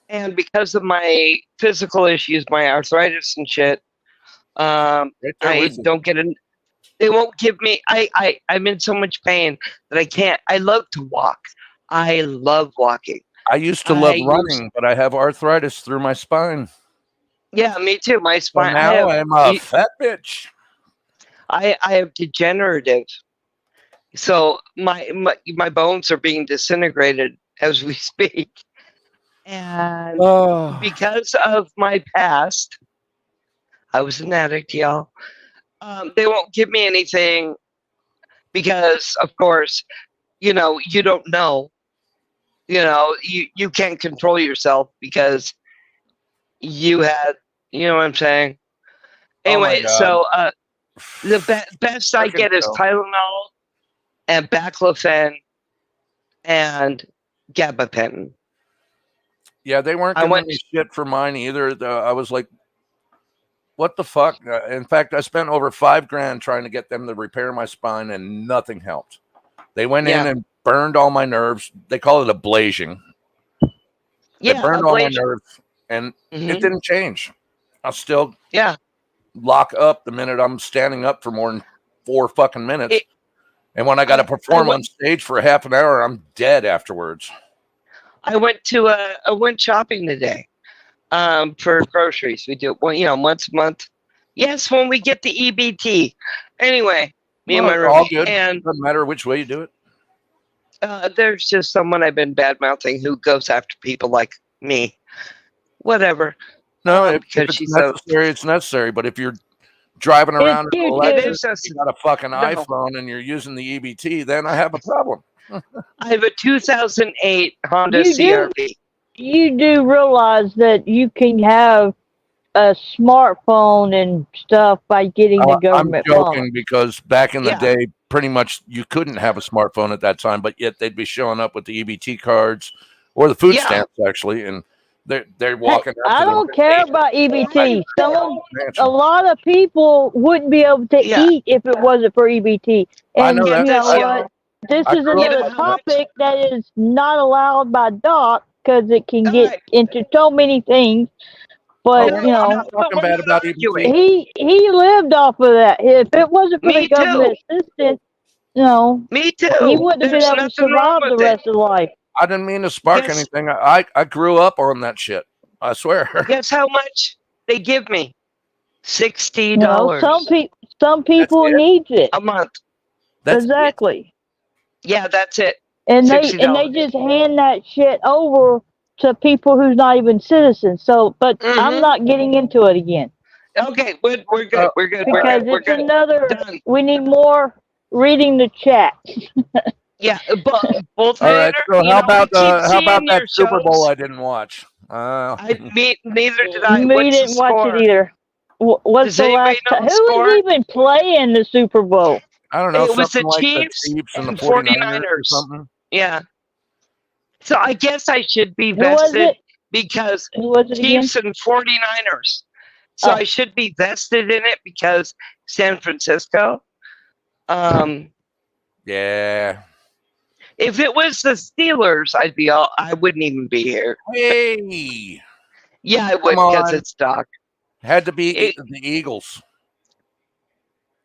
D: And because of my physical issues, my arthritis and shit,
F: Right there
D: I
F: with you.
D: don't get in. They won't give me. I'm in so much pain that I can't. I love to walk. I love walking.
F: I used to
D: I
F: love
D: use.
F: running, but I have arthritis through my spine.
D: Yeah, me too. My
F: So
D: spine.
F: now I'm a fat bitch.
D: I have degenerative. So my bones are being disintegrated as we speak. And
F: Oh,
D: because of my past, I was an addict, y'all. They won't give me anything because, of course, you don't know. You can't control yourself because you had, you know what I'm saying?
F: oh my
D: Anyway,
F: God.
D: so the best I
F: Fucking
D: get is
F: hell.
D: Tylenol and baclofen and gabapentin.
F: Yeah, they weren't
D: I
F: giving
D: went,
F: me shit for mine either. I was like, what the fuck? In fact, I spent over $5,000 trying to get them to repair my spine, and nothing helped. They went in
D: yeah,
F: and burned all my nerves. They call it ablation. They
D: yeah,
F: burned all my
D: ablation.
F: nerves, and it
D: Hmm.
F: didn't change. I'll still
D: Yeah,
F: lock up the minute I'm standing up for more than 4 fucking minutes.
D: it,
F: And when I got to
D: I
F: perform
D: went.
F: on stage for half an hour, I'm dead afterwards.
D: I went shopping today. For groceries. We do it once a month. Yes, when we get the EBT. Anyway, me and
F: Well,
D: my
F: it's all
D: roomie.
F: good.
D: And
F: Doesn't matter which way you do it.
D: there's just someone I've been bad mouthing who goes after people like me. Whatever.
F: No, if
D: Because
F: it's
D: she's so.
F: necessary, it's necessary. But if you're driving
C: It's
F: around in
C: you
F: a
D: It
C: too.
F: Lexus,
D: is us.
F: you got a fucking
D: No,
F: iPhone, and you're using the EBT, then I have a problem.
D: I have a 2008 Honda
C: You do
D: CRV.
C: you do realize that you can have a smartphone and stuff by getting the
F: I'm
C: government phone.
F: joking because back in the
D: Yeah.
F: day, pretty much you couldn't have a smartphone at that time, but yet they'd be showing up with the EBT cards or the food
D: Yeah.
F: stamps actually, and they're
C: Hey,
F: walking up
C: I
F: to
C: don't
F: the
C: care about EBT. A
F: mansion.
C: lot of people wouldn't be able to
D: Yeah.
C: eat if it wasn't for EBT.
F: I
C: And
F: know
C: you
F: that.
D: Get
C: know
D: this,
C: what?
D: y'all.
C: This
F: I
C: is
F: grew up
D: You know
C: another
F: with
D: how much?
C: topic that is not allowed by Doc because it can
D: All
C: get
D: right.
C: into so many things.
F: Oh,
C: But
D: No,
C: you
F: I'm
C: know,
F: not
D: but
F: talking
D: we're
F: bad
D: not
F: about
D: arguing.
F: EBT.
C: he lived off of that. If it wasn't for the
D: Me too.
C: government assistance, you know,
D: Me
C: he
D: too.
C: wouldn't have been
D: There's
C: able to
D: nothing wrong
C: survive the
D: with it.
C: rest of life.
F: I didn't mean to spark
D: Guess
F: anything. I grew up on that shit. I swear.
D: guess how much they give me? $60
C: You know, some
F: That's
C: people
F: it.
C: needs it.
D: a month.
F: That's it.
C: Exactly.
D: Yeah, that's it.
C: And they
D: $60.
C: just hand that shit over to people who's not even citizens. So, but I'm
D: Mm-hmm.
C: not getting into it again
D: Okay, we're good. We're good. We're
C: because
D: good. We're
C: it's
D: good.
C: another.
D: Done.
C: We need more reading the chat.
D: Yeah, but both
F: All right.
D: Hater,
F: So
D: I keep
F: how about
D: seeing
F: that
D: your
F: Super Bowl
D: shows.
F: I didn't watch?
D: Neither did I.
C: Me
D: What's the
C: didn't watch it
D: score?
C: either. What's
D: Does
C: the
D: anybody
C: last
D: know
C: time?
D: the
C: Who was
D: score?
C: even playing the Super Bowl?
F: I don't know,
D: It was
F: something
D: the
F: like the
D: Chiefs
F: Chiefs and the
D: and
F: 49ers or
D: 49ers.
F: something.
D: Yeah. So I guess I should be
C: Who was
D: vested
C: it?
D: because
C: Who was it again?
D: Chiefs and 49ers. So
C: Oh.
D: I should be vested in it because San Francisco.
F: Yeah.
D: If it was the Steelers, I wouldn't even be here.
F: Hey,
D: Yeah, I would
F: come
D: because
F: on.
D: it's Doc.
F: Had to be
D: It-
F: the Eagles.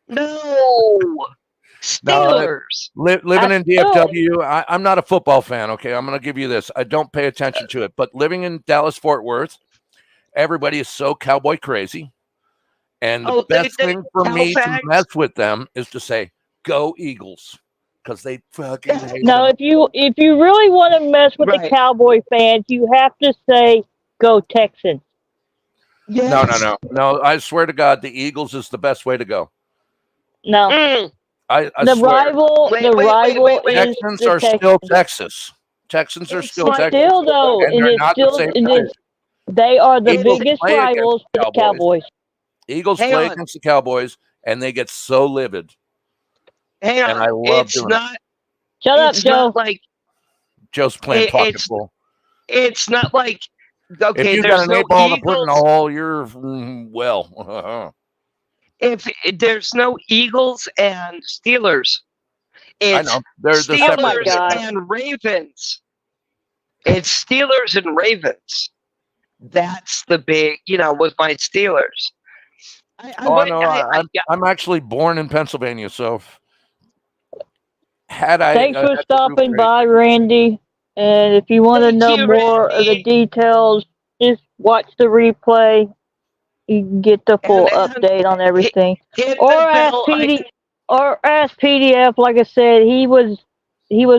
D: No. Steelers.
F: Living in
C: Oh,
F: DFW, I'm not a football fan. Okay, I'm going to give you this. I don't pay attention to it, but living in Dallas Fort Worth, everybody is so cowboy crazy, and the
D: Oh,
F: best thing for me to
D: Halifax.
F: mess with them is to say, "Go Eagles," because they fucking hate
C: no,
F: them.
C: if you really want to mess with the
D: Right.
C: Cowboy fans, you have to say go Texans.
D: Yes.
F: No. I swear to God, the Eagles is the best way to go.
C: No,
D: Mm.
F: I
C: the
F: swear.
C: rival
D: Wait,
C: the
D: wait,
C: rival
D: wait, wait.
C: is
F: Texans
C: the
F: are still
C: Texans.
F: Texas. Texans are
D: It's
F: still
D: like
F: Texas,
C: Still though,
F: and
C: and
F: they're
C: it's
F: not the
C: still
F: same
C: it
F: guys.
C: is they are the
F: Eagles
C: biggest
F: play against
C: rivals
F: the
C: for the
F: Cowboys.
C: Cowboys.
F: Eagles
D: Hang
F: play
D: on.
F: against the Cowboys, and they get so livid,
D: Hang
F: and I
D: on.
F: love
D: It's
F: doing it.
D: not
C: Shut up,
D: it's
C: Joe.
D: not like
F: Joe's playing pocket
D: it's
F: ball.
D: it's not like
F: If
D: okay,
F: you got
D: there's
F: an
D: no
F: 8 ball to put in a
D: Eagles.
F: hole, you're well.
D: If there's no Eagles and Steelers,
F: I
D: It's
F: know. They're the
C: Oh my
D: Steelers
C: God.
D: and Ravens. It's Steelers and Ravens. That's the big, with my Steelers. I
F: Oh,
D: would,
F: no, I'm actually born in Pennsylvania, so had I
C: Thanks for
F: had to root
C: stopping
F: for
C: by,
F: anything.
C: Randy. And if you want to
D: thank
C: know
D: you,
C: more of the
D: Randy.
C: details, just watch the replay. You can get the full
D: And
C: update on
D: hit,
C: everything.
D: hit
C: Or
D: the
C: ask
D: bell.
C: PDF. Like I said, he was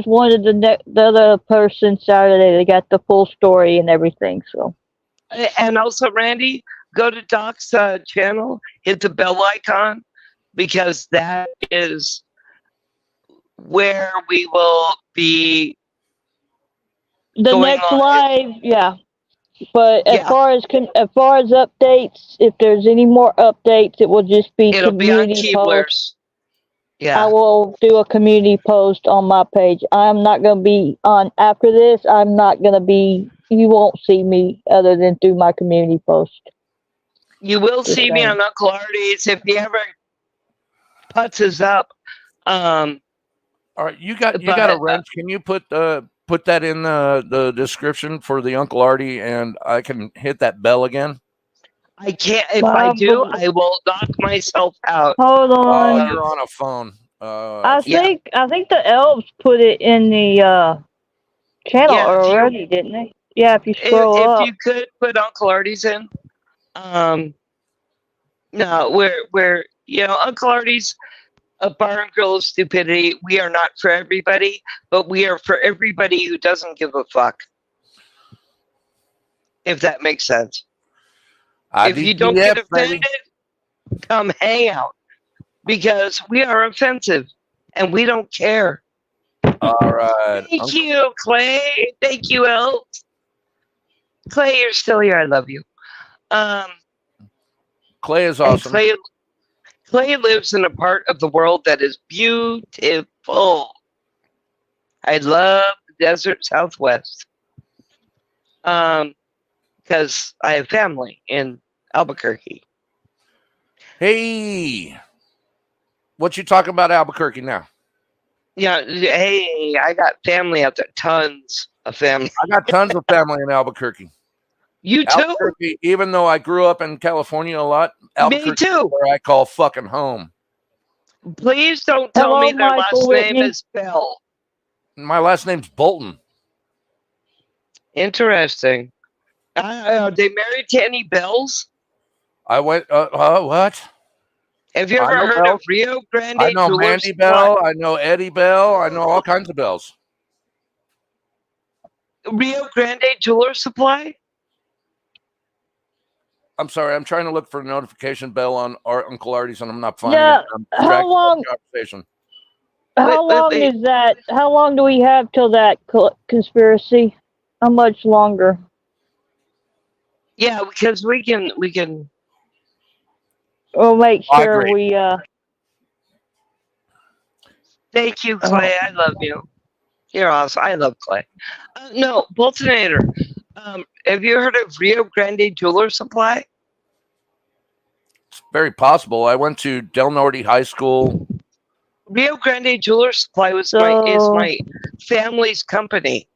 C: one of the other person Saturday. They got the full story and everything. So
D: And also, Randy, go to Doc's channel, hit the bell icon, because that is where we will be
C: the
D: going
C: next
D: on.
C: live, yeah. But
D: Yeah,
C: as far as updates, if there's any more updates, it will just be
D: it'll be on
C: community post.
D: Keeblers.
C: I
D: Yeah,
C: will do a community post on my page. I'm not going to be on after this. I'm not going to be. You won't see me other than through my community post.
D: you will
C: Just
D: see me
C: saying.
D: on Uncle Artie's if he ever puts us up.
F: All right, you got a
D: But
F: wrench. Can you put that in the description for the Uncle Artie, and I can hit that bell again?
D: I can't. If I do, I will knock myself out.
C: Hold
F: Oh,
C: on.
F: you're on a phone.
C: I
F: That's
D: Yeah.
C: think the elves put it in the channel
D: Yeah,
C: already, didn't they? Yeah, if you scroll
D: if
C: up.
D: you could put Uncle Artie's in. No, we're Uncle Artie's a bar and grill of stupidity. We are not for everybody, but we are for everybody who doesn't give a fuck. If that makes sense. If you don't get offended, come hang out. Because we are offensive and we don't care.
F: all right.
D: Thank you, Clay. Thank you, Elves. Clay, you're still here. I love you.
F: Clay is
D: and
F: awesome.
D: Clay lives in a part of the world that is beautiful. I love the desert Southwest. Because I have family in Albuquerque.
F: Hey, what you talking about Albuquerque now?
D: Yeah, hey, I got family out there. Tons of family.
F: I got tons of family in Albuquerque.
D: You too?
F: Albuquerque, even though I grew up in California a lot, Albuquerque
D: Me too.
F: is where I call fucking home.
D: Please don't tell
C: Hello,
D: me their
C: Michael
D: last
C: Whitney.
D: name is Bell.
F: My last name's Bolton.
D: Interesting. They married to any Bells?
F: I went. What?
D: Have you
F: I
D: ever
F: know
D: heard of
F: Bells.
D: Rio Grande
F: I know
D: Jewelers?
F: Mandy Bell. I know Eddie Bell. I know all kinds of bells.
D: Rio Grande Jeweler Supply?
F: I'm sorry. I'm trying to look for a notification bell on Uncle Artie's, and I'm not finding
C: Yeah,
F: it. I'm
C: how
F: distracted by
C: long?
F: the conversation.
C: How long
D: wait.
C: is that? How long do we have till that conspiracy? How much longer?
D: Yeah, because we can.
C: We'll make
F: I
C: sure
F: agree.
C: we.
D: Thank you, Clay. I love you. You're awesome. I love Clay. No, Boltonator. Have you heard of Rio Grande Jeweler Supply?
F: It's very possible. I went to Del Norte High School.
D: Rio Grande Jeweler Supply is my family's company,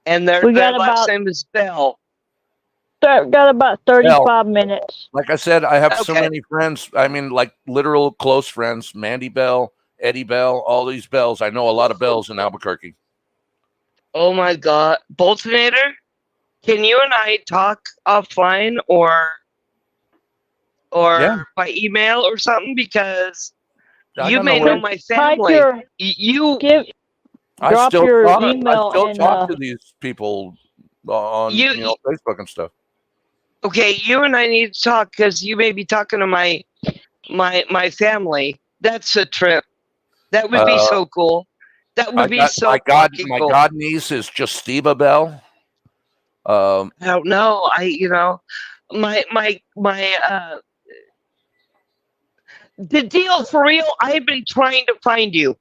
D: and their last name is Bell.
C: Got about 35 minutes.
F: Like I said, I have so many friends. I mean, like literal close friends. Mandy Bell, Eddie Bell, all these bells. I know a lot of bells in Albuquerque.
D: Oh my God, Boltonator, can you and I talk offline or by email or something? Because you may know my family.
F: I still
C: email
F: talk to these people on Facebook and stuff.
D: Okay, you and I need to talk because you may be talking to my family. That's a trip. That would be so cool. That would be so fucking cool.
F: My god niece is Justiva Bell.
D: I don't know. The deal for real. I've been trying to find you.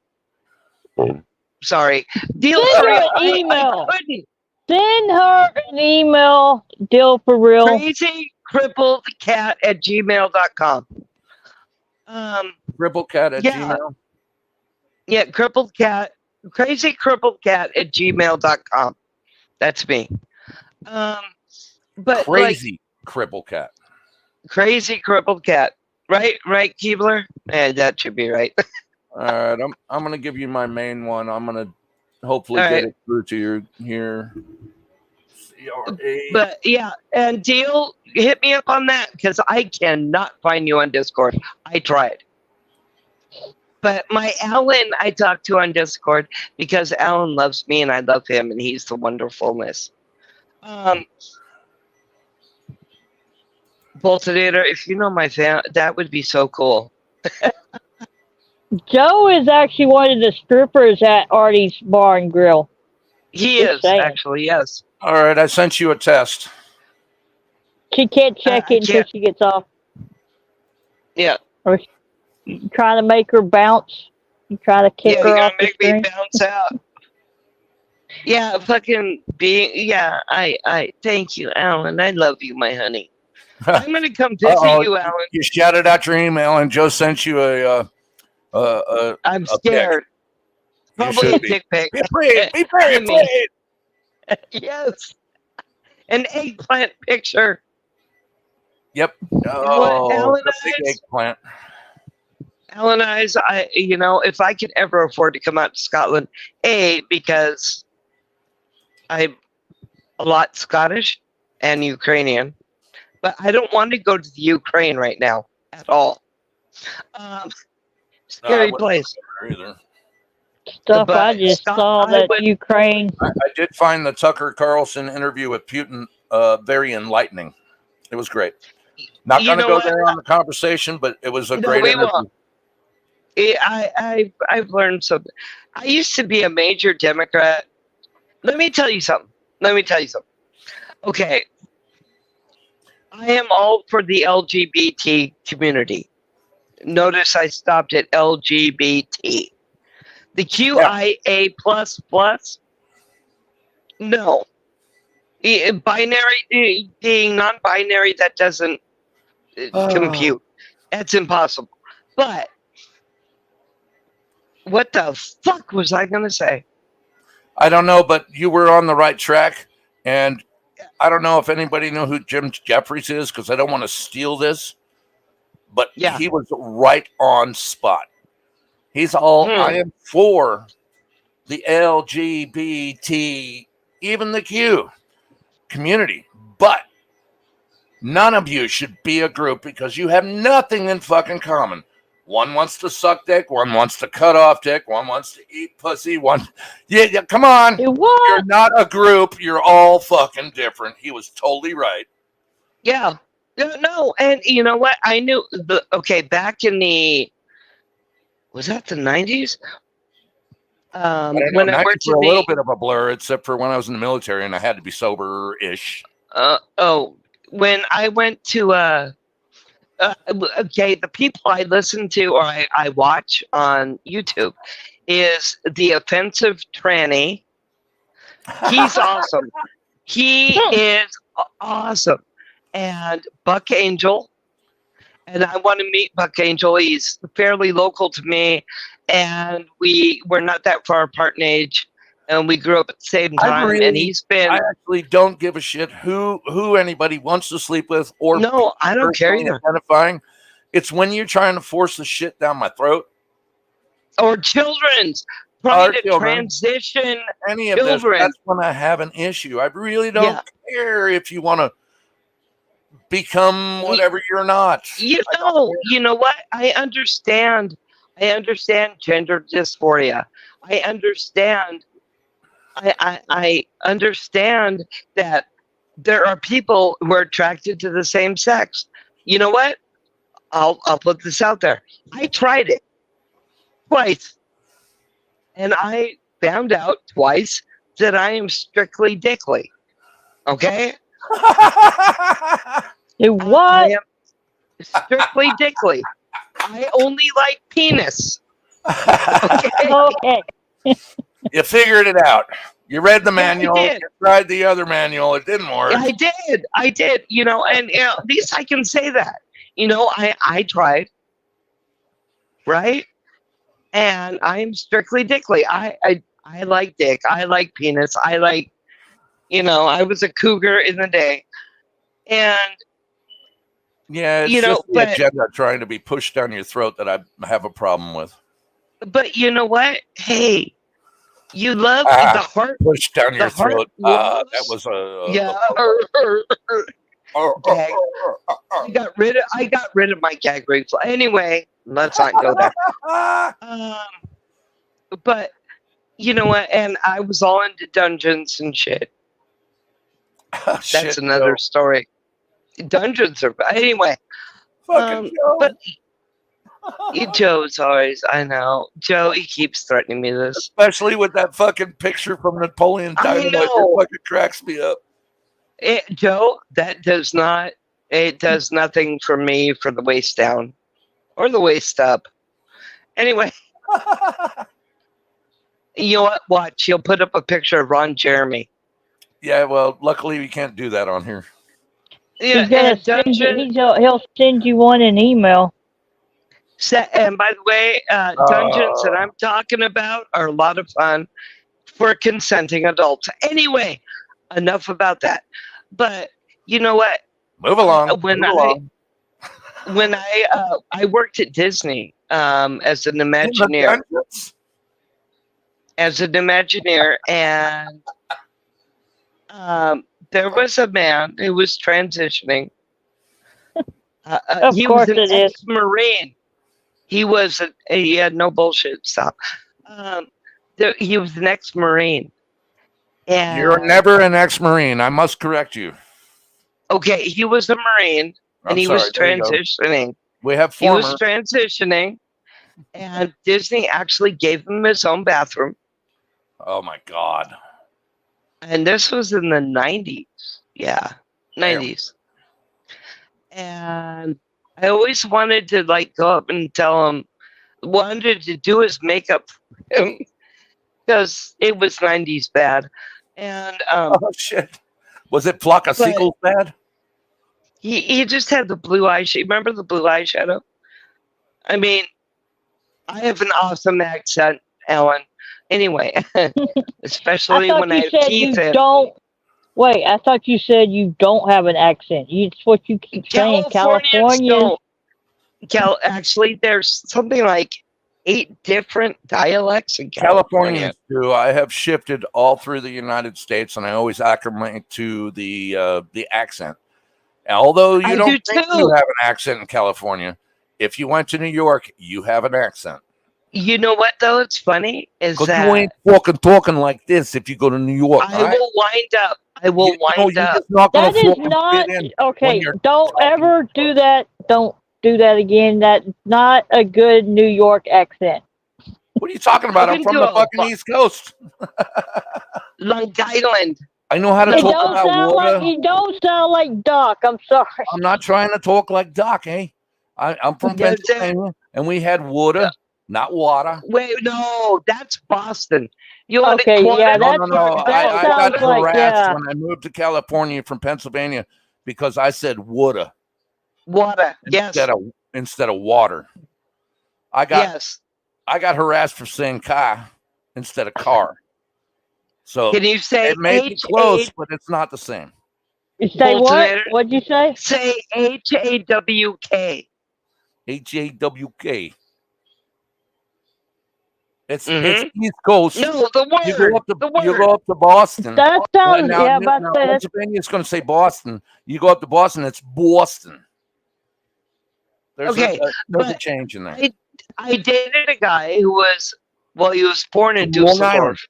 D: Sorry. Deal for real.
C: Email.
D: I couldn't.
C: Send her an email. Deal for real.
D: crazycrippledcat@gmail.com.
F: Cripplecat at Gmail.
D: Yeah, crippled cat, crazy crippled cat at gmail.com. That's me. Um, but like
F: Crazy cripple cat.
D: crazy crippled cat, right? Right, Keebler? Yeah, that should be right.
F: All right, I'm gonna give you my main one. I'm gonna hopefully
D: All
F: get
D: right.
F: it through to you here. CRA.
D: But yeah, and Deal, hit me up on that because I cannot find you on Discord. I tried. But my Alan, I talked to on Discord because Alan loves me and I love him, and he's the wonderfulness. Boltonator, if you know my fan, that would be so cool.
C: Joe is actually one of the strippers at Artie's Bar and Grill.
D: He
C: Just
D: is,
C: saying.
D: actually, yes.
F: All right, I sent you a test.
C: She can't check
D: I
C: it until
D: can't-
C: she gets off.
D: Yeah.
C: Or you trying to make her bounce. You try to kick
D: Yeah,
C: her
D: you
C: off
D: gotta
C: the
D: make me
C: screen.
D: bounce out. Yeah, fucking I thank you, Alan. I love you, my honey. I'm gonna come visit
F: Uh-oh,
D: you, Alan.
F: You shouted out your email, and Joe sent you a
D: I'm
F: a pic.
D: scared.
F: You
D: Probably a
F: should be.
D: dick pic.
F: Be brave. Be
D: I
F: brave.
D: mean- Yes. An eggplant picture.
F: Yep.
D: What,
F: Oh,
D: Alan
F: the big
D: Eyes?
F: eggplant.
D: Alan Eyes, if I could ever afford to come out to Scotland, because I'm a lot Scottish and Ukrainian, but I don't want to go to the Ukraine right now at all. Scary place.
C: Stuff I
D: But
C: just
D: Scott-
C: saw
D: I
C: that
D: would-
C: Ukraine.
F: I did find the Tucker Carlson interview with Putin very enlightening. It was great. Not
D: You
F: going to
D: know
F: go
D: what?
F: there on the conversation, but it was a
D: No,
F: great
D: we
F: interview.
D: won't. I've learned something. I used to be a major Democrat. Let me tell you something. Okay. I am all for the LGBT community. Notice I stopped at LGBT. The QIA plus. No. Binary, being non-binary, that doesn't compute. That's impossible. But what the fuck was I going to say?
F: I don't know, but you were on the right track. And I don't know if anybody know who Jim Jeffries is, because I don't want to steal this. But
D: Yeah.
F: he was right on spot. He's all, I am for the LGBT, even the Q community. But none of you should be a group because you have nothing in fucking common. One wants to suck dick, one wants to cut off dick, one wants to eat pussy, one... Yeah, come on.
C: What?
F: You're not a group. You're all fucking different. He was totally right.
D: Yeah. No, and you know what? I knew back in was that the 90s? When I worked
F: for
D: in
F: a little bit of a blur, except for when I was in the military and I had to be sober-ish.
D: when I went to the people I listen to or I watch on YouTube is the offensive tranny. He's awesome. He is awesome. And Buck Angel. And I want to meet Buck Angel. He's fairly local to me. And we're not that far apart in age. And we grew up at the same time. And he's been...
F: I actually don't give a shit who anybody wants to sleep with or...
D: No, I don't care
F: personally
D: either.
F: identifying. It's when you're trying to force the shit down my throat.
D: Or children's. Trying to transition
F: any of
D: children.
F: this, that's when I have an issue. I really don't care if you want to become whatever you're not.
D: You know what? I understand gender dysphoria. I understand that there are people who are attracted to the same sex. You know what? I'll put this out there. I tried it twice. And I found out twice that I am strictly dickly. Okay?
C: What?
D: I am strictly dickly. I only like penis.
C: Okay.
F: You figured it out. You read the manual.
D: I did.
F: You tried the other manual. It didn't work.
D: I did. And at least I can say that. I tried. Right? and I'm strictly dickly. I like dick. I like penis. I like, I was a cougar in the day, and
F: Yeah, it's just the agenda trying to be pushed down your throat that I have a problem with.
D: But you know what? Hey, you love the heart.
F: Pushed down your throat. That was
D: yeah. Gag. I got rid of my gag reflex. Anyway, let's not go there. But you know what? And I was all into dungeons and shit. That's another story. Dungeons are anyway.
F: Fucking Joe.
D: But Joe's always, I know. Joe, he keeps threatening me this.
F: Especially with that fucking picture from Napoleon Dynamite. It fucking cracks me up.
D: Joe, that does not, it does nothing for me for the waist down or the waist up. Anyway, you know what? Watch, he'll put up a picture of Ron Jeremy.
F: Yeah, well, luckily we can't do that on here.
D: Yeah,
C: he'll send you one in email.
D: And by the way, dungeons that I'm talking about are a lot of fun for consenting adults. Anyway, enough about that. But you know what?
F: Move along.
D: When I worked at Disney as an Imagineer. And there was a man who was transitioning. He was an ex-Marine. He was he had no bullshit stuff. He was an ex-Marine. And
F: you're never an ex-Marine. I must correct you.
D: Okay, he was a Marine, and he was transitioning.
F: We have
D: former. He was transitioning, and Disney actually gave him his own bathroom.
F: Oh my God!
D: And this was in the 90s. Yeah, 90s. And I always wanted to go up and tell him, wanted to do his makeup for him because it was 90s bad. And
F: oh shit, was it Flock of Seagulls bad?
D: He just had the blue eyeshadow. Remember the blue eyeshadow? I mean, I have an awesome accent, Ellen. Anyway, especially when I have teeth in.
C: Wait, I thought you said you don't have an accent. It's what you keep saying. California.
D: Actually, there's something like 8 different dialects in
F: California. I have shifted all through the United States, and I always acclimate to the accent. Although you don't think you have an accent in California, if you went to New York, you have an accent.
D: You know what, though? It's funny is that
F: you ain't talking like this if you go to New York.
D: I will wind up.
C: That is not okay. Don't ever do that. Don't do that again. That's not a good New York accent.
F: What are you talking about? I'm from the fucking East Coast.
D: Long Island.
F: I know how to talk about water.
C: You don't sound like Doc. I'm sorry.
F: I'm not trying to talk like Doc, eh? I'm from Pennsylvania, and we had water, not water.
D: Wait, no, that's Boston.
C: Okay, yeah,
F: no. I got harassed when I moved to California from Pennsylvania because I said water.
D: Water, yes.
F: Instead of water. I got harassed for saying car instead of car. So
D: can you say
F: it may be close, but it's not the same.
C: You say what? What'd you say?
D: Say HAWK.
F: HAWK. It's East Coast.
D: No, the word.
F: You go up to Boston.
C: That sounds
F: Pennsylvania is going to say Boston. You go up to Boston, it's Boston. There's a change in there.
D: I dated a guy who was he was born in Dusseldorf,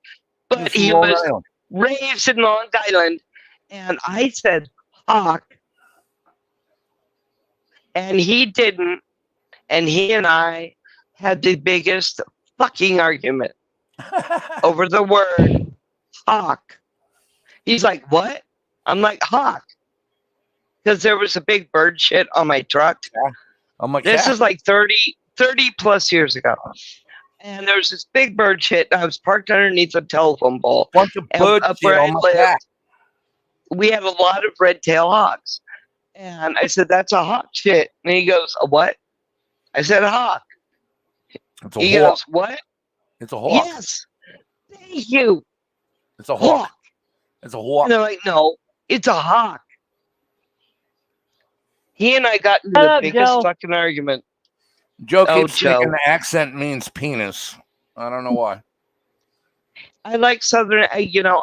D: but he was raised in Long Island, and I said hawk, and he didn't, and he and I had the biggest fucking argument over the word hawk. He's like, what? I'm like, hawk. Because there was a big bird shit on my truck. This is like 30 plus years ago. And there was this big bird shit. And I was parked underneath a telephone pole.
F: Bunch of bird shit on my cat.
D: We had a lot of red-tailed hawks. And I said, that's a hawk shit. And he goes, a what? I said, a hawk.
F: It's a
D: He
F: hawk.
D: goes, what?
F: It's a hawk.
D: Yes. Thank you.
F: It's a hawk.
D: Hawk.
F: It's a hawk.
D: And they're like, no, it's a hawk. He and I got into
C: Shut
D: the
C: up,
D: biggest
C: Joe.
D: fucking argument.
F: Joe
D: Oh,
F: keeps thinking
D: Joe.
F: the accent means penis. I don't know why.
D: I like Southern,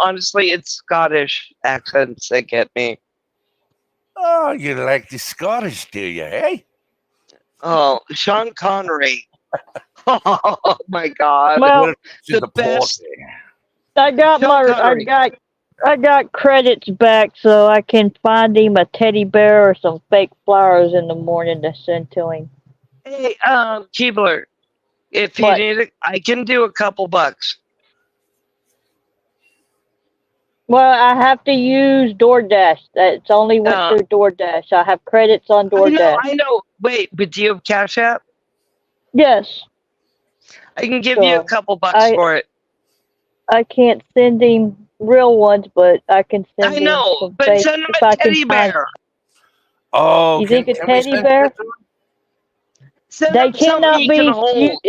D: honestly, it's Scottish accents that get me.
F: Oh, you like the Scottish, do you, hey?
D: Oh, Sean Connery. Oh my God.
C: Well,
F: She's
D: the
F: a
D: best.
F: porky.
C: I got
D: Sean Connery.
C: I got credits back so I can find him a teddy bear or some fake flowers in the morning to send to him.
D: Hey, Keebler, if you
C: What?
D: need it, I can do a couple bucks.
C: Well, I have to use DoorDash. It's only went through DoorDash. I have credits on DoorDash.
D: I know. Wait, but do you have Cash App?
C: Yes.
D: I can give you a
C: So,
D: couple bucks for it.
C: I can't send him real ones, but I can send
D: I
C: him
D: know,
C: some
D: but
C: fake
D: send him
C: if
D: a
C: I can
D: teddy
C: find.
D: bear.
F: Oh,
C: You think a
F: we
C: teddy
F: send
C: bear?
F: it to him?
D: Send
C: They
D: him something
C: cannot
D: he can
C: be.
D: hold.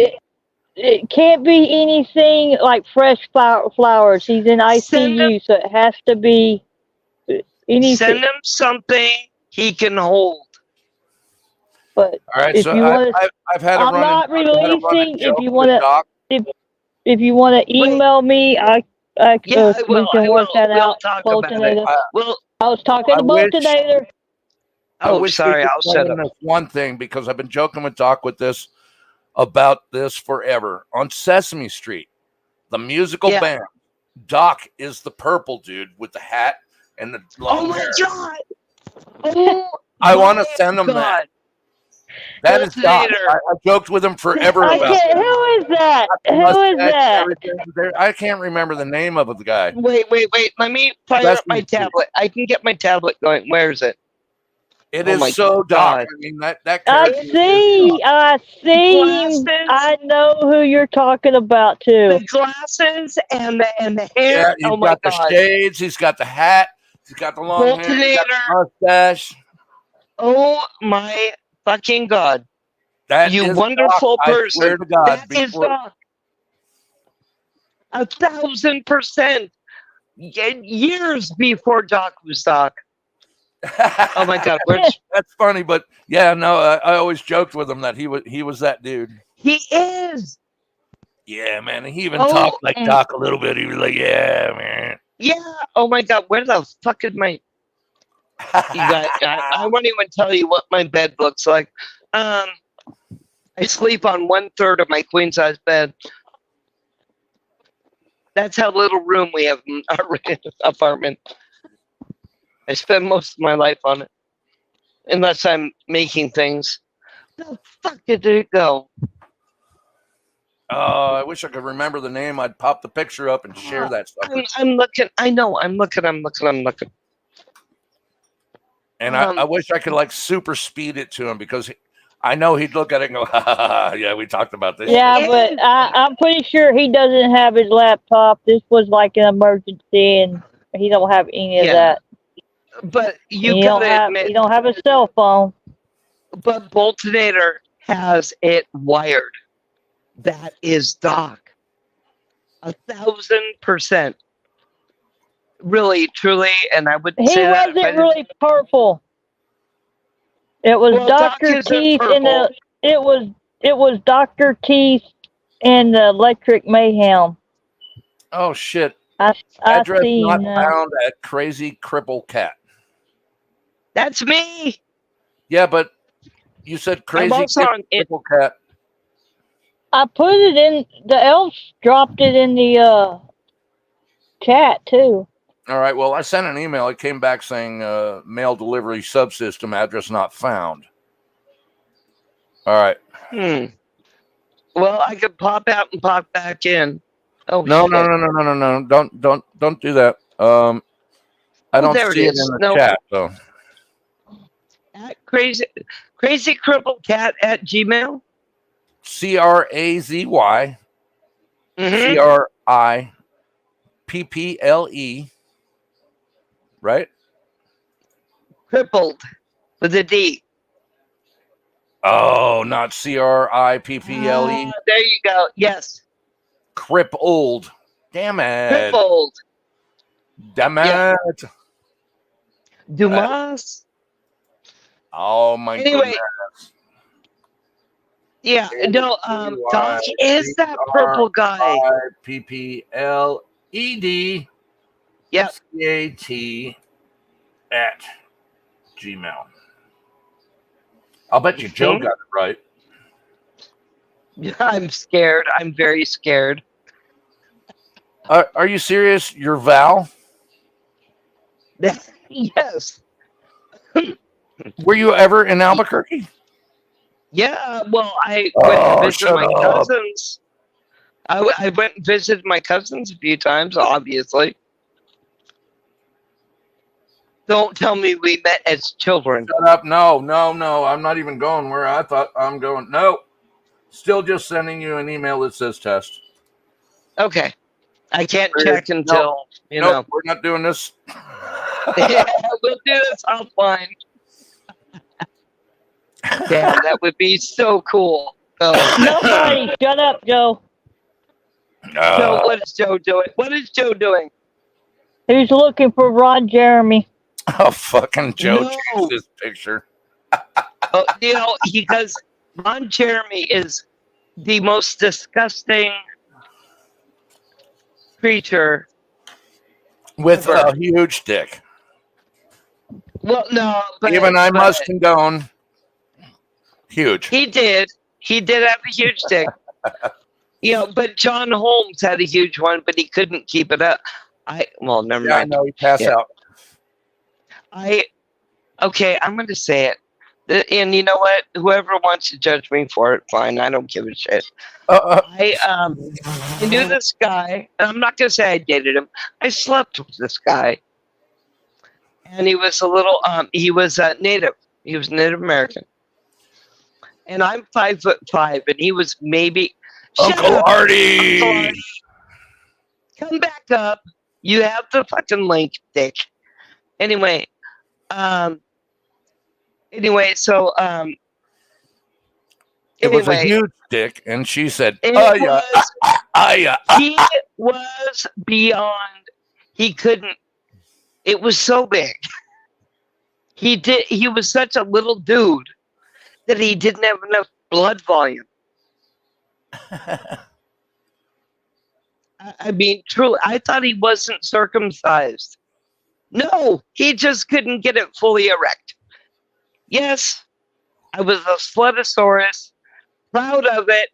C: It can't be anything like fresh flowers. He's in
D: Send him,
C: ICU, so it has to be anything.
D: send him something he can hold.
C: But
F: All right,
C: if
F: so
C: you want to,
F: I've had a
C: I'm
F: run.
C: not releasing. If you want
F: Doc.
C: to, if you want to email me,
D: Yeah, I will.
C: we can work that
D: We'll
C: out.
D: talk about it.
C: I was talking to
F: wish-
C: Boltonator.
F: I
D: Oh,
F: wish
D: sorry,
F: we could
D: I'll
F: tell
D: shut
F: him
D: up.
F: this one thing because I've been joking with Doc with this about this forever. On Sesame Street, the musical band, Doc is the purple dude with the hat and the long hair.
D: God! Oh,
F: I want to send him that. That is Doc. I joked with him forever about that.
C: Who is that? Who is that?
F: I can't remember the name of the guy.
D: Wait. Let me fire up my tablet. I can get my tablet going. Where is it?
F: It is so Doc. I mean, that
C: I
F: character.
C: I see him. I know who you're talking about too.
D: The glasses and the hair.
F: Yeah, he's got the shades. He's got the hat. He's got the long hair. He's got the mustache.
D: Oh my fucking God!
F: That
D: you
F: is
D: wonderful
F: Doc.
D: person.
F: I swear to God,
D: that is Doc. 1,000%. Years before Doc was Doc. Oh my God,
F: that's funny, but yeah, no, I always joked with him that he was that dude.
D: He is.
F: Yeah, man. He even talked like Doc a little bit. He was like, "Yeah, man."
D: Yeah. Oh my God, where the fuck is my? You guys, I won't even tell you what my bed looks like. I sleep on 1/3 of my queen size bed. That's how little room we have in our apartment. I spend most of my life on it, unless I'm making things. Where the fuck did it go?
F: I wish I could remember the name. I'd pop the picture up and share that stuff.
D: I'm looking. I know. I'm looking.
F: And I wish I could like super speed it to him because I know he'd look at it and go, "Ha, ha, ha, yeah, we talked about this."
C: Yeah, but I'm pretty sure he doesn't have his laptop. This was like an emergency, and he don't have any of that.
D: But you gotta admit,
C: he don't have a cell phone.
D: But Boltonator has it wired. That is Doc. 1,000%. Really, truly, and I would say that
C: He wasn't really purple. It was Dr. Teeth in the. It was Dr. Teeth and the Electric Mayhem.
F: Oh shit!
C: Address
F: not found at Crazy Cripple Cat.
D: That's me.
F: Yeah, but you said Crazy Cripple Cat.
C: I put it in. The elves dropped it in the chat too.
F: All right. Well, I sent an email. It came back saying mail delivery subsystem address not found. All right.
D: Well, I could pop out and pop back in. Oh
F: no,
D: shit.
F: No! Don't do that. I don't see it in the chat though.
D: At crazy crippled cat at Gmail.
F: CRAZY CRIPPLE. Right?
D: Crippled with a D.
F: Oh, not CRIPPLE.
D: There you go. Yes.
F: Crippled. Damn it.
D: Crippled.
F: Damn
D: Yeah.
F: it.
D: Dumas.
F: Oh my
D: Anyway,
F: goodness.
D: yeah. No, Doc is that purple guy.
F: PPLED.
D: Yep.
F: CAT at Gmail. I'll bet you Joe got it right.
D: I'm scared. I'm very scared.
F: Are you serious? You're Val?
D: Yes.
F: Were you ever in Albuquerque?
D: Yeah. Well, I went to visit
F: shut
D: my
F: up.
D: cousins. I went and visited my cousins a few times, obviously. Don't tell me we met as children.
F: Shut up. No. I'm not even going where I thought I'm going. No. Still just sending you an email that says test.
D: Okay. I can't check until, you know.
F: We're not doing this.
D: Yeah, we'll do this offline. Damn, that would be so cool.
C: Nobody, shut up, Joe.
D: Joe, what is Joe doing? What is Joe doing?
C: He's looking for Ron Jeremy.
F: Oh, fucking Joe
D: No.
F: changed this picture.
D: You know, because Ron Jeremy is the most disgusting creature
F: with
D: ever.
F: a huge dick.
D: Well, no, but
F: Even I must condone. Huge.
D: He did have a huge dick. You know, but John Holmes had a huge one, but he couldn't keep it up. Never mind.
F: I know he passed out.
D: Okay, I'm going to say it. And you know what? Whoever wants to judge me for it, fine. I don't give a shit. I knew this guy, and I'm not going to say I dated him. I slept with this guy. And he was he was Native. He was Native American. And I'm 5'5", and he was maybe...
F: Uncle Artie!
D: Come back up. You have the fucking link, dick. Anyway, so
F: it was a huge dick, and she said,
D: he was beyond. He couldn't. It was so big. He was such a little dude that he didn't have enough blood volume. I mean, truly, I thought he wasn't circumcised. No, he just couldn't get it fully erect. Yes, I was a slutosaurus, proud of it.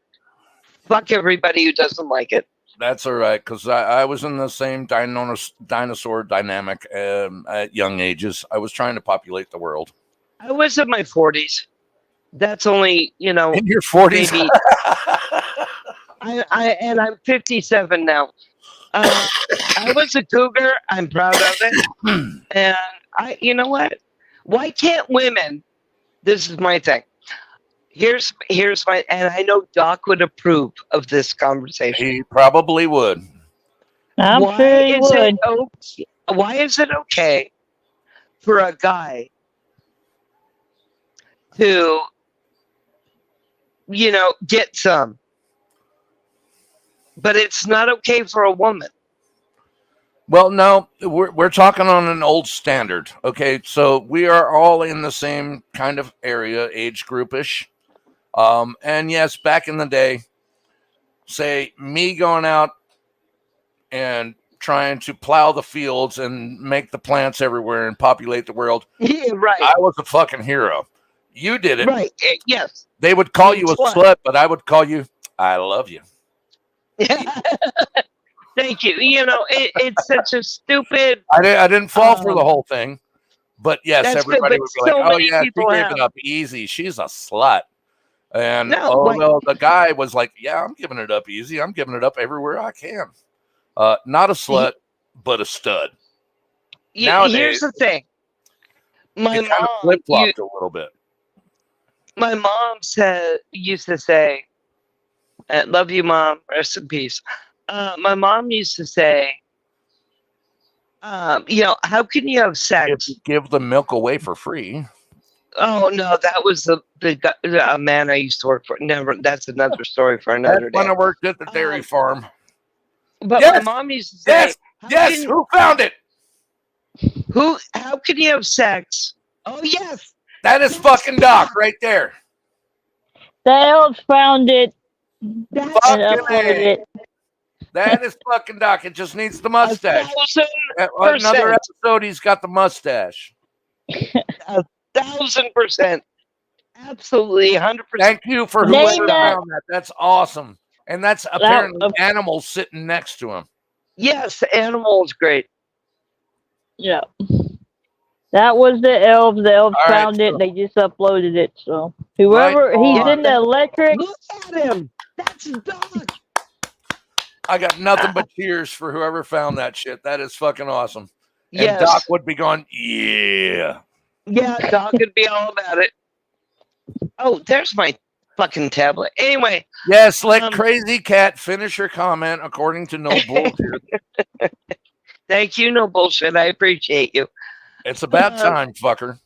D: Fuck everybody who doesn't like it.
F: That's all right, because I was in the same dinosaur dynamic at young ages. I was trying to populate the world.
D: I was in my 40s. That's only, in
F: your 40s.
D: Maybe, and I'm 57 now. I was a cougar. I'm proud of it. And you know what? Why can't women? This is my thing. Here's my, and I know Doc would approve of this conversation.
F: He probably would.
C: I'm sure he would.
D: Why is it okay for a guy to, get some, but it's not okay for a woman?
F: Well, no, we're talking on an old standard. Okay, so we are all in the same kind of area, age groupish. And yes, back in the day, say me going out and trying to plow the fields and make the plants everywhere and populate the world.
D: Yeah, right.
F: I was a fucking hero. You did it.
D: Right. Yes.
F: They would call you a slut, but I would call you, I love you.
D: Yeah. Thank you. It's such a stupid...
F: I didn't fall for the whole thing. But yes, everybody would be like, oh yeah, she gave it up easy. She's a slut. And the guy was like, yeah, I'm giving it up easy. I'm giving it up everywhere I can. Not a slut, but a stud. Nowadays,
D: here's the thing. My mom
F: kind of flip-flopped a little bit.
D: My mom used to say, love you, Mom, rest in peace. My mom used to say, how can you have sex?
F: If you give the milk away for free.
D: Oh no, that was the man I used to work for. Never. That's another story for
F: That's
D: another
F: when
D: day.
F: I worked at the dairy farm.
D: But my
F: Yes,
D: mom used to say,
F: yes,
D: "How
F: yes.
D: can
F: Who found it?
D: who? How can you have sex?" Oh yes,
F: That is fucking Doc right there.
C: The elves found it and
F: Fucking
C: uploaded
F: A.
C: it.
F: That is fucking Doc. It just needs the
D: a
F: mustache.
D: thousand
F: Another
D: percent,
F: episode, he's got the mustache.
D: 1,000%, absolutely 100%.
F: Thank you for
C: Name
F: whoever
C: that.
F: found that. That's awesome. And that's apparently animals sitting next to him.
D: Yes, animal is great.
C: Yeah. That was the elves. The elves
F: All right,
C: found it.
F: so-
C: They just uploaded it. So whoever
F: Right
C: he's
F: on.
C: in the electric.
D: Look at him. That's Doc.
F: I got nothing but cheers for whoever found that shit. That is fucking awesome.
D: Yes.
F: And Doc would be going, yeah.
D: Yeah, Doc would be all about it. Oh, there's my fucking tablet. Anyway.
F: Yes, let Crazy Cat finish her comment according to No Bullshit.
D: Thank you, No Bullshit. I appreciate you.
F: It's about time, fucker.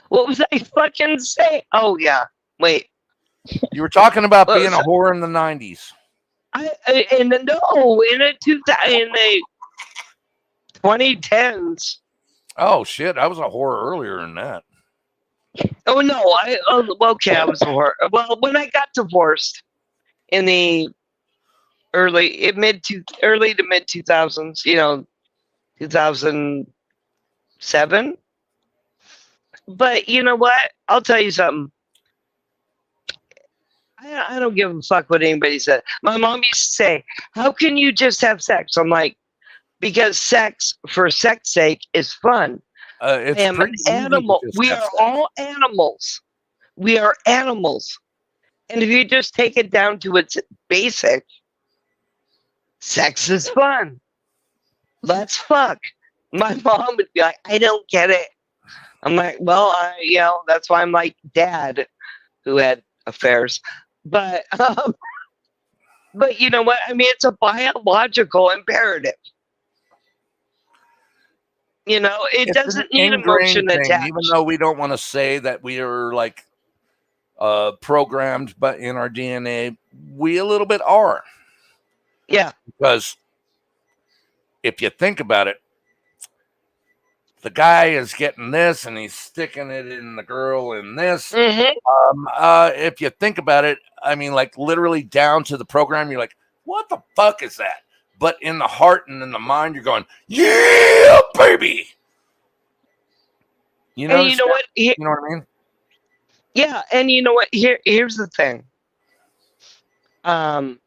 D: What was I fucking saying? Oh, yeah. Wait.
F: You were talking about being a whore in the 90s.
D: In the 2010s.
F: Oh, shit. I was a whore earlier than that.
D: Oh, no. I was a whore. Well, when I got divorced in the early to mid 2000s, 2007. But you know what? I'll tell you something. I don't give a fuck what anybody said. My mom used to say, "How can you just have sex?" I'm like, because sex for sex sake is fun.
F: It's
D: I am an animal. We are all animals. We are animals. And if you just take it down to its basic, sex is fun. Let's fuck. My mom would be like, I don't get it. I'm like, well, that's why I'm like Dad, who had affairs. But you know what? I mean, it's a biological imperative. It doesn't need emotion attached.
F: Even though we don't want to say that we are like programmed, but in our DNA, we a little bit are.
D: Yeah.
F: Because if you think about it, the guy is getting this and he's sticking it in the girl in this.
D: Mm-hmm.
F: If you think about it, I mean, like literally down to the program, you're like, what the fuck is that? But in the heart and in the mind, you're going, yeah, baby. You know,
D: and you know what?
F: You know what I mean?
D: Yeah, and you know what? Here's the thing. I've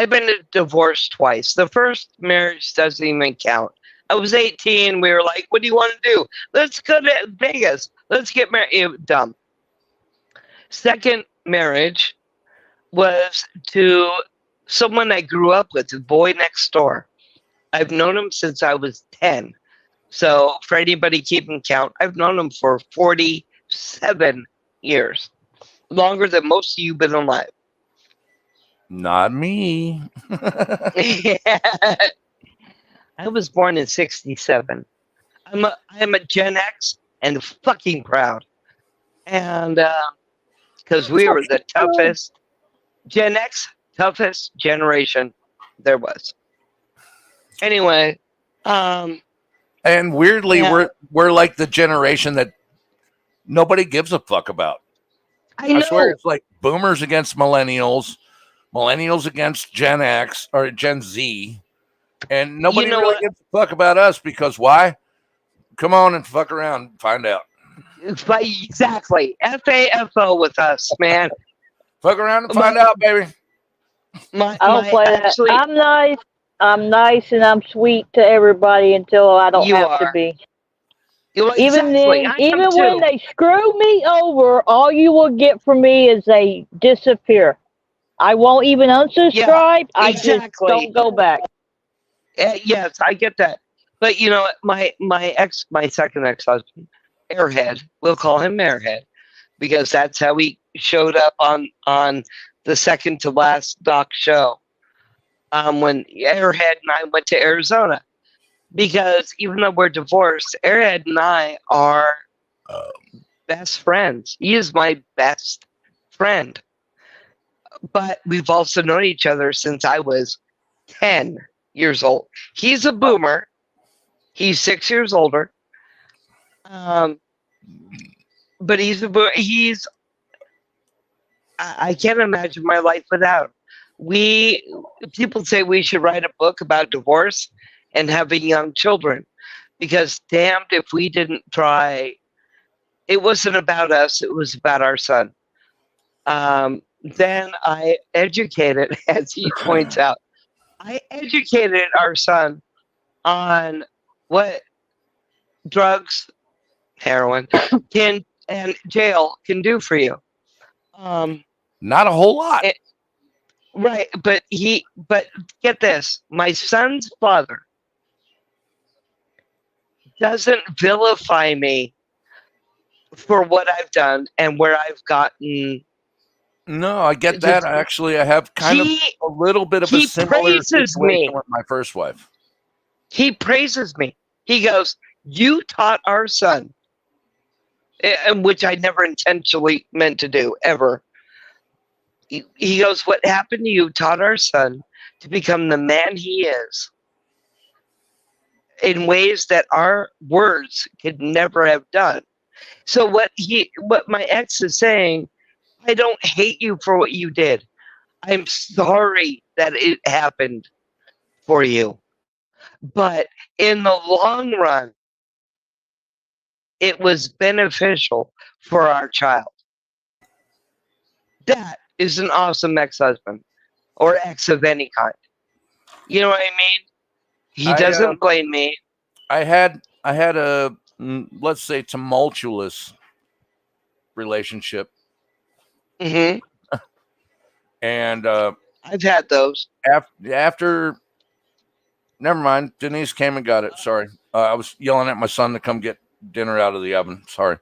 D: been divorced twice. The first marriage doesn't even count. I was 18. We were like, what do you want to do? Let's go to Vegas. Let's get married. Dumb. Second marriage was to someone I grew up with, the boy next door. I've known him since I was 10. So for anybody keeping count, I've known him for 47 years. Longer than most of you been alive.
F: Not me.
D: Yeah. I was born in 67. I am a Gen X and fucking proud. And because we were the toughest Gen X, toughest generation there was. Anyway,
F: and weirdly, we're like the generation that nobody gives a fuck about.
D: I
F: swear it's like boomers against millennials, millennials against Gen X or Gen Z. And nobody really gives a fuck about us because why? Come on and fuck around and find out.
D: Exactly. FAFO with us, man.
F: Fuck around and find out, baby.
C: I don't play that. I'm nice and I'm sweet to everybody until I don't have to be. Even when they screw me over, all you will get from me is a disappear. I won't even unsubscribe. I just don't go back.
D: Yes, I get that. But you know what? My second ex-husband, Airhead, we'll call him Airhead, because that's how he showed up on the second to last Doc show. When Airhead and I went to Arizona. Because even though we're divorced, Airhead and I are best friends. He is my best friend. But we've also known each other since I was 10 years old. He's a boomer. He's 6 years older. But he's a boomer. I can't imagine my life without him. People say we should write a book about divorce and having young children because damned if we didn't try. It wasn't about us, it was about our son. Then I educated, as he points out, I educated our son on what drugs, heroin, and jail can do for you.
F: Not a whole lot.
D: Right, but get this, my son's father doesn't vilify me for what I've done and where I've gotten.
F: No, I get that. Actually, I have kind of a little bit of a similar situation with my first wife.
D: He praises me. He goes, "You taught our son," which I never intentionally meant to do, ever. He goes, "What happened to you taught our son to become the man he is in ways that our words could never have done." So what my ex is saying, I don't hate you for what you did. I'm sorry that it happened for you. But in the long run, it was beneficial for our child. That is an awesome ex-husband or ex of any kind. You know what I mean? He doesn't blame me.
F: I had a, let's say, tumultuous relationship.
D: Mm-hmm.
F: And
D: I've had those.
F: After, never mind. Denise came and got it. Sorry, I was yelling at my son to come get dinner out of the oven. Sorry.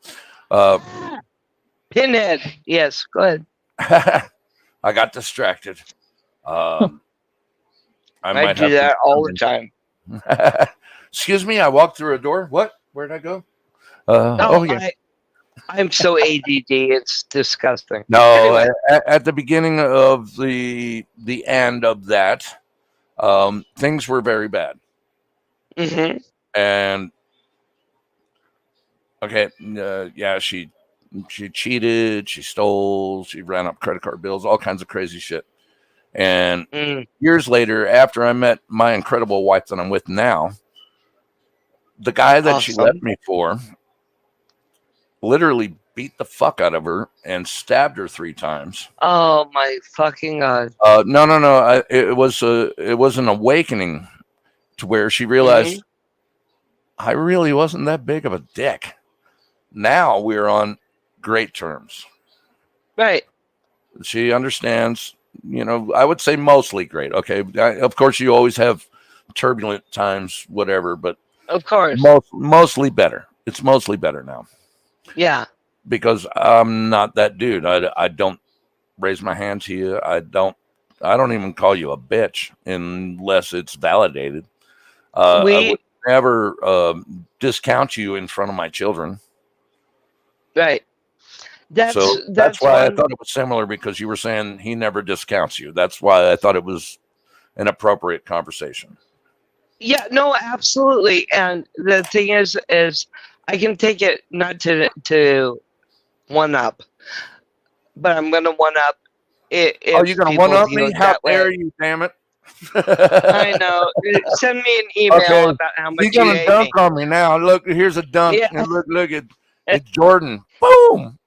D: Pinhead. Yes, go ahead.
F: I got distracted. I
D: might do that all the time.
F: Excuse me, I walked through a door. What? Where'd I go?
D: Yeah. I'm so ADD. It's disgusting.
F: No, anyway. At the beginning of the end of that, things were very bad.
D: Mm-hmm.
F: And okay, yeah, she cheated, she stole, she ran up credit card bills, all kinds of crazy shit. And years later, after I met my incredible wife that I'm with now, the guy that she left me for literally beat the fuck out of her and stabbed her 3 times.
D: Oh my fucking God.
F: No. It was an awakening to where she realized I really wasn't that big of a dick. Now we're on great terms.
D: Right.
F: She understands, I would say mostly great. Okay. Of course, you always have turbulent times, whatever, but
D: of course,
F: mostly better. It's mostly better now.
D: Yeah.
F: Because I'm not that dude. I don't raise my hand to you. I don't even call you a bitch unless it's validated. I would never discount you in front of my children.
D: Right.
F: That's why I thought it was similar, because you were saying he never discounts you. That's why I thought it was an appropriate conversation.
D: Yeah, no, absolutely. And the thing is I can take it not to one up, but I'm going to one up it.
F: Oh, you're going to one up me? How dare you, damn it.
D: I know. Send me an email about how much
F: you're going to dunk on me now. Look, here's a dunk. Yeah. And look at it's Jordan. Boom.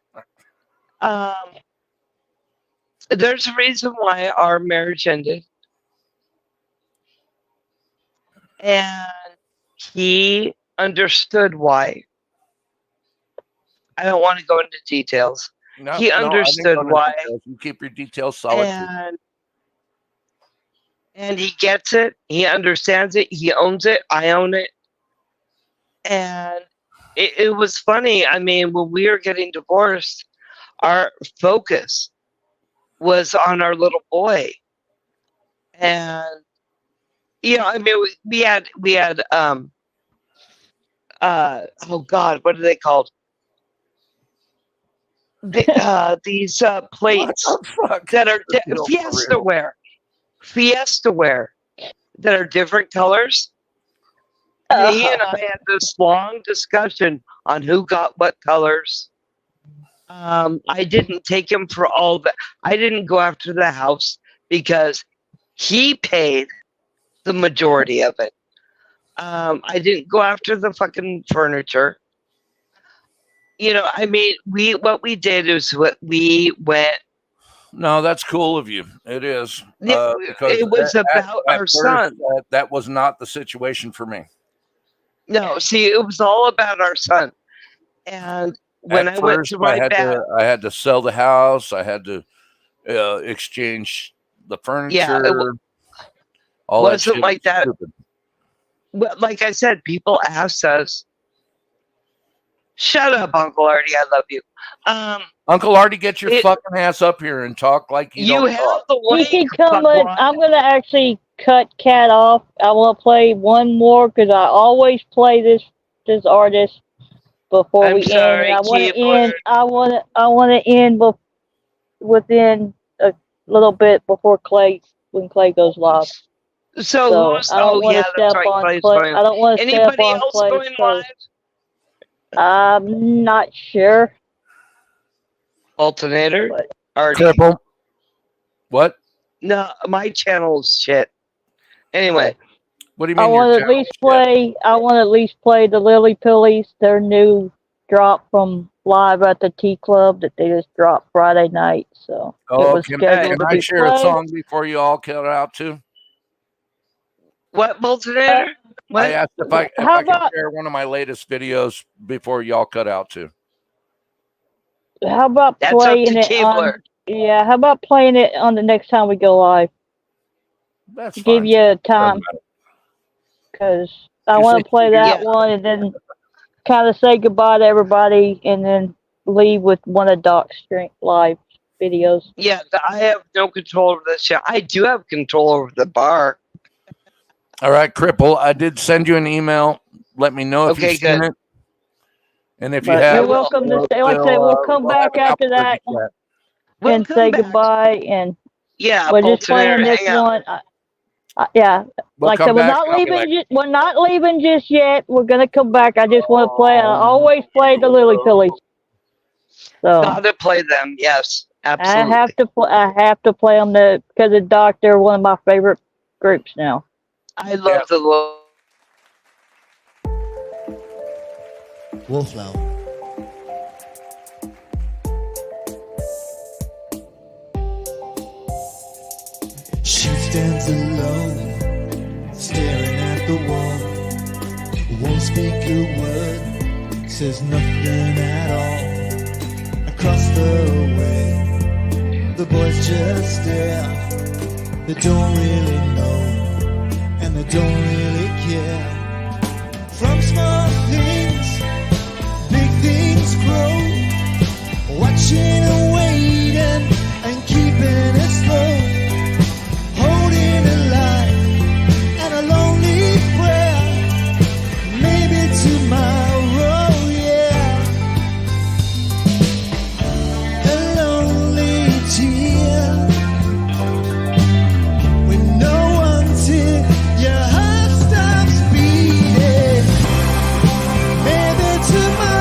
D: There's a reason why our marriage ended. And he understood why. I don't want to go into details. He understood why.
F: You keep your details solid.
D: And he gets it. He understands it. He owns it. I own it. And it was funny. I mean, when we were getting divorced, our focus was on our little boy. And, I mean, we had oh God, what are they called? these
F: What
D: plates
F: the fuck?
D: that are
F: You know, for
D: Fiesta
F: real.
D: wear that are different colors. And he and I had this long discussion on who got what colors. I didn't take him for all that. I didn't go after the house because he paid the majority of it. I didn't go after the fucking furniture. You know, I mean, what we did is we went.
F: No, that's cool of you. It is. Because
D: It was about our
F: first,
D: son.
F: that was not the situation for me.
D: No, see, it was all about our son. And when I went to my bed,
F: I had to sell the house. I had to exchange the furniture. All that
D: wasn't
F: shit
D: like
F: was
D: that.
F: stupid.
D: Well, like I said, people asked us, "Shut up, Uncle Artie, I love you."
F: Uncle Artie, get your fucking ass up here and talk like you don't
D: have
F: talk.
D: the
C: He
D: link.
C: can come, but
D: fuckwad.
C: I'm gonna actually cut Cat off. I want to play one more because I always play this artist before
D: I'm
C: we
D: sorry,
C: end. And I want to
D: keyboard.
C: end. I want to end within a little bit before Clay when Clay goes live.
D: So who's?
C: I don't
D: Oh
C: want
D: yeah,
C: to
D: that's
C: step
D: right.
C: on
D: Clay's
C: Clay.
D: going.
C: I don't want to step
D: Anybody
C: on
D: else
C: Clay.
D: going
C: So
D: live?
C: I'm not sure.
D: Alternator?
C: But-
D: Artie?
F: Cripple. What?
D: No, my channel's shit. Anyway,
F: What do you mean?
C: I want
F: your
C: to at least
F: channel's shit?
C: play. I want to at least play the Lily Pillies, their new drop from live at the Tea Club that they just dropped Friday night. So it
F: Oh,
C: was
F: can
C: scheduled to
F: I
C: be
F: share a
C: played.
F: song before you all cut out too?
D: what alternator? What?
F: I asked if I
C: How
F: can
C: about-
F: share one of my latest videos before y'all cut out too.
C: How about
D: That's up
C: playing
D: to
C: it on?
D: Keebler.
C: Yeah, how about playing it on the next time we go live?
F: That's
C: Give
F: fine.
C: you a time
F: Doesn't matter.
C: because I
F: You
C: want
F: say
C: to play
F: you-
C: that
D: Yeah.
C: one and then kind of say goodbye to everybody and then leave with one of Doc's live videos.
D: Yeah, I have no control over the show. I do have control over the bar.
F: All right, Cripple. I did send you an email. Let me know if
D: Okay,
F: you've seen
D: good.
F: it. And if you
C: But
F: have,
C: you're
D: I will.
C: welcome to stay. Like I said, we'll come
F: we'll have
C: back
F: an
C: after
F: opportunity
C: that
F: chat.
D: We'll
C: and
D: come
C: say
D: back.
C: goodbye. And
D: Yeah,
C: we're just
D: alternator,
C: playing this
D: hang out.
C: one. Yeah,
F: We'll
C: like I
F: come
C: said, we're
F: back
C: not
F: and I'll be
C: leaving.
F: like,
C: We're not leaving just yet. We're gonna come back. I just want to play. I always play the Lily Pillies. So
D: Gotta play them. Yes, absolutely.
C: I have to play them because of Doc. They're one of my favorite groups now.
D: I love the little.
A: Wolflow. She stands alone, staring at the wall. Won't speak a word, says nothing at all. Across the way, the boys just stare. They don't really know, and they don't really care. From small things, big things grow. Watching and waiting and keeping it slow. Holding a light and a lonely prayer. Maybe tomorrow, yeah. A lonely tear. When no one's here, your heart stops beating. Maybe tomorrow.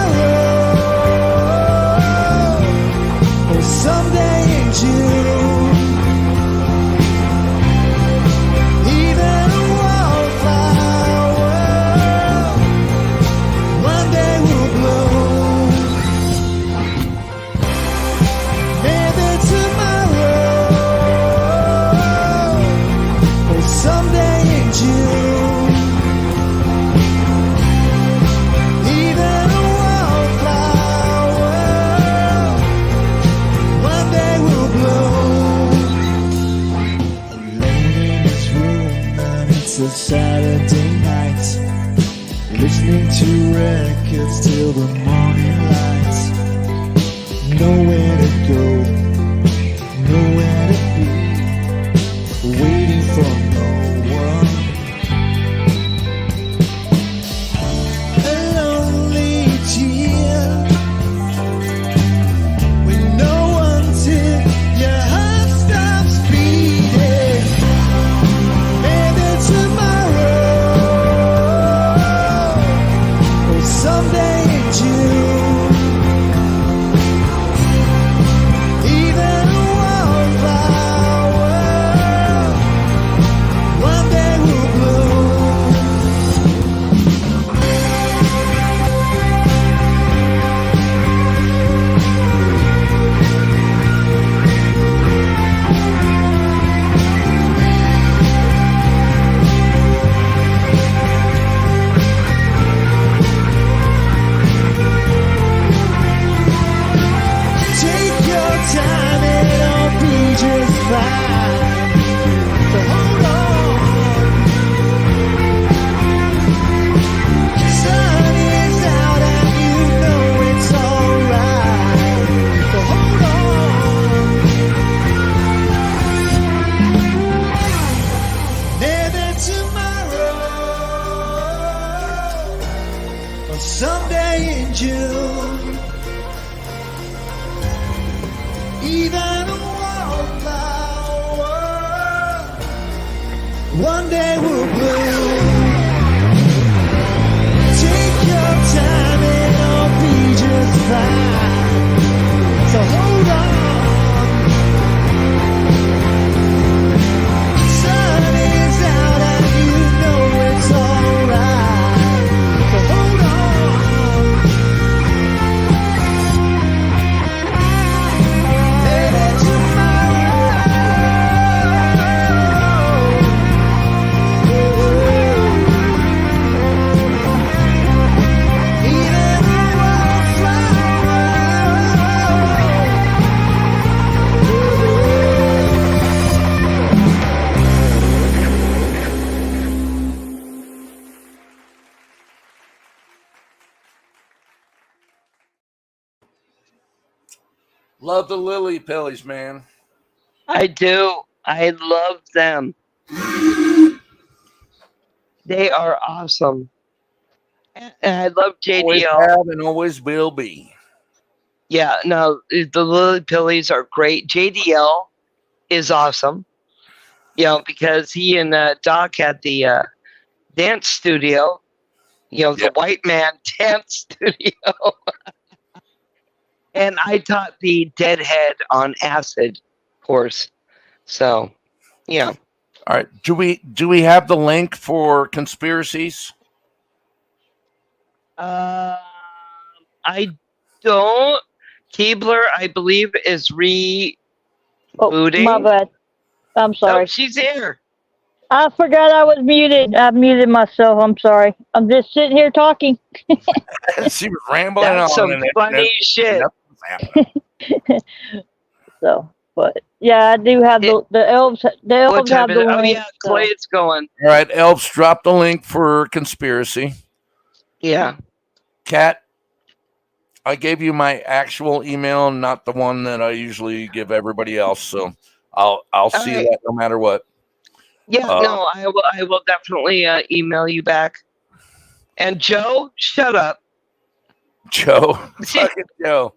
A: Even a wallflower one day will bloom. Take your time, it'll be just fine. So hold on. Sun is out and you know it's alright. So hold on. Maybe
F: Love the Lily Pillies, man.
D: I do. I love them. They are awesome. And I love
F: Always
D: JDL.
F: have and always will be.
D: Yeah, no, the Lily Pillies are great. JDL is awesome. You know, because he and Doc had the dance studio. You know, the white man dance studio. And I taught the Deadhead on acid course. So, yeah.
F: All right. Do we have the link for conspiracies?
D: I don't. Keebler, I believe, is rebooting.
C: Oh, my bad. I'm sorry.
D: Oh, she's here.
C: I forgot I was muted. I muted myself. I'm sorry. I'm just sitting here talking.
F: She was rambling
D: That's
F: on.
D: some
F: and
D: funny shit.
C: So, but yeah, I do have the elves. The
D: What
C: elves
D: time
C: have
D: is
C: the
D: it? Oh,
C: link.
D: yeah,
C: so-
D: Clay's going.
F: All right, Elves, drop the link for conspiracy.
D: Yeah.
F: Kat, I gave you my actual email, not the one that I usually give everybody else. So I'll see
D: right.
F: that no matter what.
D: Yeah, no, I will definitely email you back. And Joe, shut up.
F: Joe, fucking Joe.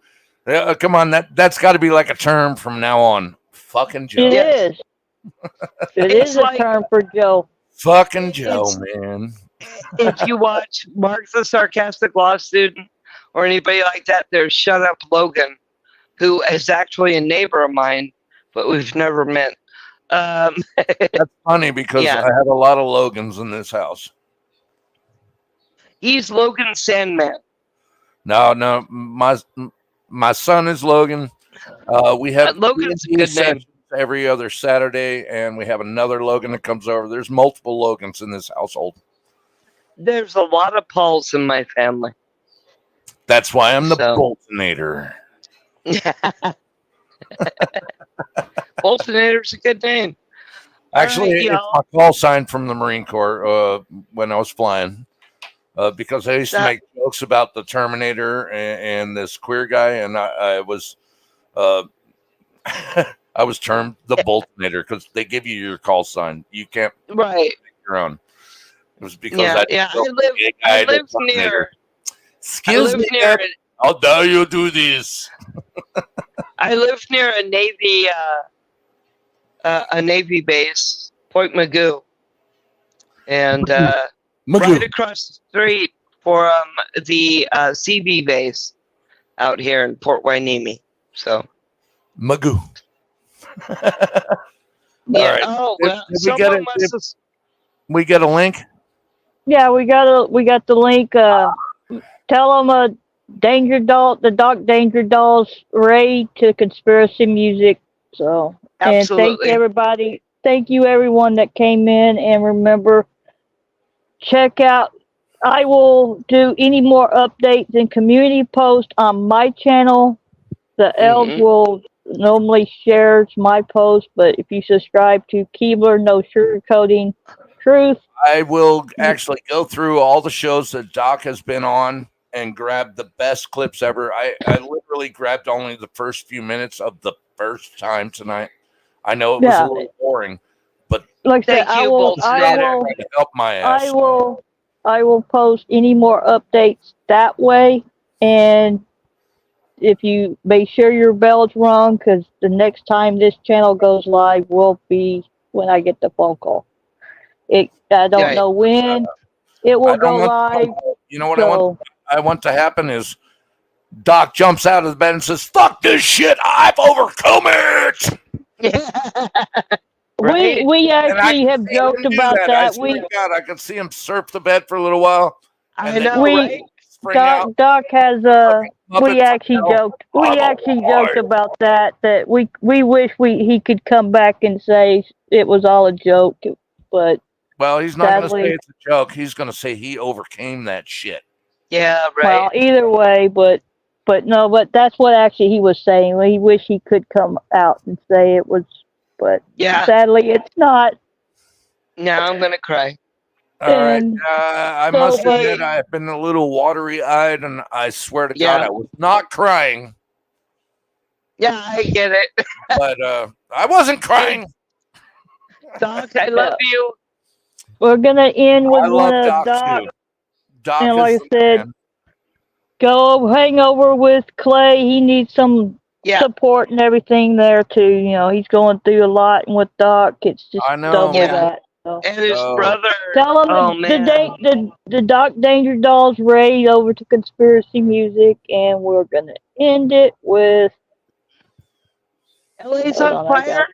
F: Come on, that's got to be like a term from now on. Fucking Joe.
C: It is. It
D: It's
C: is a term for Joe.
F: Fucking Joe, man.
D: If you watch Mark the Sarcastic Law Student or anybody like that, there's Shut Up Logan, who is actually a neighbor of mine, but we've never met.
F: That's funny because
D: yeah.
F: I had a lot of Logans in this house.
D: He's Logan Sandman.
F: No, my son is Logan. We have
D: Logan's a good name.
F: every other Saturday, and we have another Logan that comes over. There's multiple Logans in this household.
D: There's a lot of Pauls in my family.
F: That's why I'm the Boltonator.
D: Boltonator's a good name.
F: Actually,
D: right,
F: it's my call sign from the Marine Corps when I was flying. Because I used to make jokes about the Terminator and this queer guy, and I was I was termed the Boltonator because they give you your call sign. You can't make your own. It was because I live
D: near.
F: Excuse me, how dare you do this?
D: I live near a Navy base, Point Magoo, and right across the street for the CB base out here in Port Hueneme. So
F: Magoo.
D: Yeah.
F: Right.
D: Oh well,
F: we get a link.
C: Yeah, we got the link. Tell them the Doc Danger Dolls raid to conspiracy music. So
D: absolutely.
C: And thank you everyone that came in, and remember, check out. I will do any more updates and community posts on my channel. The Elves will normally shares my post, but if you subscribe to Keebler, No Sugarcoating Truth,
F: I will actually go through all the shows that Doc has been on and grab the best clips ever. I literally grabbed only the first few minutes of the first time tonight. I know it was a little boring, but
C: like I said, I will
F: help my ass.
C: I will post any more updates that way, and if you make sure your bell's rung, because the next time this channel goes live will be when I get the phone call. I don't
D: Right.
C: know when it
F: I
C: will
F: don't
C: go
F: want-
C: live.
F: You know what
C: So
F: I want to happen is Doc jumps out of the bed and says, "Fuck this shit! I've overcome it."
D: Right?
C: we actually
F: And I
C: have
F: can see
C: joked
F: him do
C: about
F: I
C: that.
F: swear to God, I can see him surf the bed for a little while.
D: I
F: And then
D: know,
C: we
D: right?
F: spring out.
C: Doc has
F: Fucking
C: we
F: Muppets
C: actually
F: from hell.
C: joked we
F: I'm
C: actually
F: alive.
C: joked about that we wish he could come back and say it was all a joke, but
F: Well, he's not going to say
C: sadly,
F: it's a joke. He's going to say he overcame that shit.
D: Yeah, right.
C: well, either way, but no, but that's what actually he was saying. He wished he could come out and say it was, but
D: Yeah.
C: sadly it's not.
D: Now I'm gonna cry.
F: All right.
C: And
F: I
C: so,
F: must
C: but-
F: admit, I've been a little watery eyed, and I swear to
D: Yeah.
F: God, I was not crying,
D: Yeah, I get it.
F: but I wasn't crying.
D: Doc, I love you.
C: we're gonna end with
F: I
C: one
F: love
C: of
F: Doc, too. Doc
C: and
F: is
C: like I
F: the
C: said,
F: man.
C: go hang over with Clay. He needs some
D: Yeah.
C: support and everything there too. You know, he's going through a lot, and with Doc, it's just
F: I know.
C: double
D: Yeah.
C: that. So.
D: And his
F: Oh.
D: brother.
C: Tell him
D: Oh man.
C: the Doc Danger Dolls raid over to Conspiracy Music, and we're gonna end it with.
D: LA's
C: Hold
D: on
C: on, I got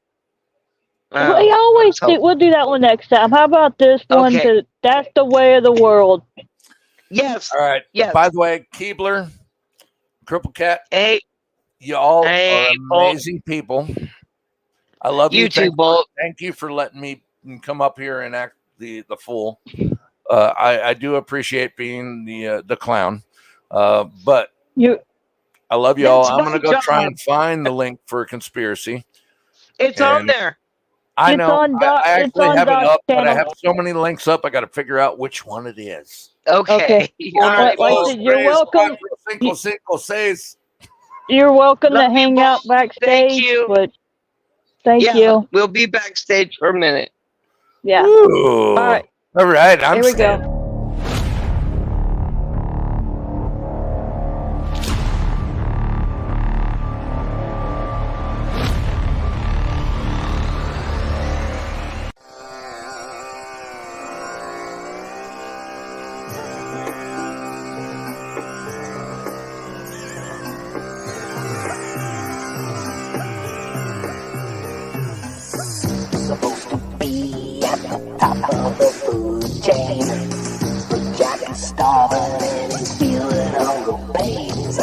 D: fire.
C: we always
D: so-
C: do. We'll do that one next time. How about this one?
D: Okay.
C: That's the way of the world.
D: Yes.
F: All right.
D: Yes.
F: By the way, Keebler, Cripple Cat,
D: Hey,
F: y'all
D: Hey,
F: are
D: Bolt.
F: amazing people. I love
D: you
F: you.
D: too, Bolt.
F: Thank you for letting me come up here and act the fool. I do appreciate being the clown, but
C: You
F: I love you all.
D: That's
F: I'm
D: my
F: gonna go try
D: job.
F: and find the link for Conspiracy.
D: It's on
F: And-
D: there.
F: I
C: It's
F: know
C: on Doc-
F: I
C: it's
F: actually
C: on
F: have it
C: Doc's
F: up, but I
C: channel.
F: have so many links up. I got to figure out which one it is.
D: Okay.
C: Okay.
D: All
C: Well,
D: right,
C: like I
D: Bolt.
C: said, you're welcome.
F: Cinco, seis.
C: You're welcome
D: Love
C: to
D: you,
C: hang
D: Bolt.
C: out backstage.
D: you.
C: But thank
D: Yeah,
C: you.
D: we'll be backstage for a minute.
C: Yeah.
F: Ooh.
C: All right.
F: All right. I'm
C: Here we
F: staying.
C: go.
A: Supposed to be at the top of the food chain, but Jack is starving and he's feeling hunger pains.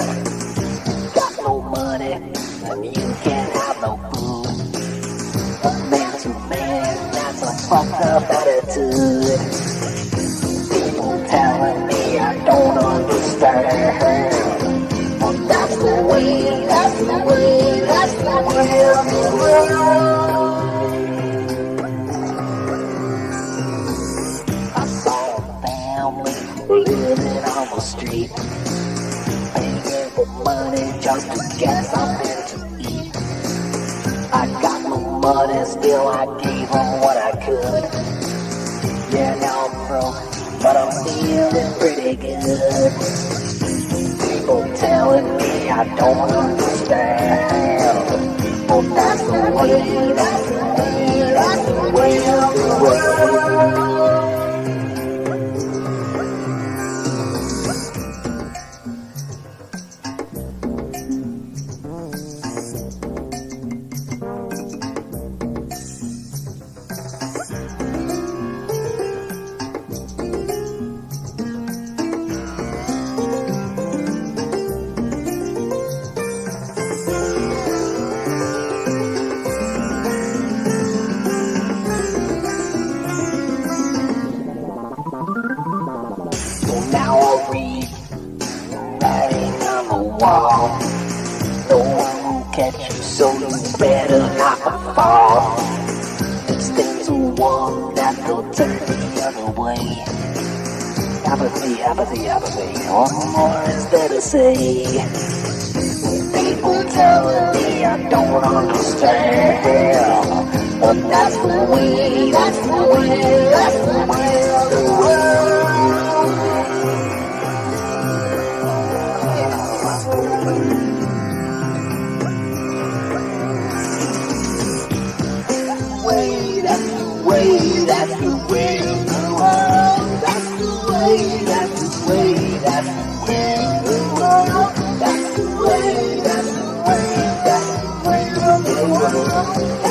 A: Got no money and you can't have no food. But man to man, that's a fucked up attitude. People telling me I don't understand, but that's the way, that's the way, that's the way of the world. I saw a family living on the street, begging for money just to get something to eat. I got no money, still I gave them what I could. Yeah, now I'm broke, but I'm feeling pretty good. People telling me I don't understand, but that's the way, that's the way, that's the way of the world. So now I'll read writing on the wall. No one will catch you, so you better not fall. This thing's a one that will turn the other way. Apathy, apathy, apathy. What more is there to say? People telling me I don't understand, but that's the way, that's the way, that's the way of the world.
B: Thank